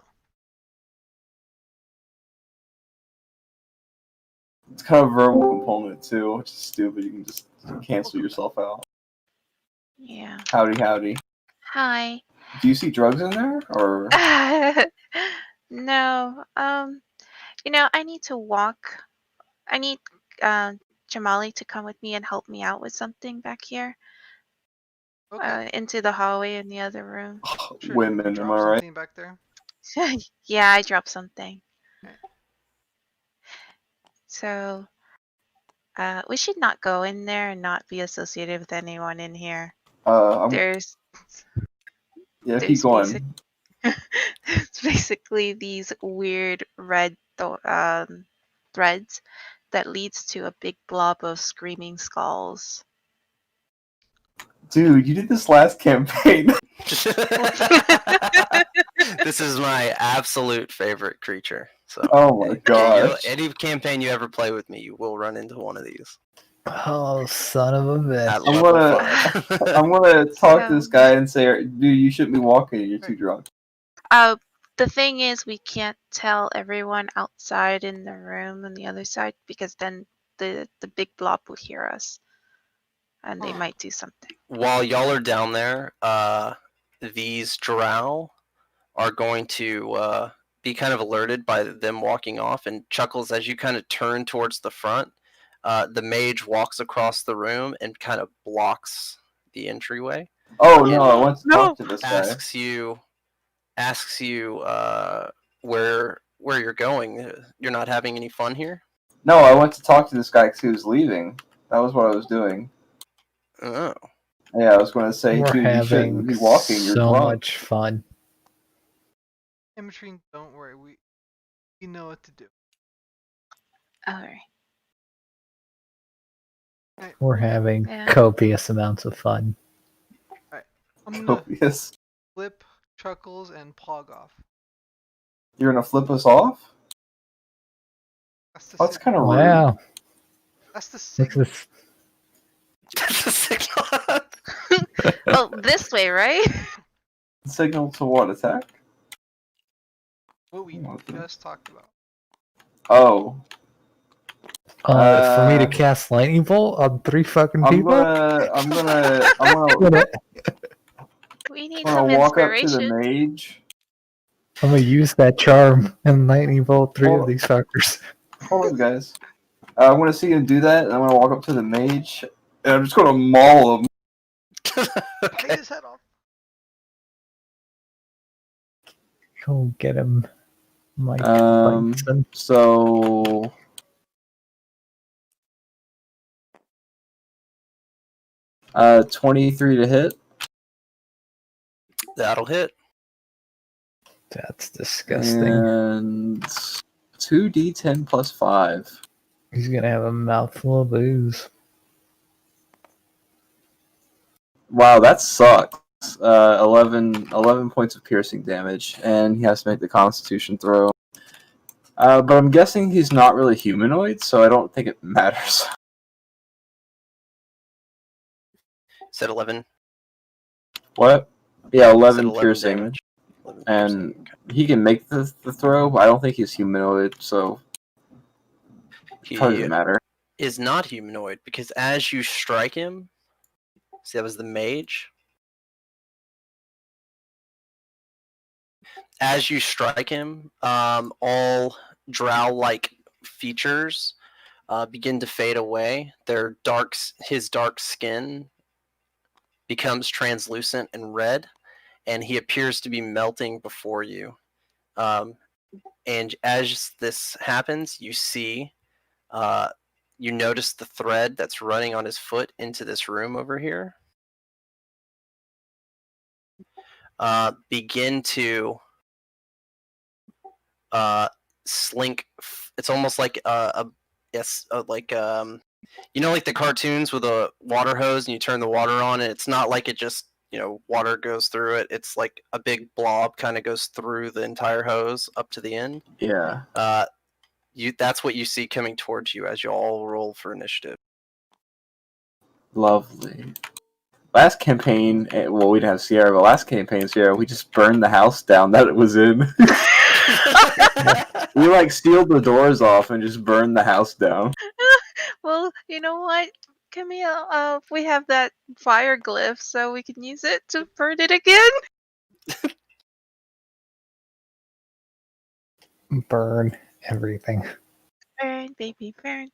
It's kind of a verbal component too, which is stupid. You can just cancel yourself out. Yeah. Howdy. Hi. Do you see drugs in there, or? No. I need to walk. I need Jamali to come with me and help me out with something back here. Okay. into the hallway in the other room. Sure, Women, am drop I right? something back there. Yeah, I dropped something. Alright. So, we should not go in there and not be associated with anyone in here. There's Yeah, keep there's going. it's basically these weird red threads that leads to a big blob of screaming skulls. Dude, you did this last campaign. This is my absolute favorite creature. So, Oh my gosh. any campaign you ever play with me, you will run into one of these. Oh, son of a bitch. At I'm level gonna- 5. I'm gonna talk to this So- guy and say, dude, you shouldn't be walking. You're too drunk. The thing is, we can't tell everyone outside in the room on the other side because then the big blob would hear us, and they might do something. While y'all are down there, these drow are going to be kind of alerted by them walking off, and Chuckles, as you kind of turn towards the front, the mage walks across the room and kind of blocks the entryway. Oh And no, I want to talk to this guy. asks you where you're going. You're not having any fun here? No, I went to talk to this guy because he was leaving. That was what I was doing. Oh. Yeah, I was going to say, We're dude, you shouldn't having be walking. You're so drunk. much fun. Imatrine, don't worry. We know what to do. Alright. We're having Yeah. copious amounts of fun. I'm gonna Copious. flip Chuckles and Pog off. You're gonna flip us off? That's the That's kind of rude. Wow. That's the This signal. is That's a signal. Oh, this way, right? Signal to what? Attack? What we Okay. just talked about. Oh. for me to cast lightning bolt on 3 fucking I'm people. gonna We need I'm some gonna walk up to the inspiration. mage. I'm gonna use that charm and lightning bolt 3 of these fuckers. Hold on, guys. I'm gonna see him do that, and I'm gonna walk up to the mage, and I'm just gonna maul him. Take his head off. Go get him, Mike Um, Tyson. So 23 to hit. That'll hit. That's disgusting. And 2d10 plus 5. He's gonna have a mouthful of booze. Wow, that sucks. 11 points of piercing damage, and he has to make the Constitution throw. But I'm guessing he's not really humanoid, so I don't think it matters. Said 11. What? Yeah, Said 11 11 piercing. damage. 11 And piercing, he can make the throw, but I don't think he's humanoid, so okay. it probably He doesn't matter. is not humanoid because as you strike him, see, that was the mage. As you strike him, all drow-like features begin to fade away. His dark skin becomes translucent and red, and he appears to be melting before you. And as this happens, you see, you notice the thread that's running on his foot into this room over here. Begin to slink. It's almost like like like the cartoons with a water hose and you turn the water on, and it's not like it just water goes through it. It's like a big blob kind of goes through the entire hose up to the end. Yeah. That's what you see coming towards you as you all roll for initiative. Lovely. Last campaign, well, we didn't have Sierra, but last campaign, Sierra, we just burned the house down that it was in. We sealed the doors off and just burned the house down. Well, you know what, Camille? We have that fire glyph, so we can use it to burn it again. Burn everything. Burn, baby, burn.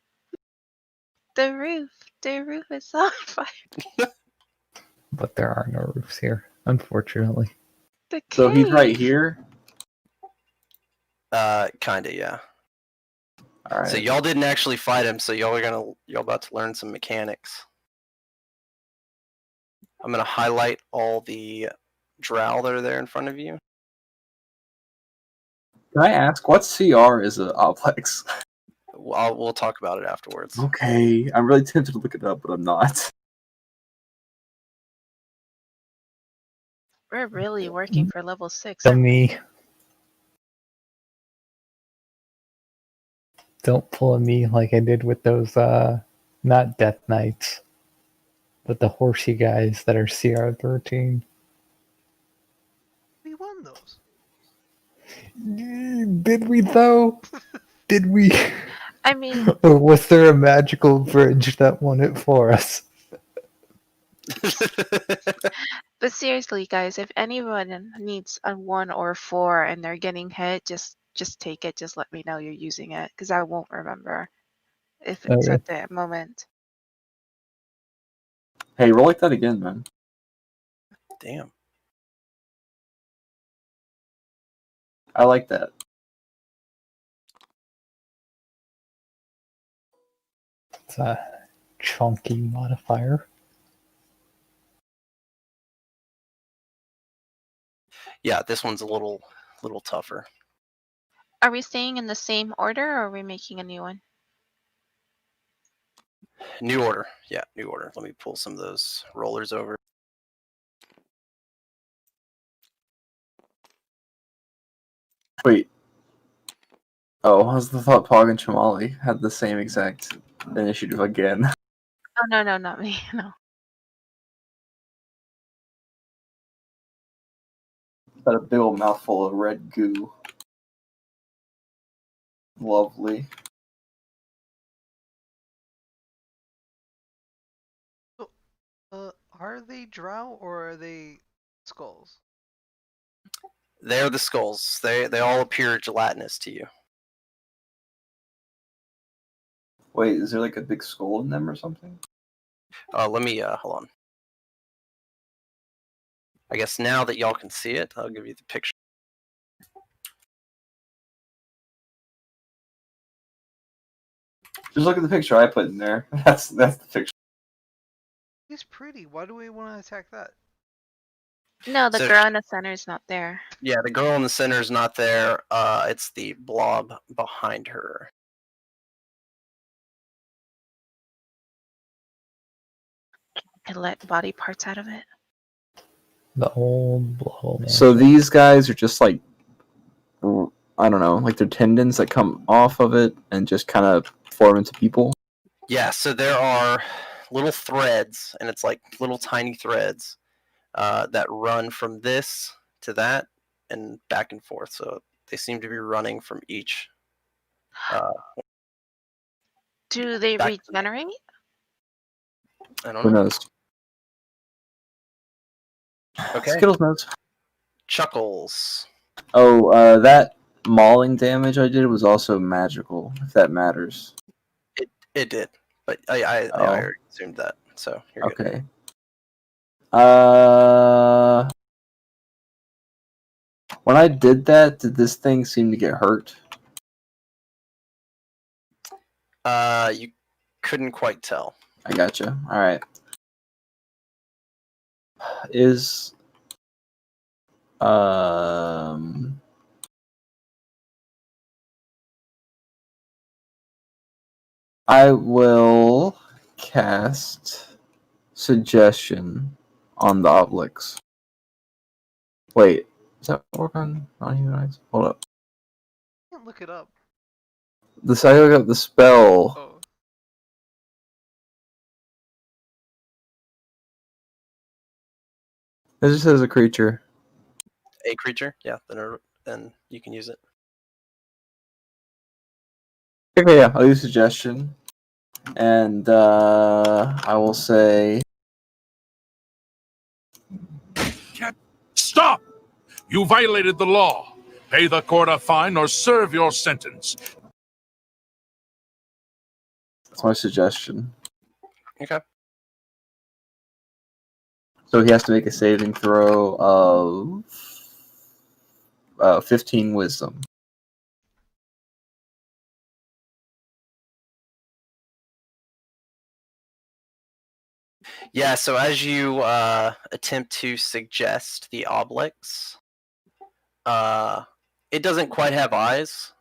The roof is on fire. but there are no roofs here, unfortunately. The So he's right cave. here. Kinda, yeah. All right. So y'all didn't actually fight him, so y'all about to learn some mechanics. I'm gonna highlight all the drow that are there in front of you. Can I ask what CR is an oplex? We'll talk about it afterwards. Okay, I'm really tempted to look it up, but I'm not. We're really working for level 6. Tell aren't we? me. Don't pull a me like I did with those, not Death Knights, but the horsey guys that are CR13. We won those. Did we, though? Did we? I mean, Or was there a magical bridge that won it for us? but seriously, guys, if anyone needs a 1 or 4 and they're getting hit, just take it. Just let me know you're using it, because I won't remember if it's Okay. at that moment. Hey, roll like that again, man. Damn. I like that. It's a chunky modifier. Yeah, this one's a little tougher. Are we staying in the same order, or are we making a new one? New order. Yeah, new order. Let me pull some of those rollers over. Wait. Oh, how's the thought Pog and Chamali had the same exact initiative again? Oh, no, not me. No. Got a big old mouthful of red goo. Lovely. Are they drow or are they skulls? They're the skulls. They all appear gelatinous to you. Wait, is there like a big skull in them or something? Let me hold on. I guess now that y'all can see it, I'll give you the picture. Just look at the picture I put in there. That's the picture. He's pretty. Why do we want to attack that? No, the So- girl in the center is not there. Yeah, the girl in the center is not there. It's the blob behind her. And let body parts out of it. The old blow. So these guys are just like, I don't know, like their tendons that come off of it and just kind of form into people. Yeah, so there are little threads, and it's like little tiny threads that run from this to that and back and forth. So they seem to be running from each. Do they Back- regenerate? I don't Who know. knows? Okay. Skittles knows. Chuckles. Oh, that mauling damage I did was also magical, if that matters. It did, but I Oh. already assumed that. So you're good. Okay. When I did that, did this thing seem to get hurt? You couldn't quite tell. I gotcha. All right. Is I will cast suggestion on the Oblix. Wait, does that work on non-humanites? Hold up. I can't look it up. I look up the spell. Oh. It just says a creature. A creature, yeah, then you can use it. Okay, yeah, I'll use suggestion. And I will say Stop! You violated the law. Pay the court a fine or serve your sentence. that's my suggestion. Okay. So he has to make a saving throw of 15 wisdom. Yeah, so as you attempt to suggest the Obelix, it doesn't quite have eyes.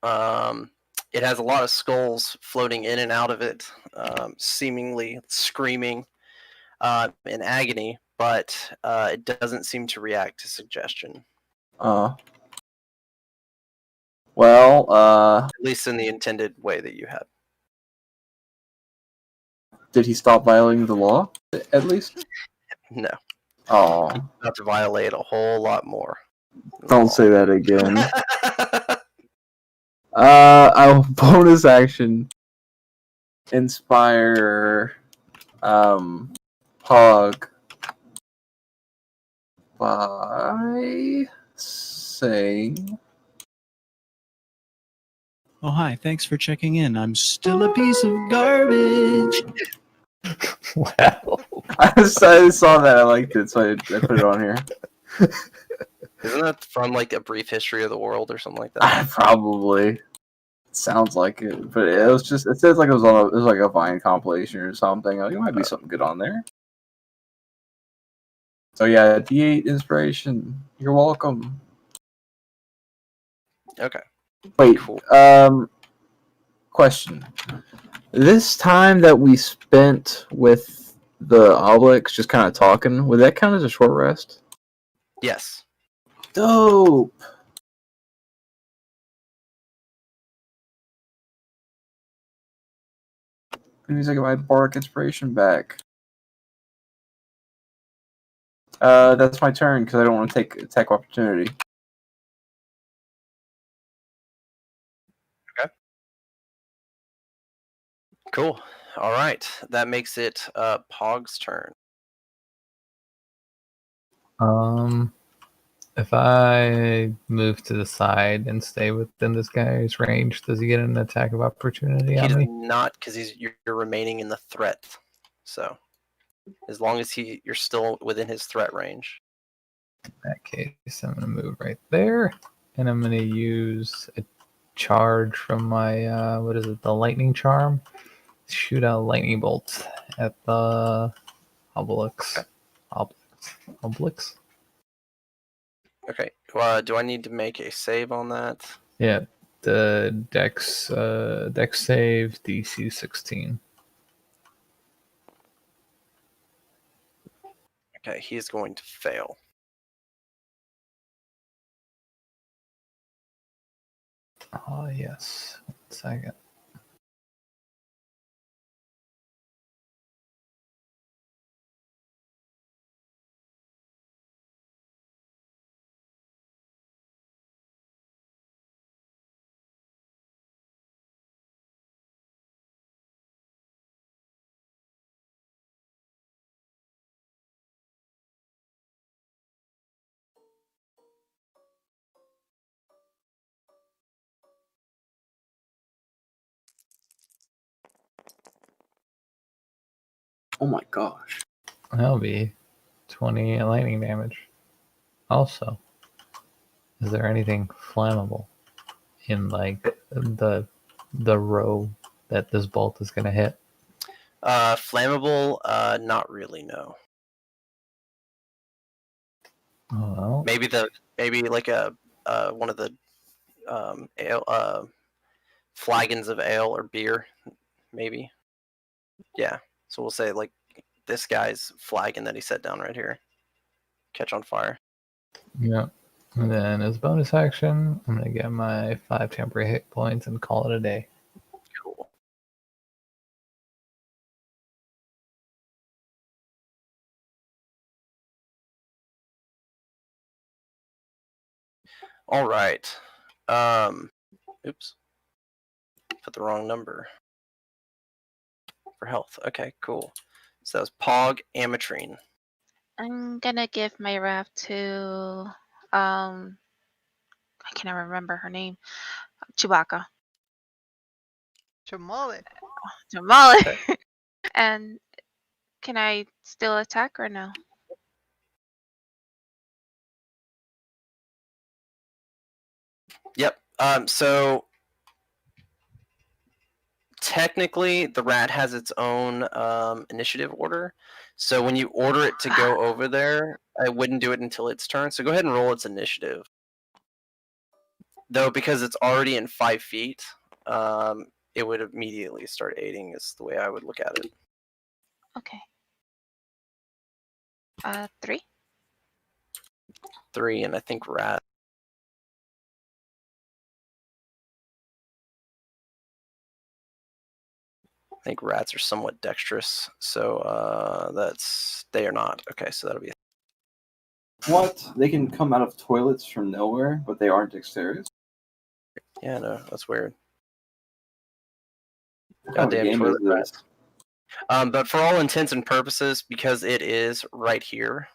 It has a lot of skulls floating in and out of it, seemingly screaming in agony, but it doesn't seem to react to suggestion, Well, at least in the intended way that you had. did he stop violating the law, at least? No, Oh, not to violate a whole lot more. don't say that again. I'll bonus action inspire Hog by saying, Oh, hi. Thanks for checking in. I'm still a piece of garbage. Wow. I saw that, I liked it, so I put it on here. Isn't that from like A Brief History of the World or something like that? Probably. Sounds like it, but it was just, it says like it was like a Vine compilation or something. Like, it might be something good on there. So yeah, D8 inspiration. You're welcome. Okay. Wait, Cool. question. This time that we spent with the Obelix just kind of talking, would that count as a short rest? Yes. Dope. It means I get my bardic inspiration back. That's my turn because I don't want to take attack opportunity. Okay. Cool. All right. That makes it Pog's turn. If I move to the side and stay within this guy's range, does he get an attack of opportunity He on does me? not, because you're remaining in the threat. So as long as you're still within his threat range. In that case, I'm gonna move right there, and I'm gonna use a charge from my what is it? The lightning charm. Shoot out lightning bolts at the Obelix. Obelix. Okay. Do I need to make a save on that? Yeah, the Dex save DC 16. Okay, he is going to fail. Oh yes. 1 second. Oh my gosh. That'll be 20 lightning damage. Also, is there anything flammable in like the row that this bolt is gonna hit? Flammable? Not really. No. Oh well. Maybe like a one of the ale, flagons of ale or beer, maybe. Yeah. So we'll say like this guy's flagon that he set down right here catch on fire. Yeah. And then as bonus action, I'm gonna get my 5 temporary hit points and call it a day. Cool. All right. Oops. Put the wrong number for health. Okay, cool. So that was Pog Amatrine. I'm gonna give my raft to I can't remember her name. Chewbacca. Jamale. Jamali. Okay. And Can I still attack or no? Yep. So technically, the rat has its own initiative order. So when you order it to go over there, I wouldn't do it until its turn. So go ahead and roll its initiative. Though, because it's already in 5 feet, it would immediately start aiding, is the way I would look at it. Okay. 3. 3, and I think rat. I think rats are somewhat dexterous, so they are not. Okay, so that'll be. What? They can come out of toilets from nowhere, but they aren't dexterous? Yeah, no, that's weird. What kind of Goddamn game toilet is this? rats. But for all intents and purposes, because it is right here,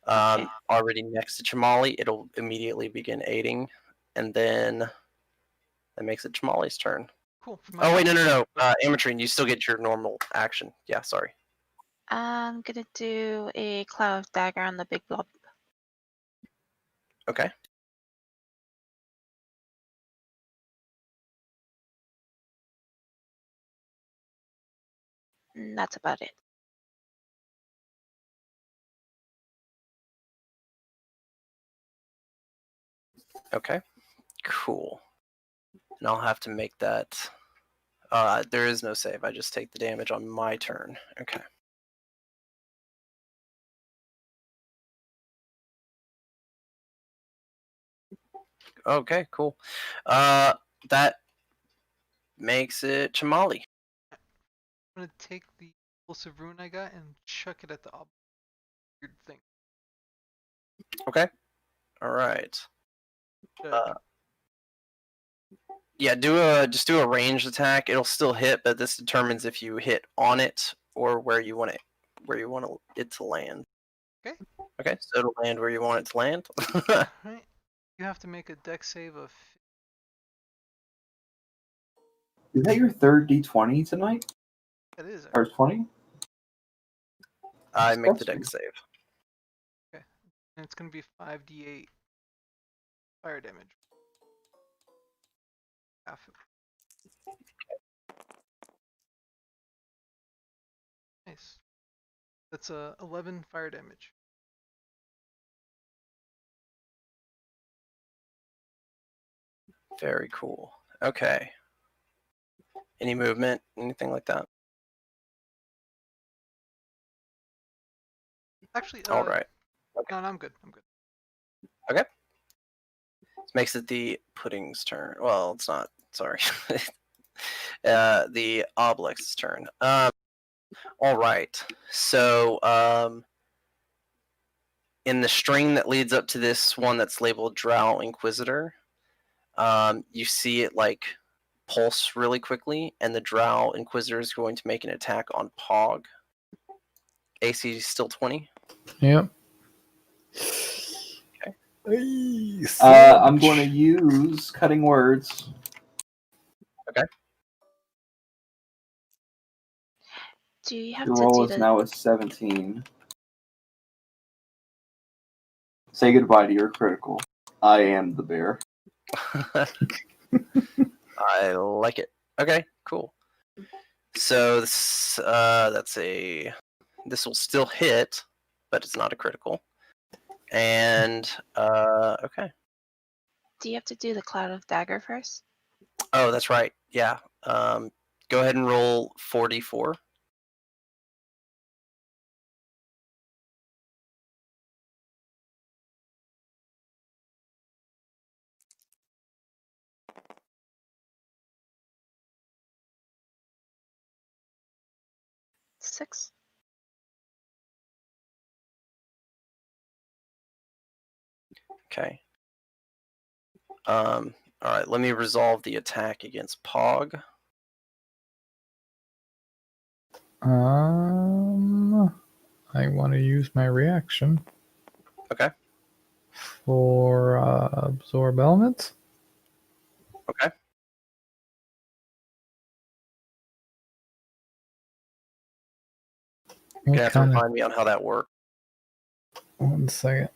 already next to Chamali, it'll immediately begin aiding, and then that makes it Chamali's turn. Cool. Oh wait, no. Amatrine, you still get your normal action. Yeah, sorry. I'm gonna do a cloud of dagger on the big blob. Okay. And that's about it. Okay. Cool. And I'll have to make that. There is no save. I just take the damage on my turn. Okay. Okay, cool. That makes it Chamali. I'm gonna take the explosive rune I got and chuck it at the weird thing. Okay. All right. Should I do? Yeah, just do a ranged attack. It'll still hit, but this determines if you hit on it or where you want it to land. Okay. Okay, so it'll land where you want it to land. Alright. You have to make a dex save of. Is that your third D20 tonight? It is. Or 20? I make the dex save. Okay. And it's gonna be 5d8 fire damage. Half of it. Nice. That's 11 fire damage. Very cool. Okay. Any movement? Anything like that? Actually, All right. Okay. No, I'm good. I'm good. Okay. This makes it the pudding's turn. Well, it's not. Sorry. The obelix's turn. All right. So, in the string that leads up to this one that's labeled Drow Inquisitor, you see it like pulse really quickly, and the Drow Inquisitor is going to make an attack on Pog. AC is still 20. Yep. Okay. I'm going to use cutting words. Okay. Do you have The to roll do is the now a 17. Say goodbye to your critical. I am the bear. I like it. Okay, cool. So this this will still hit, but it's not a critical. And okay. Do you have to do the cloud of dagger first? Oh, that's right. Yeah. Go ahead and roll 44. Six. Okay. All right. Let me resolve the attack against Pog. I want to use my reaction. Okay. For absorb elements. Okay. You're What gonna have to kind of? remind me on how that works. 1 second.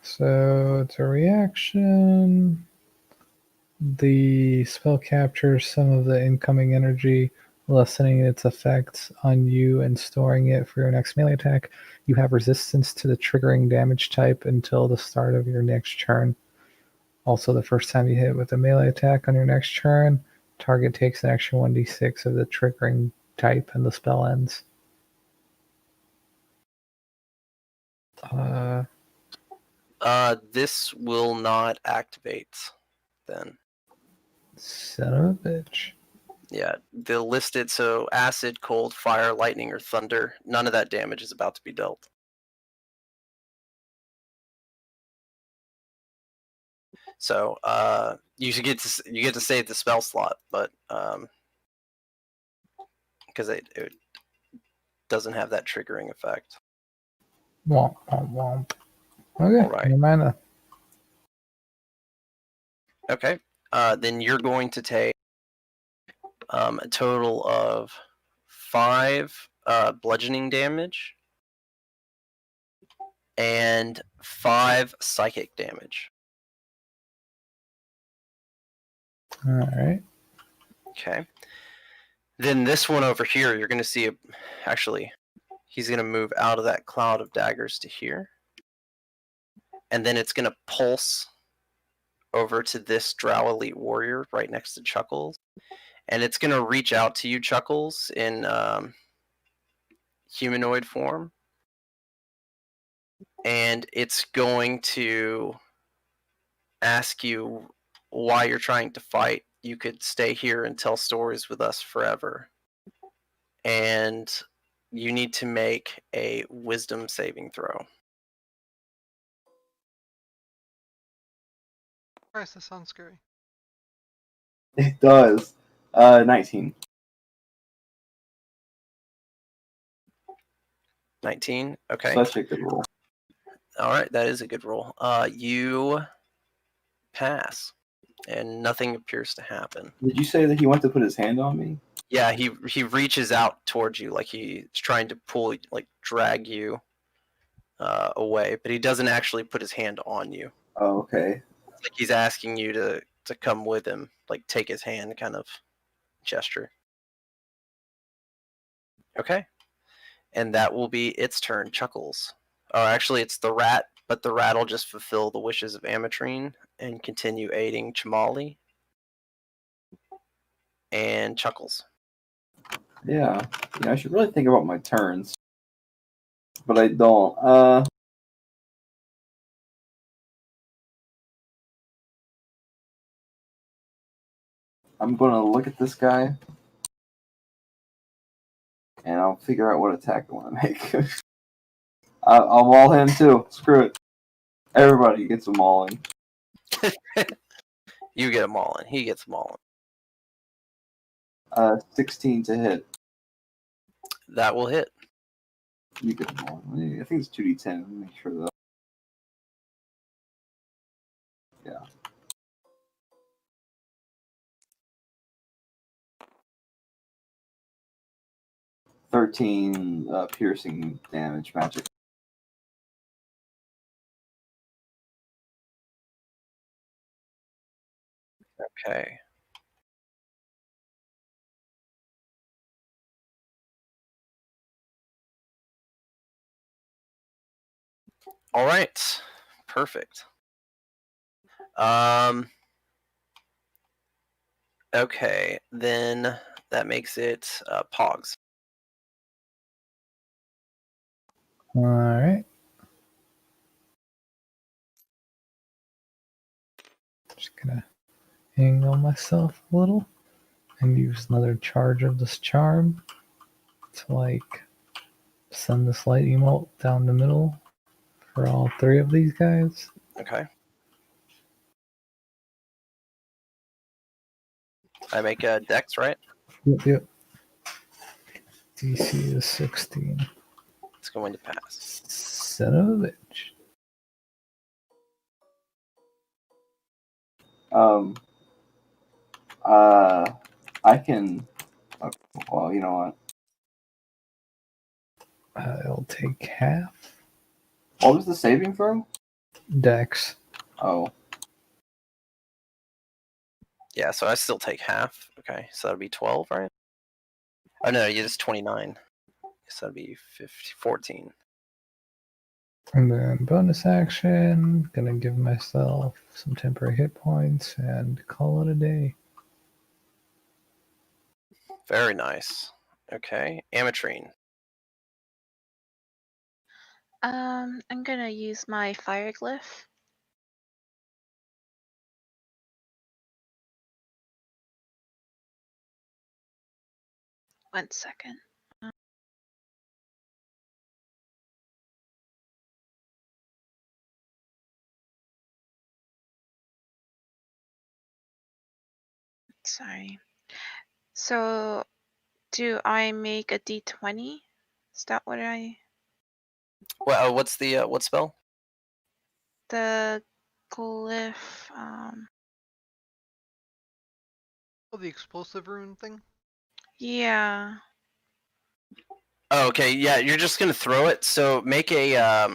So it's a reaction. The spell captures some of the incoming energy, lessening its effects on you and storing it for your next melee attack. You have resistance to the triggering damage type until the start of your next turn. Also, the first time you hit with a melee attack on your next turn, target takes an extra 1d6 of the triggering type and the spell ends. This will not activate then. Son of a bitch. Yeah, they'll list it so acid, cold, fire, lightning, or thunder. None of that damage is about to be dealt. So you get to save the spell slot, but because it doesn't have that triggering effect. Womp, womp, womp. Okay, All right. never mind that. Okay. Then you're going to take a total of 5 bludgeoning damage and 5 psychic damage. All right. Okay. Then this one over here, you're going to see actually, he's going to move out of that cloud of daggers to here. And then it's going to pulse over to this Drow Elite Warrior right next to Chuckles. And it's going to reach out to you, Chuckles, in humanoid form. And it's going to ask you why you're trying to fight. You could stay here and tell stories with us forever. And you need to make a wisdom saving throw. Christ, that sounds scary. It does. 19. 19. Okay. Such a good roll. All right, that is a good roll. You pass, and nothing appears to happen. Did you say that he went to put his hand on me? Yeah, he reaches out towards you like he's trying to pull, like drag you away, but he doesn't actually put his hand on you. Oh, okay. It's like he's asking you to come with him, like take his hand kind of gesture. Okay. And that will be its turn, Chuckles. Oh, actually, it's the rat, but the rat will just fulfill the wishes of Amatrine and continue aiding Chamali and Chuckles. Yeah. I should really think about my turns. But I don't. I'm gonna look at this guy. And I'll figure out what attack I want to make. I'll maul him too. Screw it. Everybody gets a mauling. You get a mauling. He gets a mauling. 16 to hit. That will hit. You get a mauling. I think it's 2d10. Let me make sure that. Yeah. $13 piercing damage magic. Okay. All right. Perfect. Okay, then that makes it Pogs. All right. Just gonna angle myself a little and use another charge of this charm to like send this lightning bolt down the middle for all 3 of these guys. Okay. I make a dex, right? Yep. DC is 16. It's going to pass. Son of a bitch. I can. Well, you know what? I'll take half. What was the saving throw? Dex. Oh, Yeah, so I still take half. Okay, so that'd be 12, right? Oh no, it's 29. So that'd be 14. And then bonus action, gonna give myself some temporary hit points and call it a day. Very nice. Okay, Ametrine. I'm gonna use my fire glyph. One second. Sorry. So, do I make a d20? Is that what I? Well, what's the what spell? The glyph. Oh, the explosive rune thing? Yeah. Oh, okay, yeah, you're just gonna throw it. So make a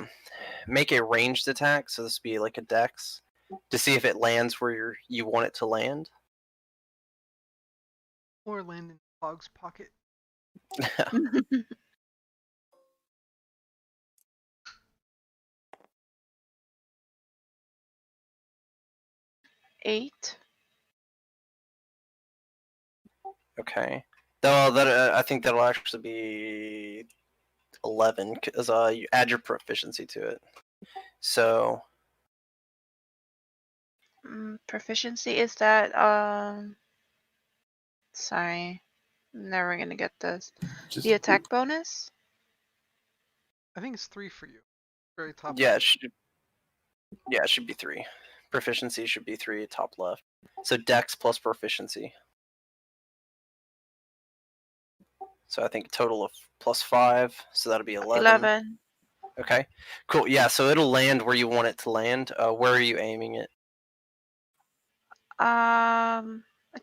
ranged attack. So this would be like a dex to see if it lands where you want it to land. Or land in Fog's pocket. 8. Okay. Though that I think that'll actually be 11 because you add your proficiency to it. So Proficiency is that sorry. I'm never gonna get this. just The attack bonus? I think it's 3 for you. Very top yeah, left. it should be 3. Proficiency should be 3 top left. So dex plus proficiency. So I think a total of plus 5. So that'll be 11. 11. Okay, cool. Yeah, so it'll land where you want it to land. Where are you aiming it? I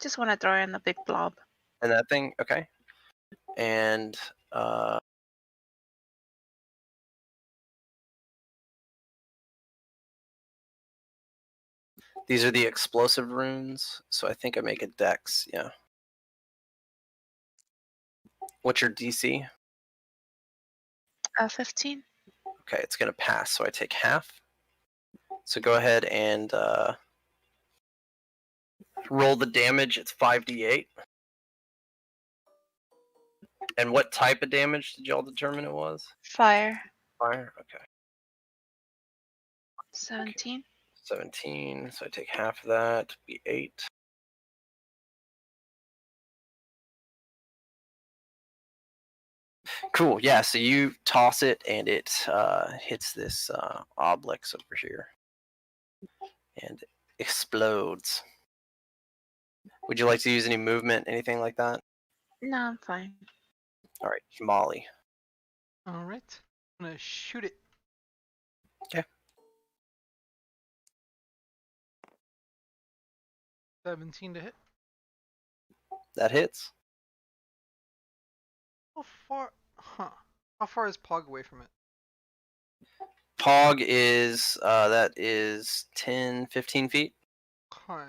just want to throw in a big blob. And that thing, okay. And these are the explosive runes. So I think I make a dex. Yeah. What's your DC? 15. Okay, it's gonna pass. So I take half. So go ahead and roll the damage. It's 5d8. And what type of damage did y'all determine it was? Fire. Fire. Okay. 17. 17. So I take half of that. Be 8. Cool. Yeah. So you toss it, and it hits this obelisk over here, and explodes. Would you like to use any movement, anything like that? No, I'm fine. All right, Molly. Alright. I'm gonna shoot it. Okay. 17 to hit. That hits. How far? Huh. How far is Pog away from it? Pog is that is 10, 15 feet. Okay.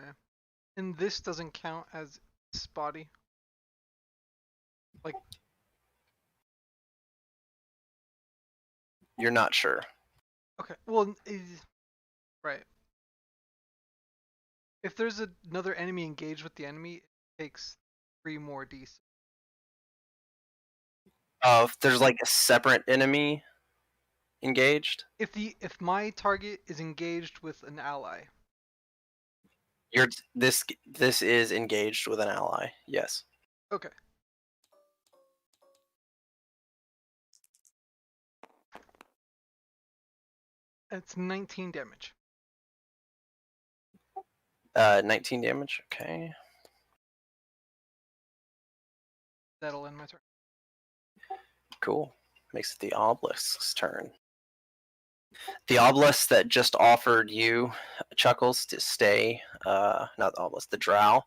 And this doesn't count as its body? Like, You're not sure. okay. Well, right. If there's another enemy engaged with the enemy, it takes 3 more d6. If there's like a separate enemy engaged, If my target is engaged with an ally, this is engaged with an ally. Yes. okay. It's 19 damage. 19 damage. Okay. That'll end my turn. Cool. Makes it the obelisk's turn. The obelisk that just offered you Chuckles to stay, not the obelisk, the drow,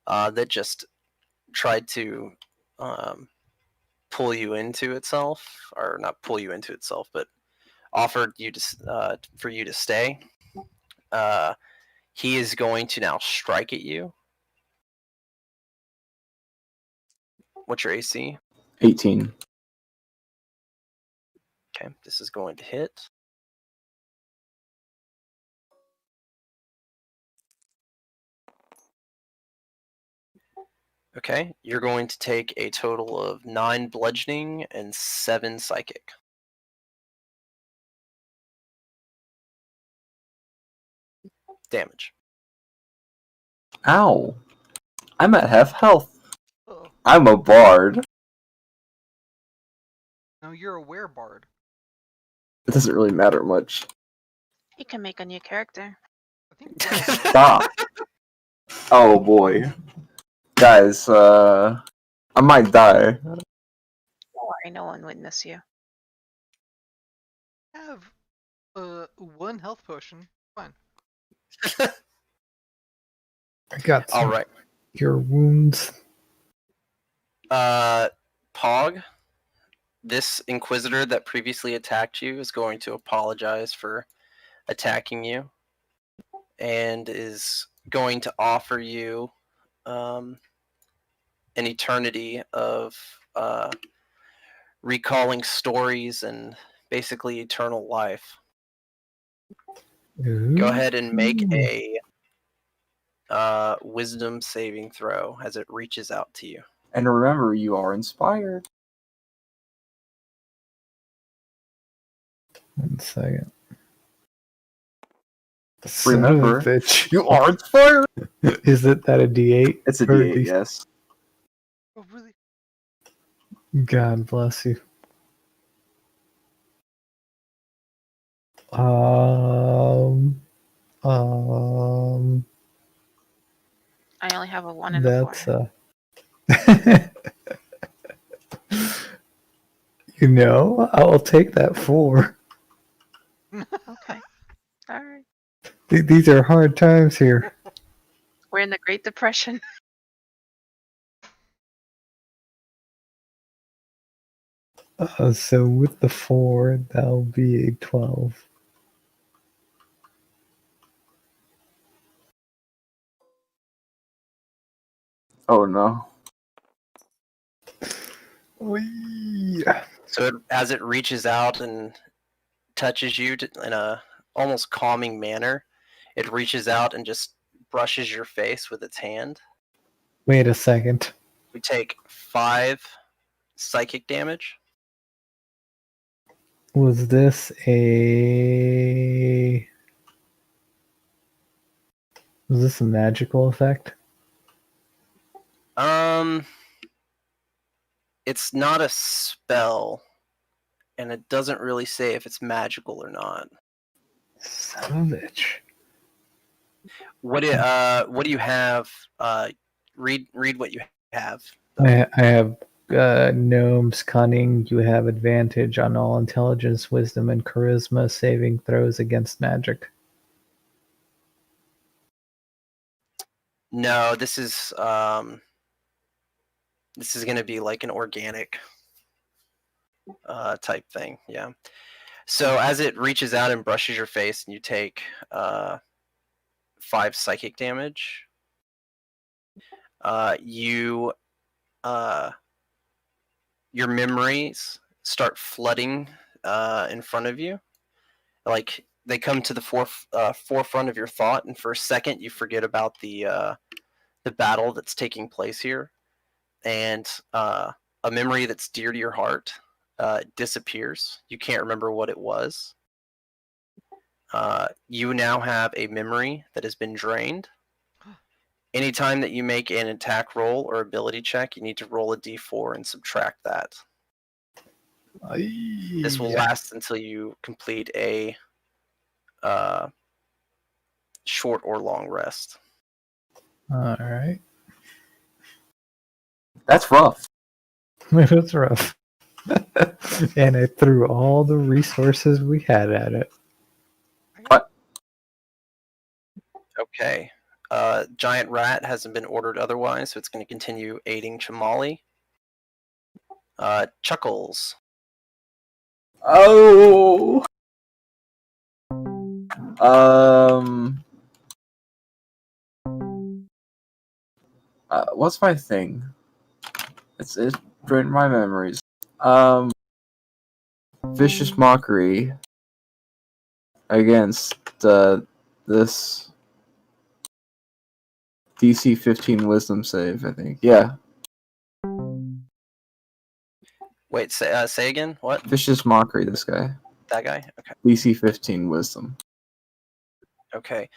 that just tried to pull you into itself, or not pull you into itself, but offered you to for you to stay. He is going to now strike at you. What's your AC? 18. Okay, this is going to hit. Okay, you're going to take a total of 9 bludgeoning and 7 psychic. Damage. Ow. I'm at half health. Oh, I'm a bard. now you're a werebard. It doesn't really matter much. You can make a new character. I think werebard. Stop. Oh boy. Guys, I might die. Don't worry, no one witness you. Have 1 health potion. Fine. I got some All right. cure wounds. Pog, this Inquisitor that previously attacked you is going to apologize for attacking you and is going to offer you an eternity of recalling stories and basically eternal life. Go ahead and make a wisdom saving throw as it reaches out to you. And remember, you are inspired. 1 second. Remember, Son of a bitch. You are inspired! Is it that a D8? It's a Or D8, yes. Oh, really? God bless you. I only have a 1 and a 4. That's you know, I'll take that 4. Okay. Alright. These are hard times here. We're in the Great Depression. So with the 4, that'll be a 12. Oh no. Whee! So as it reaches out and touches you in a almost calming manner, it reaches out and just brushes your face with its hand. Wait a second. We take 5 psychic damage. Was this a magical effect? It's not a spell, and it doesn't really say if it's magical or not. Son of a bitch. What do you have? Read what you have. I have gnome's cunning. You have advantage on all intelligence, wisdom, and charisma saving throws against magic. No, this is going to be like an organic type thing. Yeah. So as it reaches out and brushes your face, and you take 5 psychic damage, your memories start flooding in front of you. Like they come to the forefront of your thought, and for a second you forget about the battle that's taking place here, and a memory that's dear to your heart disappears. You can't remember what it was. You now have a memory that has been drained. Anytime that you make an attack roll or ability check, you need to roll a d4 and subtract that. This will last until you complete a short or long rest. Alright. That's rough. That's rough. And I threw all the resources we had at it. Okay. Giant Rat hasn't been ordered otherwise, so it's going to continue aiding Chamali. Chuckles. Oh. What's my thing? It's drained my memories. Vicious Mockery against this DC 15 Wisdom save, I think. Yeah. Wait, say again? What? Vicious Mockery, this guy. That guy? Okay. DC 15 Wisdom. Okay.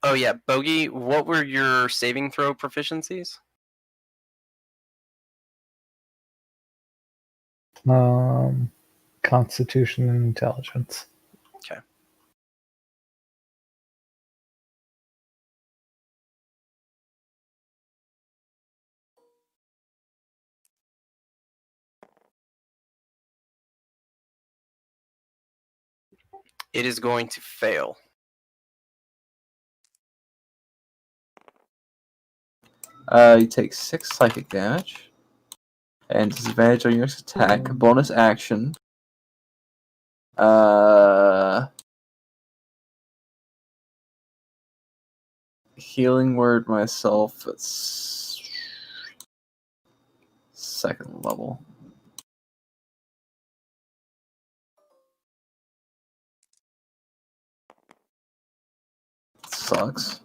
Oh yeah, Bogey, what were your saving throw proficiencies? Constitution and intelligence. Okay. It is going to fail. You take 6 psychic damage. And disadvantage on your next attack. Bonus action. Healing word myself. It's 2nd level. Sucks.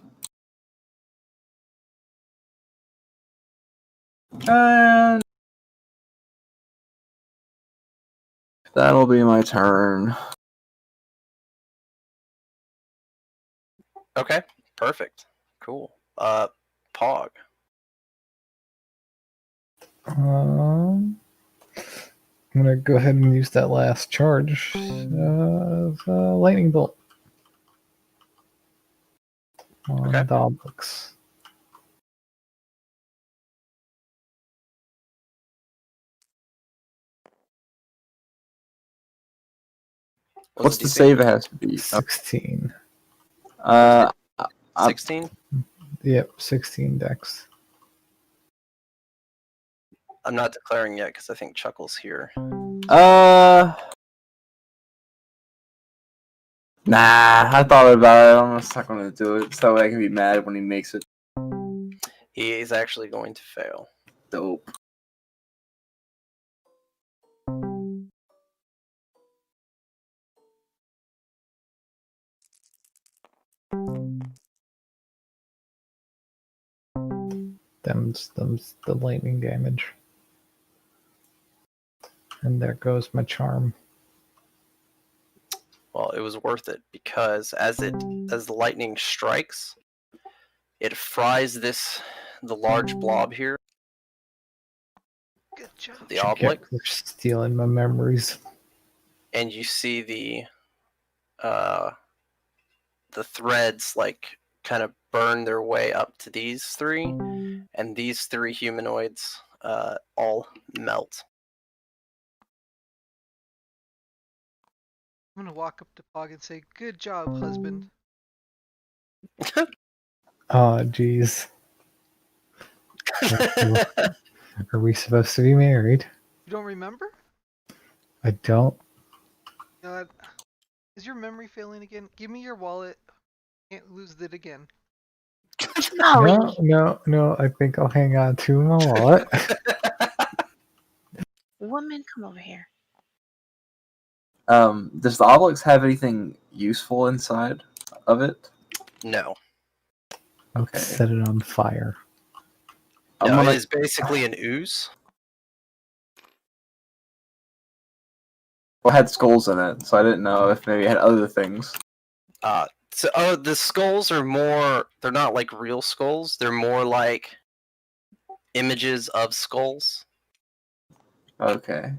And that'll be my turn. Okay, perfect. Cool. Pog. I'm gonna go ahead and use that last charge. Lightning bolt. On Okay. the Obelix. What's the save it has to be? 16. 16? Yep, 16 dex. I'm not declaring yet because I think Chuckle's here. Nah, I thought about it. I'm just not gonna do it. So that way I can be mad when he makes it. He is actually going to fail. Dope. Them's the lightning damage. And there goes my charm. Well, it was worth it because as the lightning strikes, it fries the large blob here, Good job. the obelisk, You're stealing my memories. and you see the threads like kind of burn their way up to these 3, and these 3 humanoids all melt. I'm gonna walk up to Pog and say, "Good job, husband." Oh, jeez. Are we supposed to be married? You don't remember? I don't. God, is your memory failing again? Give me your wallet. Can't lose it again. No. I think I'll hang on to my wallet. Woman, come over here. Does the obelisk have anything useful inside of it? No. Okay. Set it on fire. No, it is basically an ooze. Well, it had skulls in it, so I didn't know if maybe it had other things. The skulls are more, they're not like real skulls, they're more like images of skulls. Okay.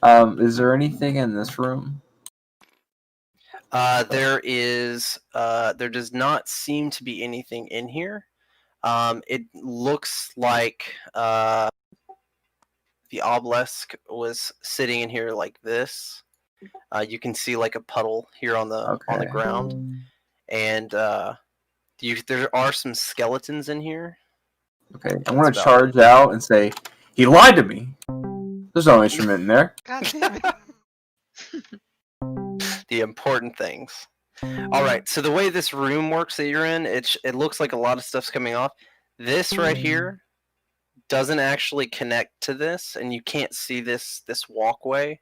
Is there anything in this room? There does not seem to be anything in here. It looks like the obelisk was sitting in here like this. You can see like a puddle here on the ground, and There are some skeletons in here. Okay, I'm gonna about charge out and say, he lied to me. There's no instrument in there. God damn it. The important things. All right. So the way this room works that you're in, it looks like a lot of stuff's coming off. This right here doesn't actually connect to this, and you can't see this walkway.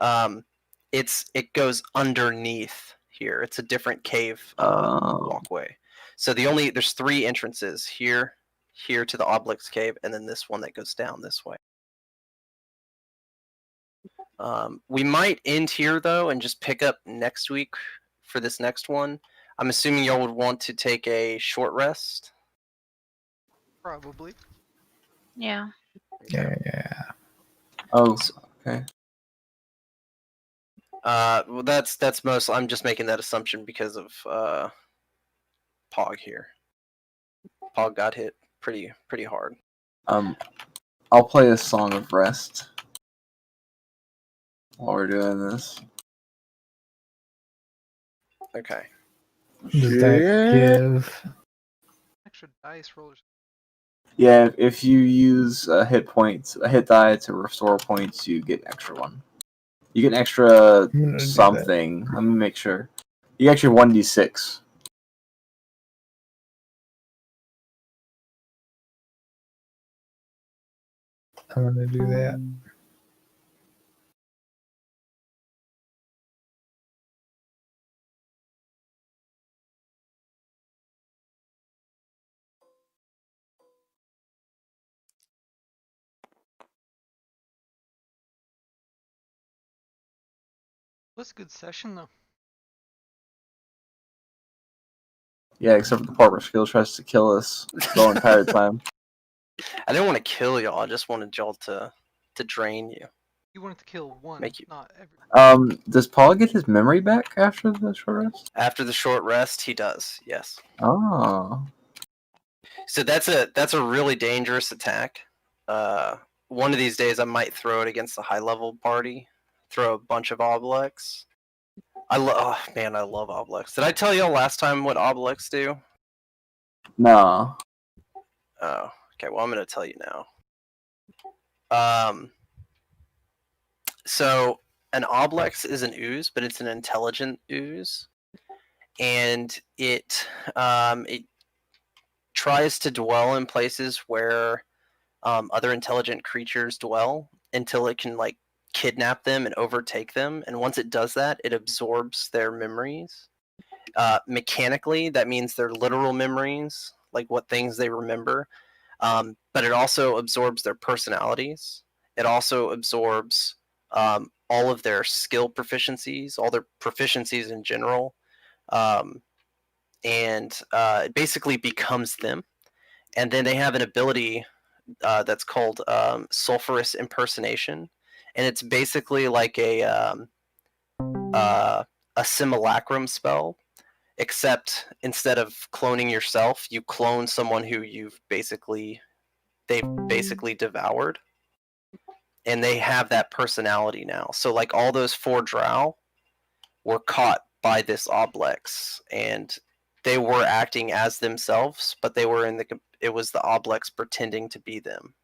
It goes underneath here. It's a different cave walkway. So there's 3 entrances here to the Obelix cave, and then this one that goes down this way. We might end here though and just pick up next week for this next one. I'm assuming y'all would want to take a short rest. Probably. Yeah. Yeah. Oh, okay. Well, that's most. I'm just making that assumption because of Pog here. Pog got hit pretty hard. I'll play a song of rest while we're doing this. Okay. Does that give? Extra dice rollers. Yeah, if you use a hit die to restore points, you get an extra one. You get an extra gonna do something. Let me make sure. You get your 1d6. I'm gonna do that. Was a good session though. Yeah, except for the part where Skill tries to kill us the entire time. I didn't want to kill y'all. I just wanted y'all to drain you. You wanted to kill one, Make you- not every. Does Paul get his memory back after the short rest? After the short rest, he does. Yes. Oh. So that's a really dangerous attack. One of these days, I might throw it against the high level party. Throw a bunch of Obelix. I love Obelix. Did I tell y'all last time what Obelix do? No. Oh, okay. Well, I'm gonna tell you now. So an Obelix is an ooze, but it's an intelligent ooze, and it tries to dwell in places where other intelligent creatures dwell until it can kidnap them and overtake them. And once it does that, it absorbs their memories. Mechanically, that means their literal memories, like what things they remember. But it also absorbs their personalities. It also absorbs all of their skill proficiencies, all their proficiencies in general. And it basically becomes them. And then they have an ability that's called sulfurous impersonation, and it's basically like a simulacrum spell, except instead of cloning yourself, you clone someone who they've basically devoured, and they have that personality now. So like all those 4 drow were caught by this Obelix, and they were acting as themselves, but they were it was the Obelix pretending to be them.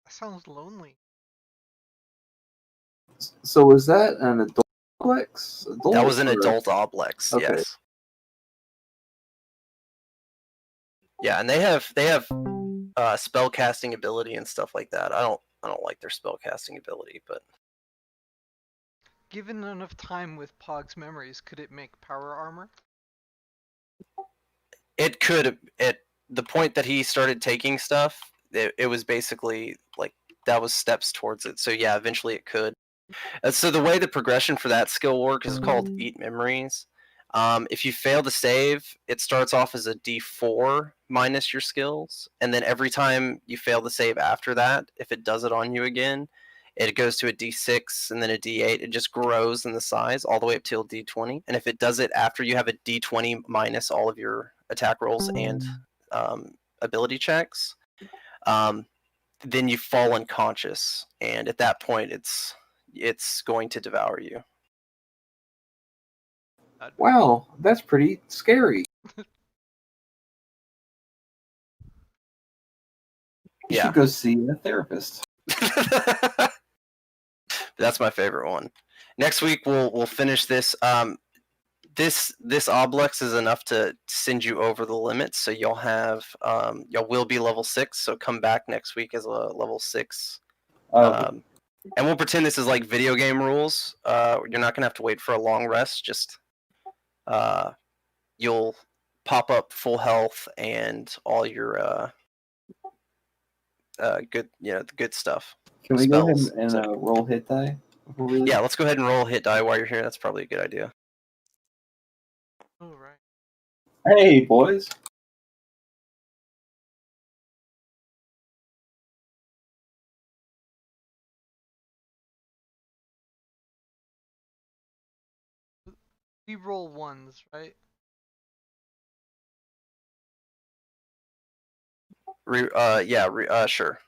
That sounds lonely. So was that an adult Obelix? That was an or- adult Obelix, Okay. yes. Yeah, and they have spell casting ability and stuff like that. I don't like their spell casting ability, but Given enough time with Pog's memories, could it make power armor? it could at the point that he started taking stuff, it was basically like that was steps towards it. So yeah, eventually it could. So the way the progression for that skill works is called Eat Memories. If you fail to save, it starts off as a D4 minus your skills, and then every time you fail to save after that, if it does it on you again, it goes to a D6 and then a D8. It just grows in the size all the way up till D20. And if it does it after you have a D20 minus all of your attack rolls and ability checks, then you fall unconscious, and at that point, it's going to devour you. Wow, that's pretty scary. You Yeah. should go see a therapist. That's my favorite one. Next week we'll finish this. This oblex is enough to send you over the limits, so y'all will be level 6. So come back next week as a level 6. And we'll pretend this is like video game rules. You're not gonna have to wait for a long rest. Just you'll pop up full health and all your good, the good stuff. Can we go ahead Spells, and so- roll hit die? Yeah, let's go ahead and roll a hit die while you're here. That's probably a good idea. All right. Hey, boys. We roll ones, right? Sure.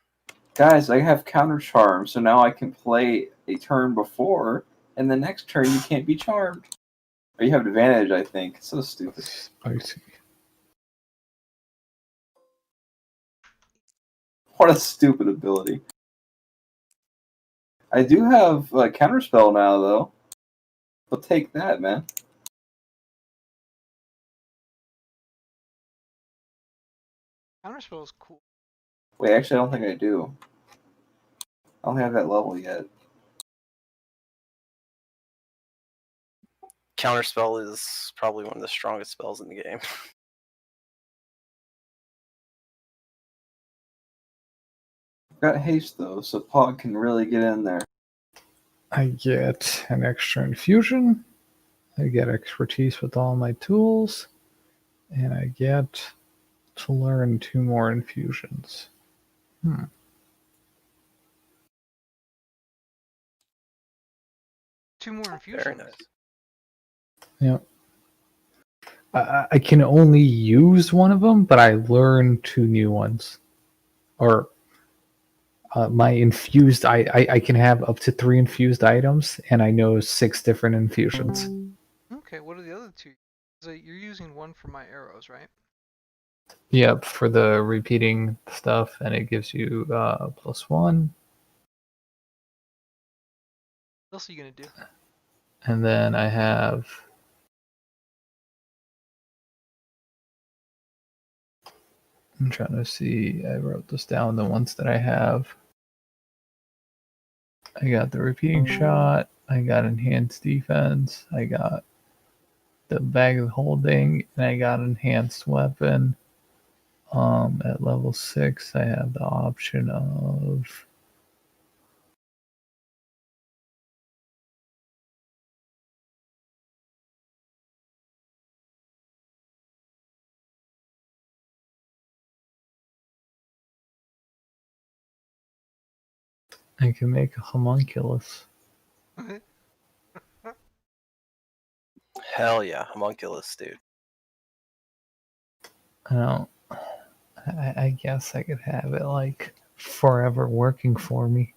Guys, I have counter charm, so now I can play a turn before, and the next turn you can't be charmed. Or you have advantage, I think. It's so stupid. Spicy. What a stupid ability. I do have a counterspell now, though. I'll take that, man. Counterspell is cool. Wait, actually, I don't think I do. I don't have that level yet. Counterspell is probably one of the strongest spells in the game. I've got haste, though, so Pog can really get in there. I get an extra infusion. I get expertise with all my tools. And I get to learn 2 more infusions. 2 more infusions. Very nice. Yep. I can only use one of them, but I learn 2 new ones. Or my infused, I can have up to 3 infused items, and I know 6 different infusions. Okay, what are the other 2? So you're using one for my arrows, right? Yep, for the repeating stuff, and it gives you +1. What else are you gonna do? And then I have I'm trying to see. I wrote this down. The ones that I have. I got the repeating shot. I got enhanced defense. I got the bag of holding, and I got enhanced weapon. At level 6, I have the option of I can make a homunculus. Hell yeah, homunculus, dude. I don't. I guess I could have it like forever working for me.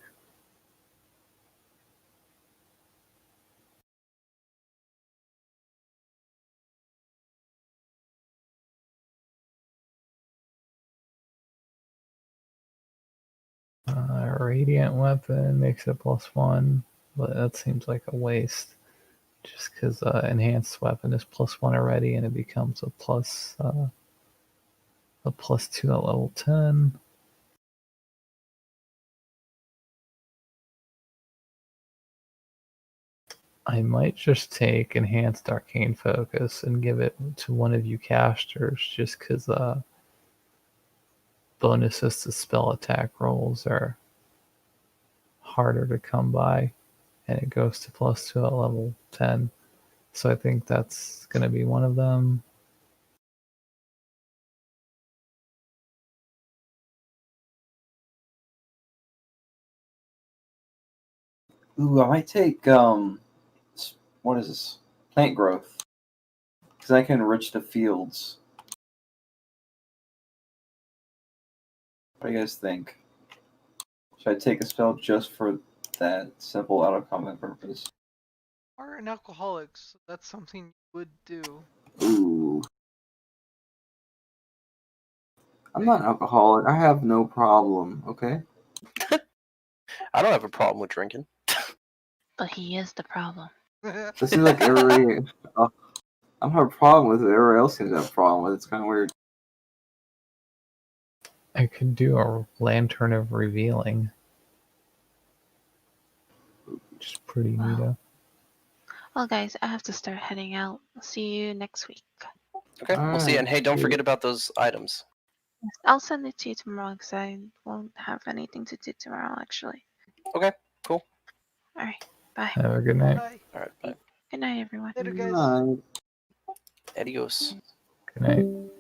Radiant weapon makes it +1, but that seems like a waste. Just because enhanced weapon is +1 already, and it becomes a +2 at level 10. I might just take enhanced arcane focus and give it to one of you casters, just because bonuses to spell attack rolls are harder to come by, and it goes to +2 at level 10. So I think that's going to be one of them. Ooh, I might take, what is this? Plant growth. Because I can enrich the fields. What do you guys think? Should I take a spell just for that simple out-of-combat purpose? Are an alcoholic, so that's something you would do. Ooh. I'm not an alcoholic. I have no problem, okay? I don't have a problem with drinking. But he is the problem. It seems like every... I don't have a problem with it. Everybody else seems to have a problem with it. It's kind of weird. I could do a lantern of revealing. Which is pretty neato. Well, guys, I have to start heading out. See you next week. Okay, we'll see. And hey, don't Alright. forget about those items. I'll send it to you tomorrow because I won't have anything to do tomorrow, actually. Okay, cool. All right. Bye. Have a good night. Bye. All right, bye. Good night, everyone. Later, guys. Night. Adios. Good night.